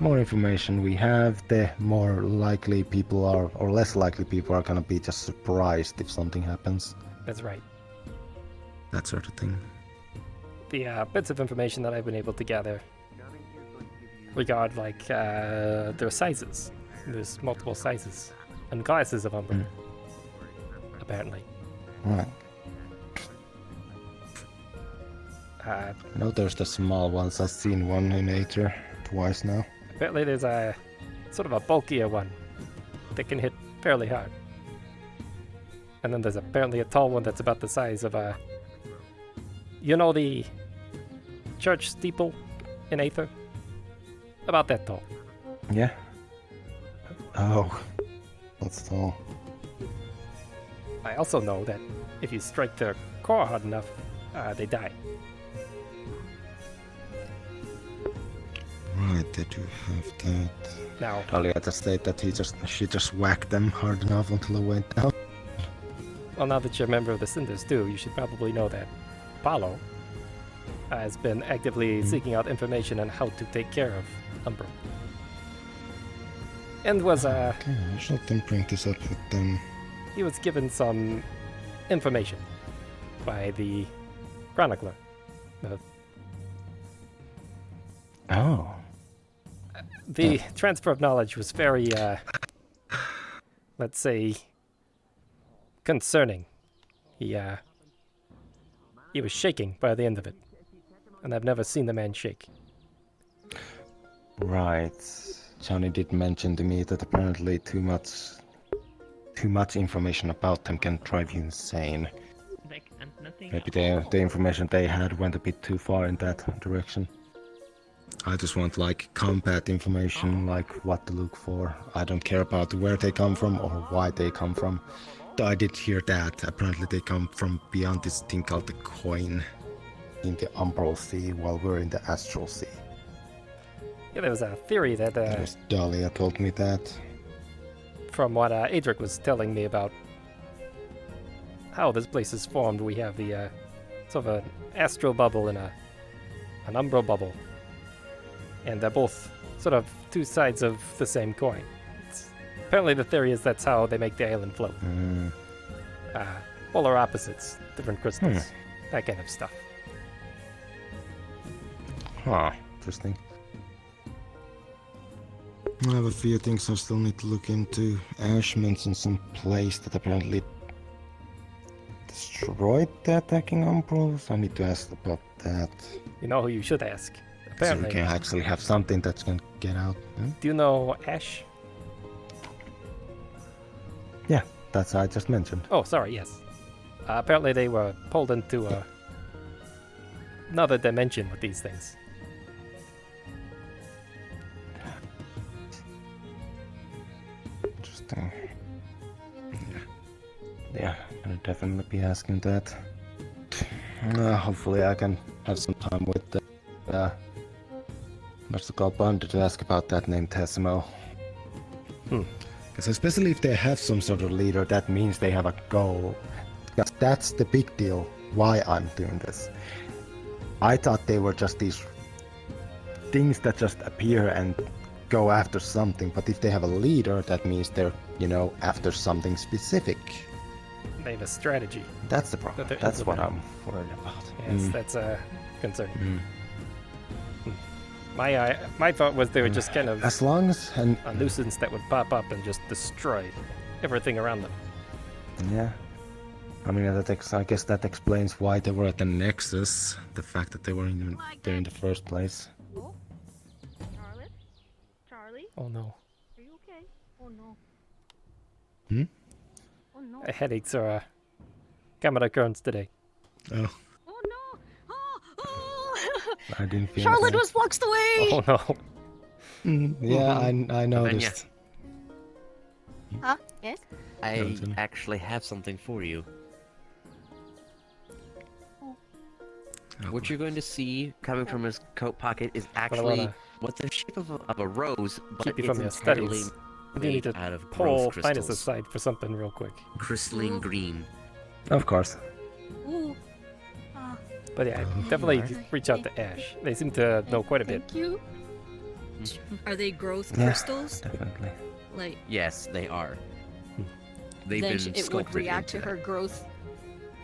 more information we have, the more likely people are, or less likely people are gonna be just surprised if something happens. That's right. That sort of thing. the bits of information that I've been able to gather regard like their sizes. There's multiple sizes and classes of Umbra, apparently. Right. Uh, No, there's the small ones. I've seen one in Aether twice now. Apparently there's a sort of a bulkier one that can hit fairly hard. And then there's apparently a tall one that's about the size of a... You know the church steeple in Aether? About that tall. Yeah. Oh, that's tall. I also know that if you strike their core hard enough, they die. Right, they do have that. Now, Talia just said that she just whacked them hard enough until they went down. well, now that you're a member of the Cinders too, you should probably know that Paulo has been actively seeking out information on how to take care of Umbra. And was Okay, I shall then bring this up with them. he was given some information by the chronicler. Oh. The transfer of knowledge was very, let's say, concerning. He was shaking by the end of it, and I've never seen the man shake. Right. Johnny did mention to me that apparently too much information about them can drive you insane. Maybe the information they had went a bit too far in that direction. I just want like combat information, like what to look for. I don't care about where they come from or why they come from. Though I did hear that apparently they come from beyond this thing called the coin in the Umbral Sea while we're in the Astral Sea. Yeah, there was a theory that, Dahlia told me that. from what Adric was telling me about how this place is formed, we have the sort of an astral bubble and an umbral bubble. And they're both sort of two sides of the same coin. Apparently the theory is that's how they make the island float. Polar opposites, different crystals, that kind of stuff. Huh, interesting. I have a few things I still need to look into. Ash mentioned some place that apparently destroyed the attacking umbrals. I need to ask about that. You know who you should ask. So Apparently. we can actually have something that can get out. Do you know Ash? Yeah, that's I just mentioned. Oh, sorry, yes. Apparently they were pulled into another dimension with these things. Interesting. Yeah, I'll definitely be asking that. Hopefully I can have some time with the Master Kobold to ask about that name Tessimo. Because especially if they have some sort of leader, that means they have a goal. Because that's the big deal why I'm doing this. I thought they were just these things that just appear and go after something, but if they have a leader, that means they're, after something specific. They have a strategy. That's the problem. That's what I'm worried about. Yes, that's concerning. My thought was they were just kind of as long as a nuisance that would pop up and just destroy everything around them. Yeah. I mean, I guess that explains why they were at the Nexus. The fact that they were there in the first place. Charlie? Oh no. Are you okay? Oh no. Oh no. Headaches are common occurrence today. Oh. Oh no. Oh. I didn't feel Charlotte that. was fluxed away. Oh no. Yeah, I noticed. Huh? Yes? I actually have something for you. What you're going to see coming from his coat pocket is actually what's the shape of a rose, but Keep you it's from your entirely studies. You need made to out of pull growth Linus crystals. aside for something real quick. Crystalline green. Of course. Ooh. But yeah, definitely reach out to Ash. They seem to know quite a bit. Thank you. Are they growth Yeah, crystals? definitely. Like Yes, they are. They've then been it would sculpted react into to her growth.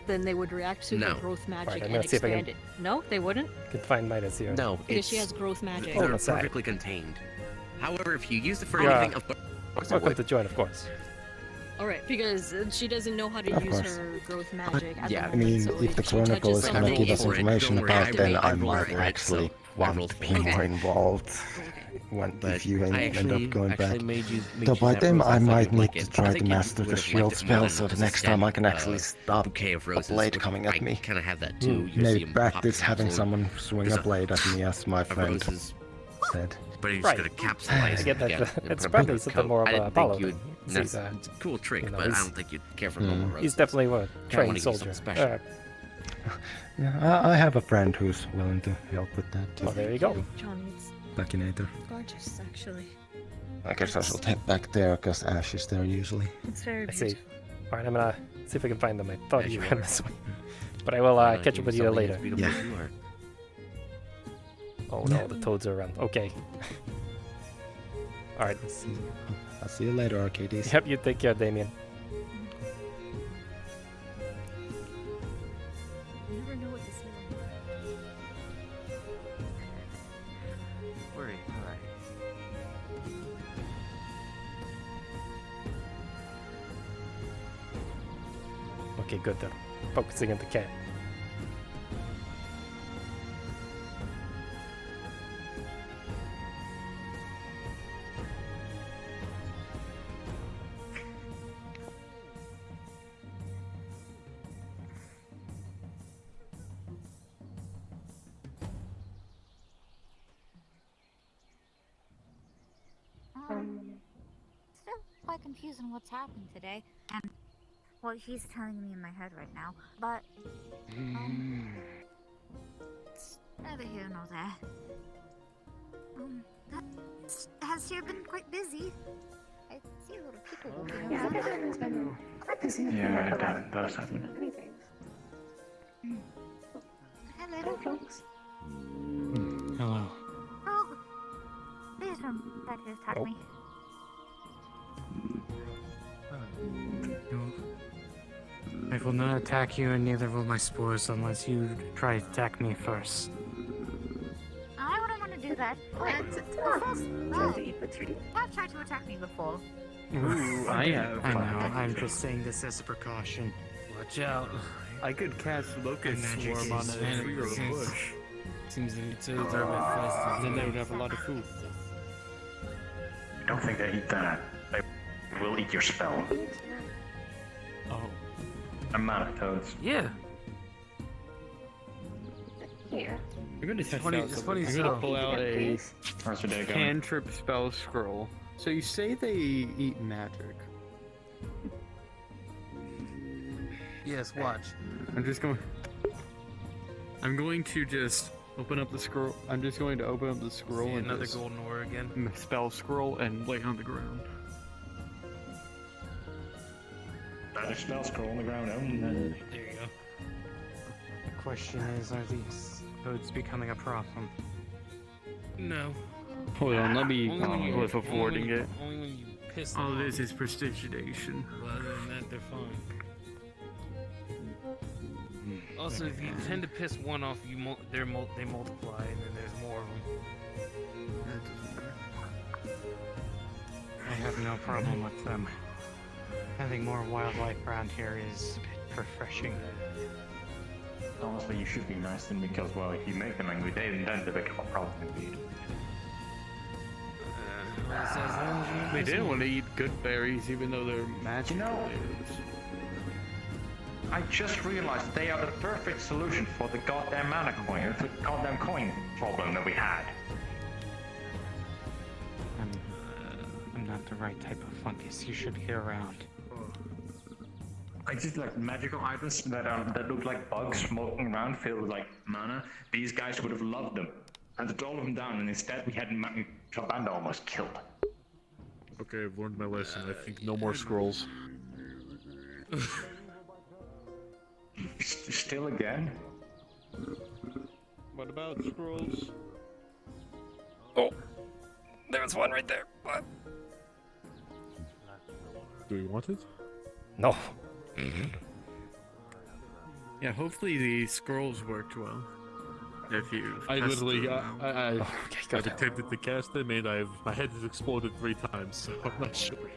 then they would react to No. the growth magic I'm and gonna see if I can- expand it. No, they wouldn't? Can find Midas here. No, Because she has growth magic. Oh, They're on the side. perfectly contained. However, if you use it for Yeah. anything, of course it Welcome would. to join, of course. Alright, because she doesn't know how to Of use course. her growth magic at Yeah. the I moment, mean, so if the she touches Chronicle is gonna something, give us for it, information don't worry, about, I then rolled- I I rolled might for it, actually so I want rolled to be for it. more involved. If you end actually- up going actually back. made you- made Though you by that then rose, I I thought might you'd need like to it. I try to think you master would the have shield liked it spell, more so than the next time I can just actually that, stop bouquet of a roses, blade which coming at I me. kind of have that too. You see Maybe 'em practice pop having capsule. someone swing There's a blade at me, as my a friend roses, said. but he's Right. gonna capsulize I it. get that. again and It's put a probably bigger something coat. more of I a didn't Apollo think you'd. thing. It's He's, it's a cool trick, you know, but I he's- don't think you'd care for normal roses. He's definitely a Kinda trained wanna give you soldier. something special. Yeah, I have a friend who's willing to help with that. Well, there you go. Johnny, it's Back in Aether. gorgeous, actually. I guess I should head back there, because Ash is there usually. It's very I see. beautiful. Alright, I'm gonna see if I can find them. I thought As you you ran are. this way. But I will catch up with you Somebody as later. beautiful as you are. Oh no, the toads are around. Okay. Alright. I'll see you later, Arcadies. Yep, you take care, Damien. You never know what to say. Worry, alright. Okay, good. They're focusing on the cat. Still quite confused on what's happened today, and what he's telling me in my head right now. But it's neither here nor there. Has here been quite busy. I see a lot of people walking Yeah, around. everyone's been quite busy. Yeah, that does happen. Many things. Hello. folks. Hello. Oh, please don't try to attack me. I will not attack you, and neither will my spores unless you try to attack me first. I wouldn't want to do that. Have tried to attack me before. Ooh, I have. I know. I'm just saying this as a precaution. Watch out. I could cast Locust Magic Swarm on is a very tree or a resistant. bush. Seems like it's a bit faster. Then they would have a lot of food. I don't think they eat that. They will eat your spell. Oh. I'm mad at toads. Yeah. Here. I'm gonna It's test funny- out it's something. funny I'm gonna so- pull out a Where's your day going? cantrip spell scroll. So you say they eat magic. Yes, watch. I'm going to just open up the scroll. I'm just going to open up the scroll See, and another just golden ore again. spell scroll and lay it on the ground. That is spell scroll on the ground. There you go. The question is, are these toads becoming a problem? No. Hold on, let me Only when you- glyph avoiding only when- it. Only when you piss them Oh, off. this is prestidigitation. Well, other than that, they're fine. Also, if you tend to piss one off, they multiply, and then there's more of them. I have no problem with them. Having more wildlife around here is a bit refreshing. Honestly, you should be nice to them because, well, if you make them angry, they tend to become a problem indeed. They didn't want to eat good berries, even though they're magical. You know, I just realized they are the perfect solution for the goddamn mana coin, the goddamn coin problem that we had. I'm not the right type of fungus you should be around. I just like magical items that look like bugs smoking around, filled with like mana. These guys would have loved them. And to all of them down, and instead we had Trabanda almost killed. Okay, I've learned my lesson. I think no more scrolls. Still again? What about scrolls? Oh, there's one right there. What? Do you want it? No. Yeah, hopefully the scrolls worked well. If you. I literally tested got. them out. I've attempted to cast them and my head has exploded 3 times, so I'm not sure.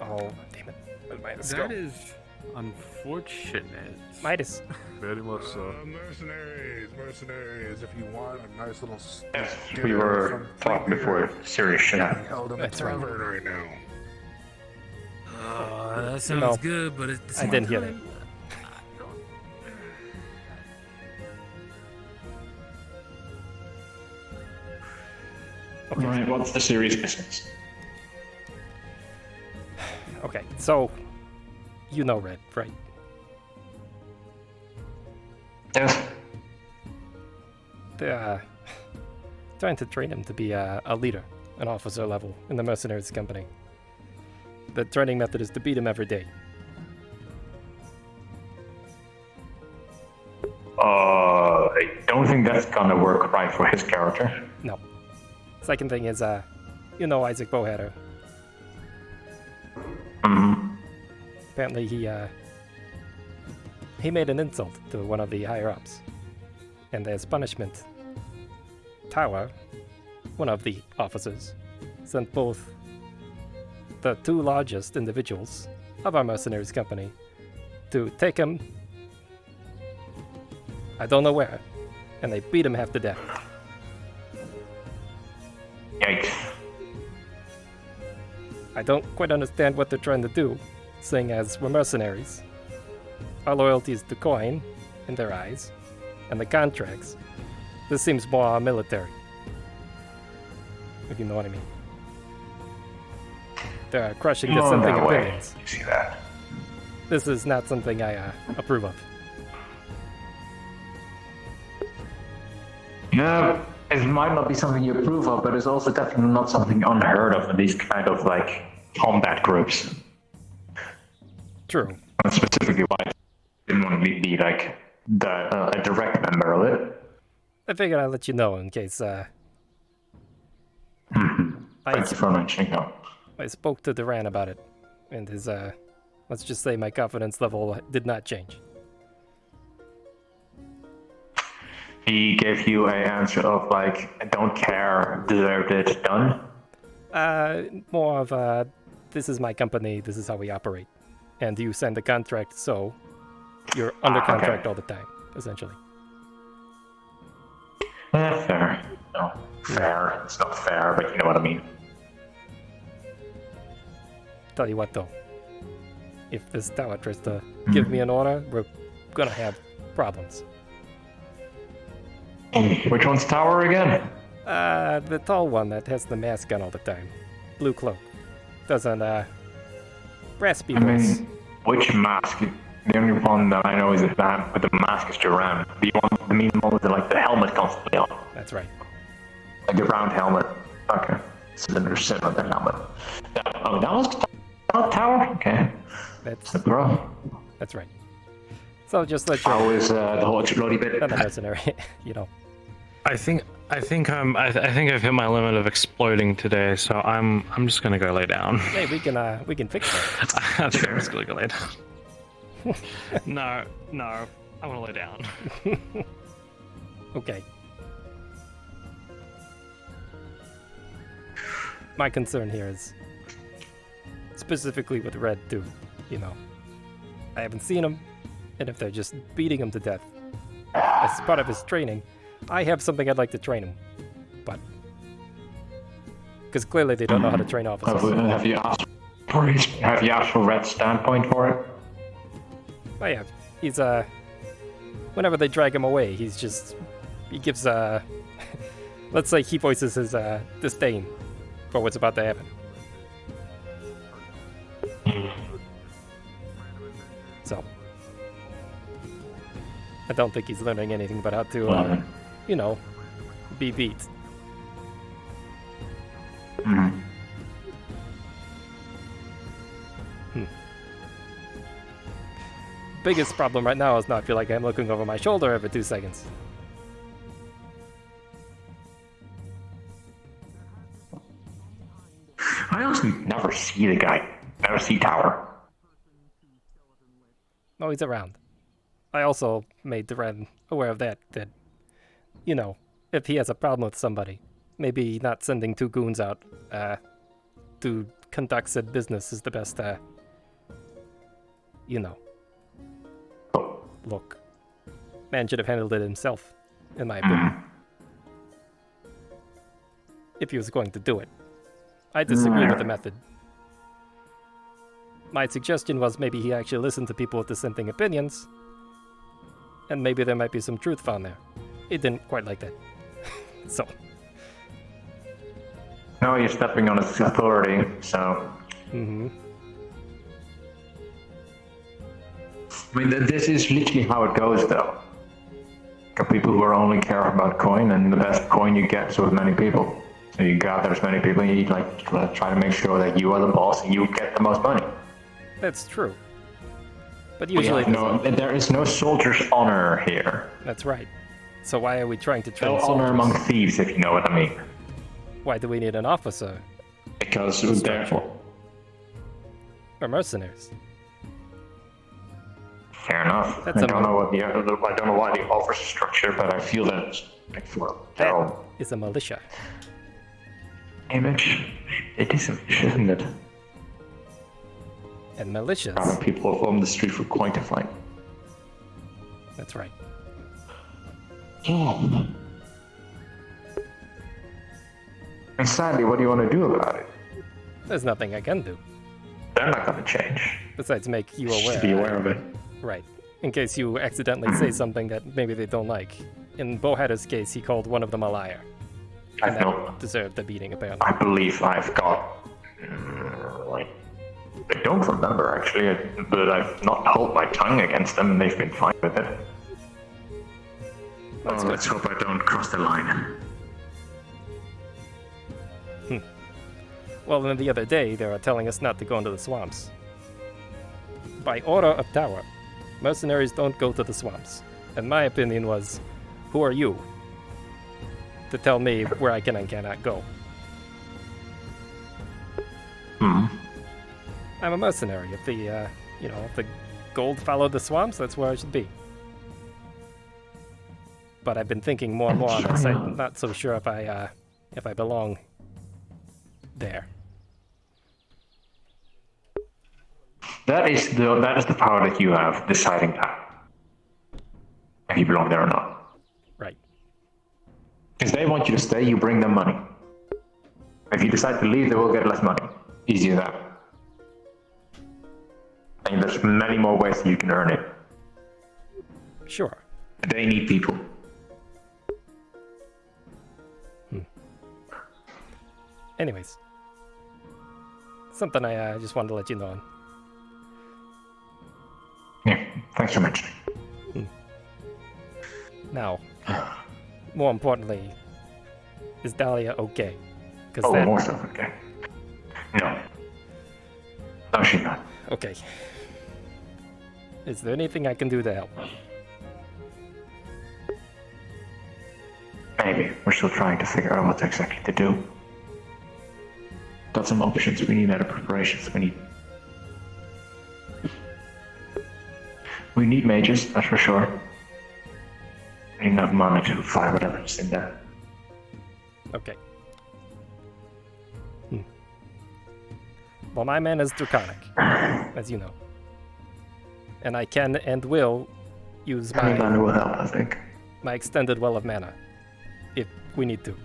Oh, damn it. Where'd Midas That go? is unfortunate. Midas. Very much so. Mercenaries, if you want a nice little. Yes, we were talking before serious shit happened. Held in a That's right. tavern right now. Oh, that sounds No, good, but it's. I didn't hear that. Okay. Right, what's the serious business? Okay, so you know Red, right? Yes. They're trying to train him to be a leader, an officer level in the mercenaries company. The training method is to beat him every day. I don't think that's gonna work right for his character. No. Second thing is, you know Isaac Bowhatter. Apparently he made an insult to one of the higher ups. And as punishment, Tower, one of the officers, sent both the 2 largest individuals of our mercenaries company to take him, I don't know where, and they beat him half to death. Yikes. I don't quite understand what they're trying to do, seeing as we're mercenaries. Our loyalty is to coin, in their eyes, and the contracts. This seems more military, if you know what I mean. They're crushing dissenting opinions. You see that? This is not something I approve of. Yeah, it might not be something you approve of, but it's also definitely not something unheard of in these kind of like combat groups. True. That's specifically why I didn't want to be like a direct member of it. I figured I'd let you know in case Thank you for mentioning that. I spoke to Duran about it, and his let's just say my confidence level did not change. He gave you an answer of like, I don't care, deserved it, done? More of this is my company, this is how we operate. And you send the contract, so you're under contract all the time, essentially. Yeah, fair. No, fair. It's not fair, but you know what I mean. Tell you what though, if this tower tries to give me an order, we're gonna have problems. Which one's Tower again? The tall one that has the mask on all the time. Blue cloak. Doesn't, raspy I voice. mean, which mask? The only one that I know is that with the mask is Duran. The mean one with the helmet constantly on. That's right. Like the round helmet. Okay. Cylinder with the helmet. That was Tower? Okay. That's the pro. That's right. So just let you How is the whole explodey bit? Not a mercenary, you know. I think I've hit my limit of exploding today, so I'm just gonna go lay down. Hey, we can fix that. I think I'm just gonna go lay down. No, I wanna lay down. Okay. My concern here is specifically with Red too, you know. I haven't seen him, and if they're just beating him to death as part of his training, I have something I'd like to train him. But because clearly they don't know how to train officers. Have you asked for Red's standpoint for it? Oh yeah, he's whenever they drag him away, he gives let's say he voices his disdain for what's about to happen. So I don't think he's learning anything but how to you know, be beat. Biggest problem right now is not feel like I'm looking over my shoulder every 2 seconds. I honestly never see the guy. Never see Tower. Oh, he's around. I also made Duran aware of that, you know, if he has a problem with somebody, maybe not sending 2 goons out to conduct said business is the best, you know, look. Man should have handled it himself, in my opinion. If he was going to do it. I disagree with the method. My suggestion was maybe he actually listened to people with dissenting opinions, and maybe there might be some truth found there. It didn't quite like that. So. No, you're stepping on his authority, so. Mm-hmm. I mean, this is literally how it goes, though. Got people who are only care about coin, and the best coin you get is with many people. So you gather as many people, and you like try to make sure that you are the boss and you get the most money. That's true. But usually there is no soldier's honor here. That's right. So why are we trying to train No soldiers? honor among thieves, if you know what I mean. Why do we need an officer? Because therefore. Or mercenaries. Fair enough. I don't know why the officer structure, but I feel that it's like for It's a militia. Image. It is a militia, isn't it? And militias. People on the street for coin to fight. That's right. Yeah. And sadly, what do you want to do about it? There's nothing I can do. They're not going to change. Besides make you aware. Just be aware of it. Right. In case you accidentally say something that maybe they don't like. In Bohatter's case, he called one of them a liar. I And know. that deserved a beating, apparently. I believe I've got... I don't remember, actually, but I've not held my tongue against them, and they've been fine with it. Let's hope I don't cross the line. Well, then the other day, they were telling us not to go into the swamps. By order of Tower, mercenaries don't go to the swamps. And my opinion was, who are you to tell me where I can and cannot go? I'm a mercenary. If the, if the gold followed the swamps, that's where I should be. But I've been thinking more and more on this. I'm not so sure if I belong there. That is the power that you have, deciding that. If you belong there or not. Right. Because they want you to stay, you bring them money. If you decide to leave, they will get less money. Easy as that. And there's many more ways that you can earn it. Sure. They need people. Anyways. Something I just wanted to let you know on. Yeah, thanks for mentioning. Now, more importantly, is Dahlia okay? More stuff, okay. No. No, she's not. Okay. Is there anything I can do to help? Maybe. We're still trying to figure out what exactly to do. Got some options. We need better preparations. We need mages, that's for sure. We need enough money to fight whatever's in there. Okay. Well, my mana is draconic, as you know. And I can and will use Any mana will help, I think. my extended well of mana, if we need to.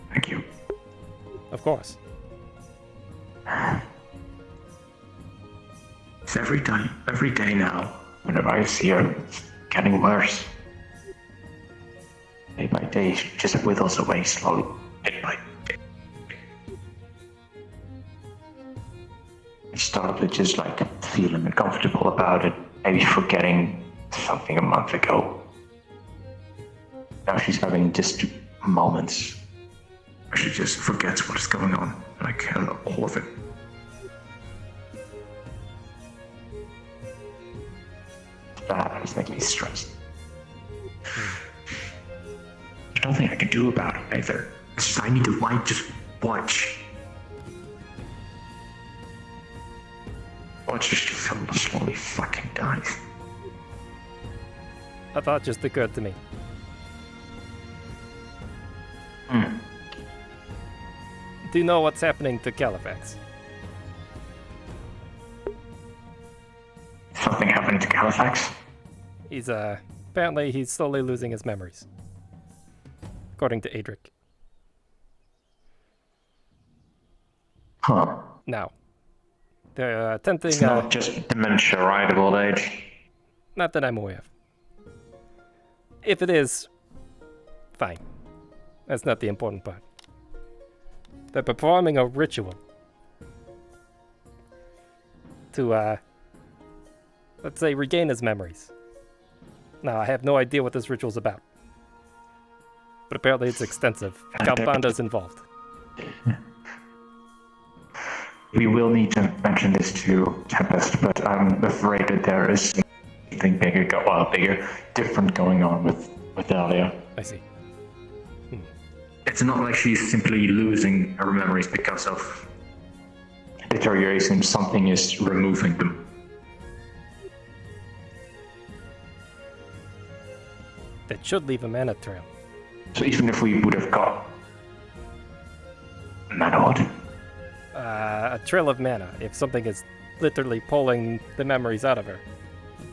Thank you. Of course. It's every day now, whenever I see her, it's getting worse. Day by day, she just withers away slowly, day by day. I started to just feeling uncomfortable about it, maybe forgetting something a month ago. Now she's having just moments where she just forgets what is going on, all of it. That is making me stressed. There's nothing I can do about it either. It's just I need to just watch. Watch as she slowly fucking dies. A thought just occurred to me. Do you know what's happening to Califax? Something happened to Califax? He's apparently he's slowly losing his memories. According to Adric. Huh. Now, they're attempting. It's not just dementia, right? Of old age. Not that I'm aware of. If it is, fine. That's not the important part. They're performing a ritual to, let's say, regain his memories. Now, I have no idea what this ritual's about. But apparently it's extensive. Galbanda's involved. We will need to mention this to Tempest, but I'm afraid that there is something different going on with Alia. I see. It's not like she's simply losing her memories because of deterioration. Something is removing them. That should leave a mana trail. So even if we would have got mana what? A trail of mana. If something is literally pulling the memories out of her,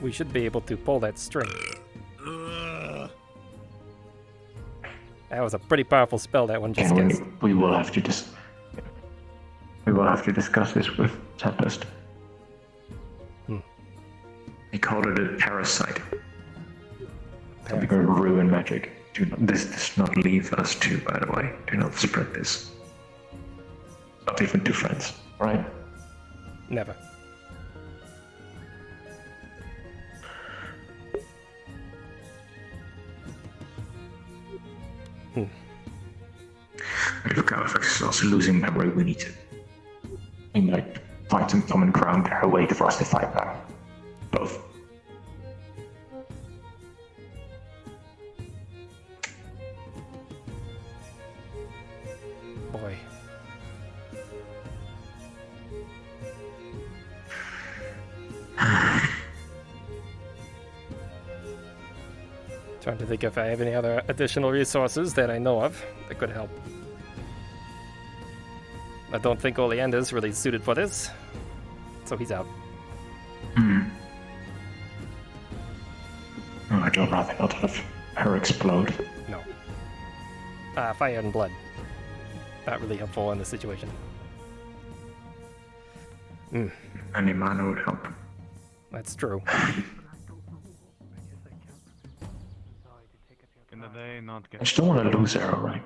we should be able to pull that string. That was a pretty powerful spell that one just cast. We will have to discuss this with Tempest. He called it a parasite. Something will ruin magic. This does not leave us to, by the way. Do not spread this. Not even to friends, right? Never. But if Califax is also losing memory, we need to find some common ground or a way for us to fight back. Both. Boy. Trying to think if I have any other additional resources that I know of that could help. I don't think Oleander's really suited for this, so he's out. Oh, I'd rather not have her explode. No. Fire and blood. Not really helpful in this situation. Any mana would help. That's true. I still want to lose Arrow, right?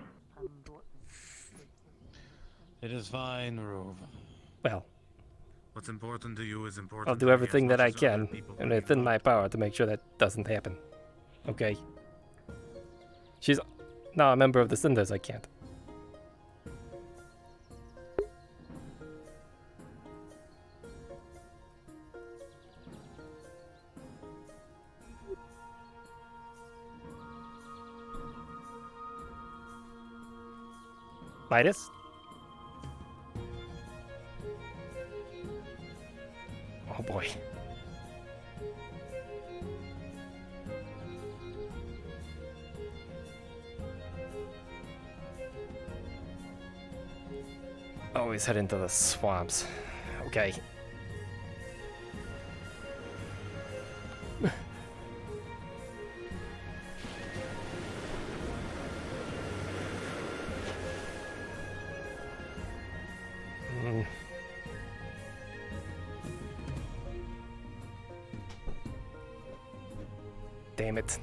It is fine, Rove. Well, What's important to you is important. I'll do everything that I can, and within my power, to make sure that doesn't happen. Okay? She's now a member of the Cinders, I can't. Midas? Oh boy. Always head into the swamps. Okay. Damn it.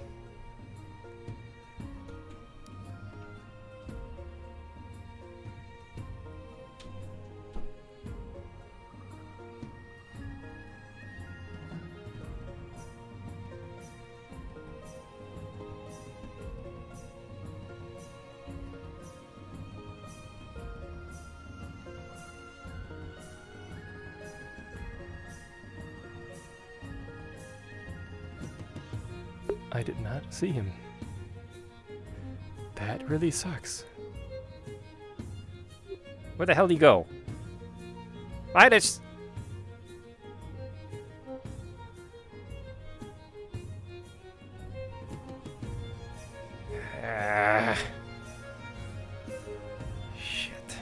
I did not see him. That really sucks. Where the hell did he go? Midas! Shit.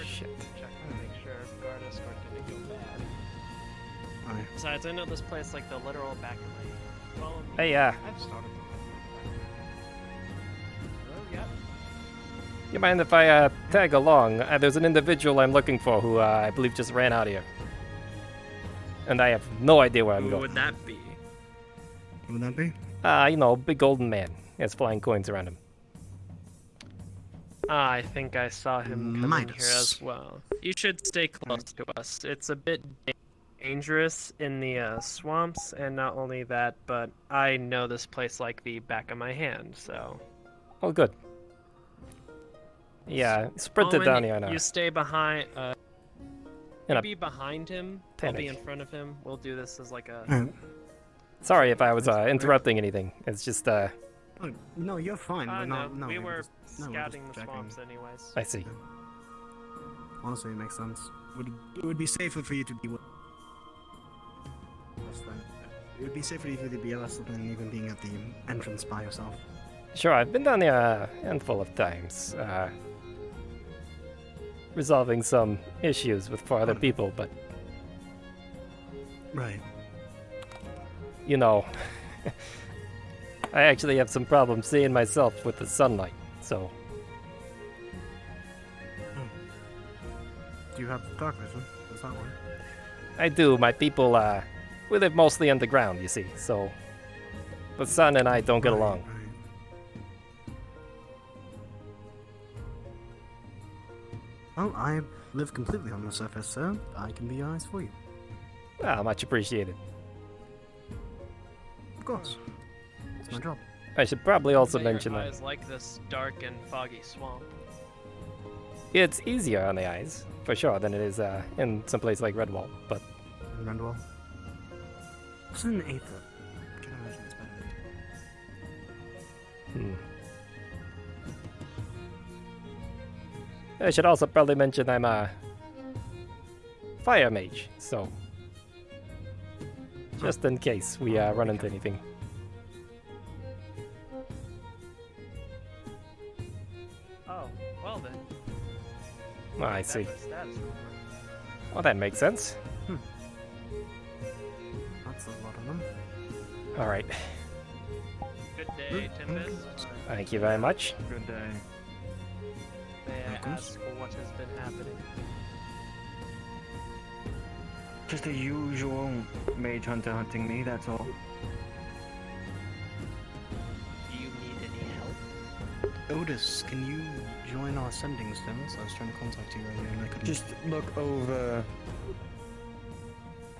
Shit. Check to make sure guard escort didn't go bad. Alright. Besides, I know this place like the literal back of my. Follow me. Hey, I've started. Oh, yeah. You mind if I tag along? There's an individual I'm looking for who I believe just ran out of here. And I have no idea where I'm Who going. would that be? Who would that be? You know, big golden man. He has flying coins around him. I think I saw him come in here Midas. as well. You should stay close to us. It's a bit dangerous in the swamps, and not only that, but I know this place like the back of my hand, so... Oh, good. Yeah, sprinted Owen, down here now. You stay behind, In a be behind him. I'll be panic. in front of him. We'll do this as like a... Sorry if I was interrupting anything. It's just Oh, no, you're fine. We're no, not, no, we we're were just- no, we're scouting just the checking. swamps anyways. I see. Honestly, it makes sense. It would be safer for you to be with less than. It would be safer for you to be less than even being at the entrance by yourself. Sure, I've been down there a handful of times, resolving some issues for other people, but Right. you know, I actually have some problems seeing myself with the sunlight, so Do you have dark vision? Does that work? I do. My people, we live mostly underground, you see, so the sun and I don't get along. Well, I live completely on the surface, so I can be your eyes for you. Ah, much appreciated. Of course. It's my job. I should probably also Bet your mention that eyes like this dark and foggy swamp. it's easier on the eyes, for sure, than it is in some place like Redwall, but Redwall. What's an Aether? I can imagine it's better. I should also probably mention I'm a fire mage, so just in case we run into anything. Oh, well then. Oh, I see. That's status report. Well, that makes sense. That's a lot of them. All right. Good day, Tempest. Thank you very much. Good day. May I ask what has been happening? Just the usual mage hunter hunting me, that's all. Do you need any help? Otis, can you join our sending stones? I was trying to contact you earlier and I couldn't. Just look over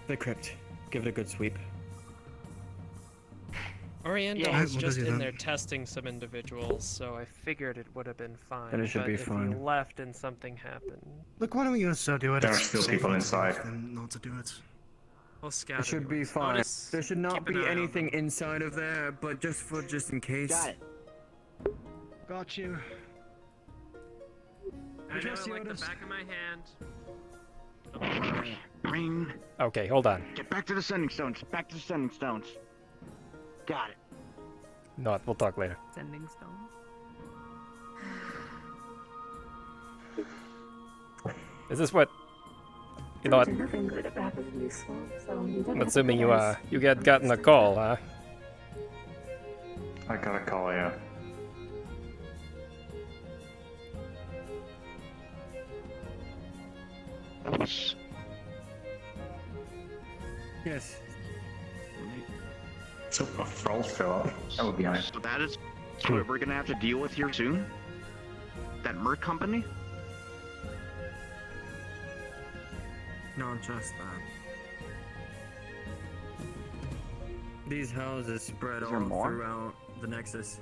the crypt. Give it a good sweep. Oriental Yeah, was we'll just do in that. there testing some individuals, so I figured it would have been fine. Then it should but be if fine. you left and something happened, Look, why don't we just do it? There are It's still safer people to inside. than not to do it. we'll scout It should be anyways. fine. Otis, There should not keep an be eye on anything inside of there, but just in case. Got it. Got you. I know Trust it you, like the Otis. back of my hand. Ring. Okay, hold on. Get back to the sending stones. Back to the sending stones. Got it. No, we'll talk later. Sending stone. Is this what? You know what? Nothing good about this useful, so you don't I'm have to assuming you guess. you get gotten a call, huh? I got a call, yeah. Yes. So a Thrall show up. That would be nice. So that is what we're gonna have to deal with here soon? That Merc company? Not just that. These houses spread Is all there more? throughout the Nexus.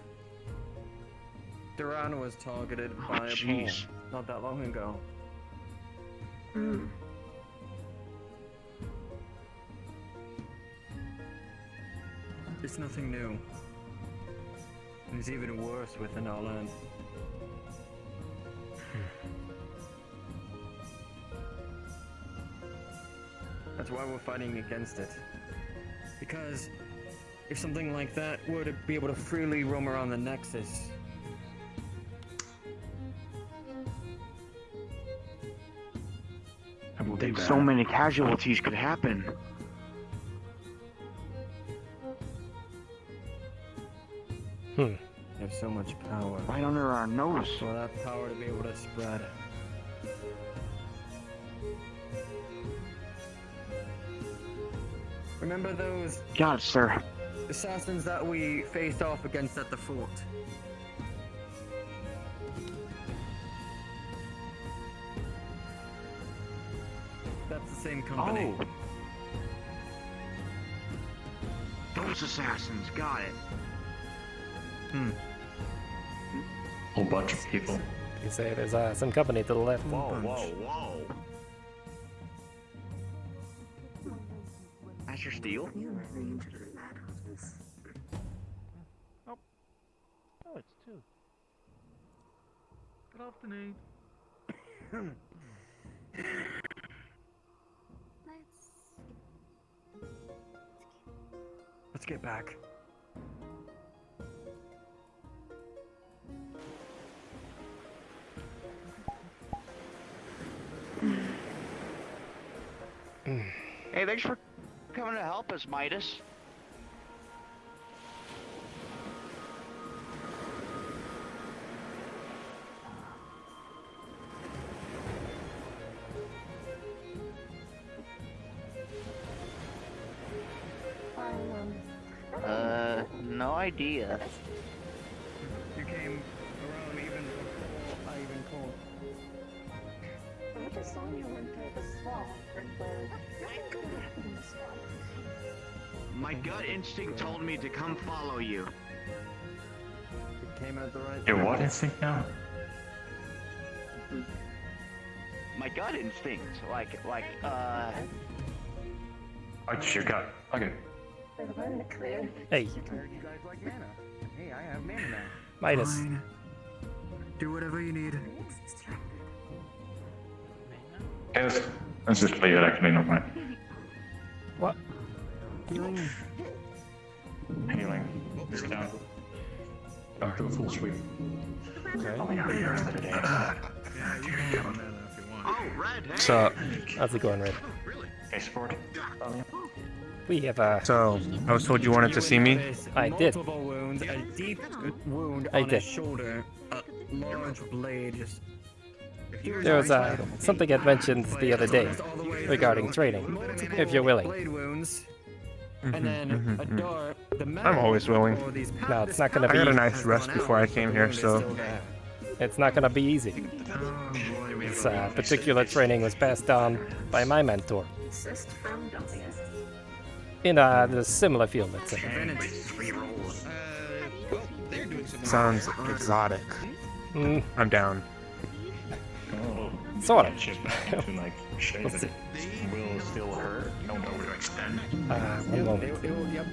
Duran was targeted by a pole jeez. not that long ago. Hmm. It's nothing new. And it's even worse within our land. That's why we're fighting against it. Because if something like that were to be able to freely roam around the Nexus, Then so many casualties could happen. they have so much power. Right under our nose. For that power to be able to spread. Remember those Got it, sir. assassins that we faced off against at the fort? That's the same company. Oh. Those assassins, got it. Whole bunch of people. You say there's some company to the left. Whoa. That's your steel? Oh, it's two. Good afternoon. Let's get back. Hey, thanks for coming to help us, Midas. No idea. You came around even before I even called. I just saw you went through the swamp, and what could happen in the swamp? My gut instinct told me to come follow you. It came out the right Your what instinct now? My gut instinct, What's your gut? Okay. Hey. I heard you guys like mana. Hey, I have mana now. Midas. Fine. Do whatever you need. Yes. Let's just leave it actually, not mine. What? Healing. Sit down. Back to the full sweep. Okay. I'll be out of here for the day. Oh, Red, hey! What's up? How's it going, Red? Hey, sport. We have So, I was told you wanted to see me? I did. Multiple wounds, a deep wound I on did. his shoulder, a large blade just... There was something I mentioned the other day regarding training, if you're willing. Blade wounds, and then a dart. I'm always willing. No, it's not gonna I be. got a nice rest before I came here, so... It's not gonna be easy. This particular training was passed down by my mentor. In the similar field, let's say. Sounds exotic. I'm down. Sort of. We'll see. Will still hurt. Don't know where to extend. One moment. Yep.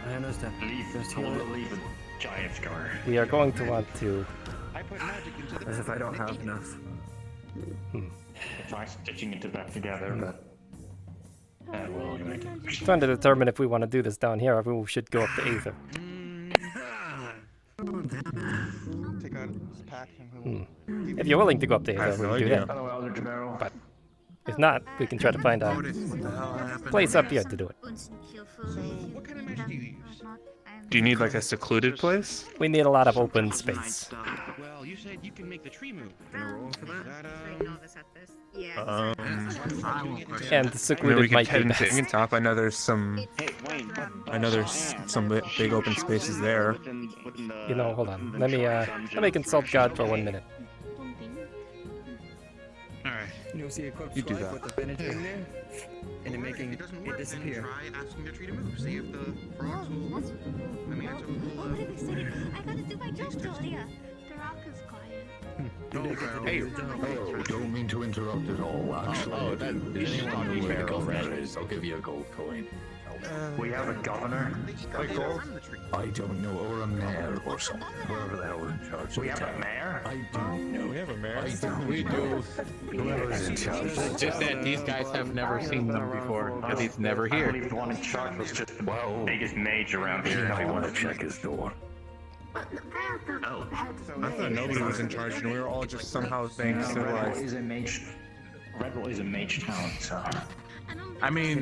I understand. Leave a giant scar. We are going to want to. As if I don't have enough. Try stitching into that together, but well, you make it. Trying to determine if we want to do this down here or if we should go up to Aether. Take out his pack and we'll... If you're willing to go up to Aether, we'll do that. Hello, Elder Jamero. But if not, we can try to find a place up here to do it. What kind of magic do you use? Do you need like a secluded place? We need a lot of open space. Well, you said you can make the tree move. Gonna roll for that? And secluded we can might be head into best. Ingentop. I know there's some... I know there's some big open spaces there. You know, hold on. Let me consult God for 1 minute. Alright. You'll see a quick You do swipe that. with the finish in there, and it making it disappear. Try asking the tree to move. See if the frogs will... I mean, it's a What am I saying? I gotta do my job, Dahlia. The rock is quiet. Hey, oh, don't mean to interrupt at all. Actually, if anyone knows where the governor is, I'll give you a gold coin. We have a governor. Like gold? I don't know, or a mayor or something. Whoever the hell is in charge. We have a mayor? I don't know. We have a mayor. I don't We do. Whoever's in charge. It's just that these guys have never seen them before, because he's never I here. believe the one in charge was just the biggest mage around You here. might want to check his door. Oh. I thought nobody was in charge, and we were all just somehow being Red Bull civilized. is a mage. Red Bull is a mage town, so. I mean,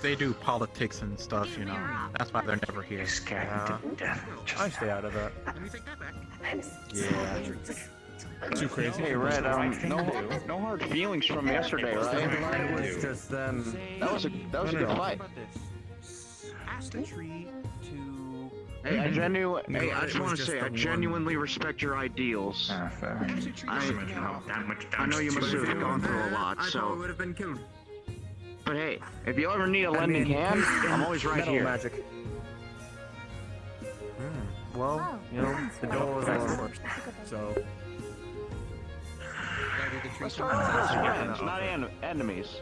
they do politics and stuff, you know. That's why they're never here. Scared to death. I stay out of that. Yeah. Too crazy. Hey, Red, no hard feelings from yesterday, right? It was just them. That was a good fight. Ask the tree to. Hey, I just want to say, I genuinely respect your ideals. Fair. I know you must have gone through a lot, I so. would have been killed. But hey, if you ever need a lending hand, I'm always right Metal here. magic. Well, you know, the door was locked, so. Let's start off as friends, not enemies.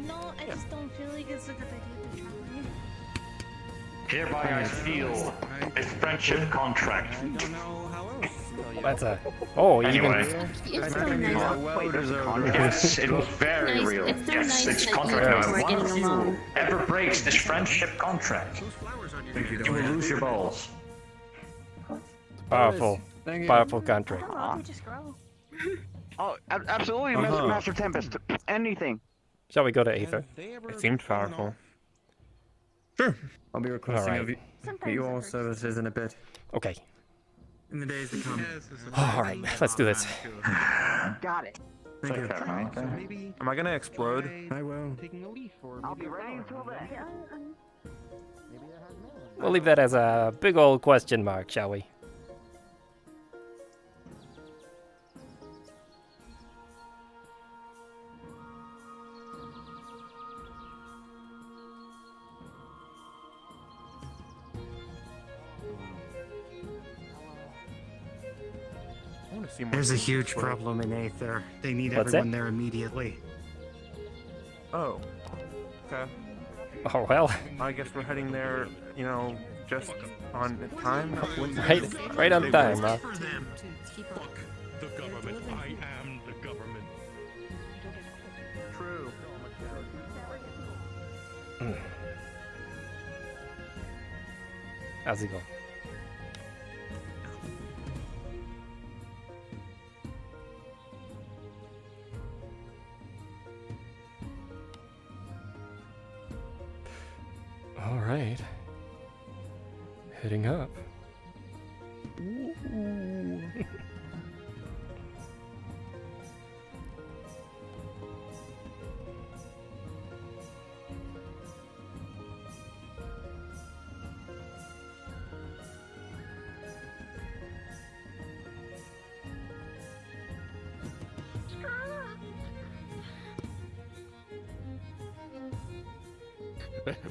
No, I just don't feel like it's a good idea to try. Hereby I seal a friendship contract. That's a. Oh, Anyway. It's so nice. Yes, it was very Nice. real. It's so Yes, nice it's that contract you now. guys If were one of getting you along. ever breaks this friendship contract, you will lose your balls. Powerful. Thank you. Powerful country. Oh, absolutely, Master Tempest. Anything. Shall we go to Aether? It seemed powerful. Sure. I'll be requesting Alright. of you all services in a bit. Okay. In the days to come. Alright, let's do this. Got it. Thank you. Am I gonna explode? I will. I'll be ready until then. We'll leave that as a big old question mark, shall we? There's a huge problem in Aether. They need What's everyone that? there immediately. Oh. Okay. Oh well. I guess we're heading there, you know, just on time. Right on time, huh? The government. I am the government. True. How's it go? All right. Heading up.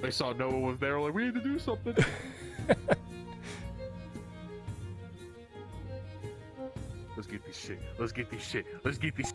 They saw no one was there, like, we need to do something. Let's get this shit. Let's get this shit. Let's get this.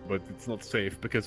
but it's not safe because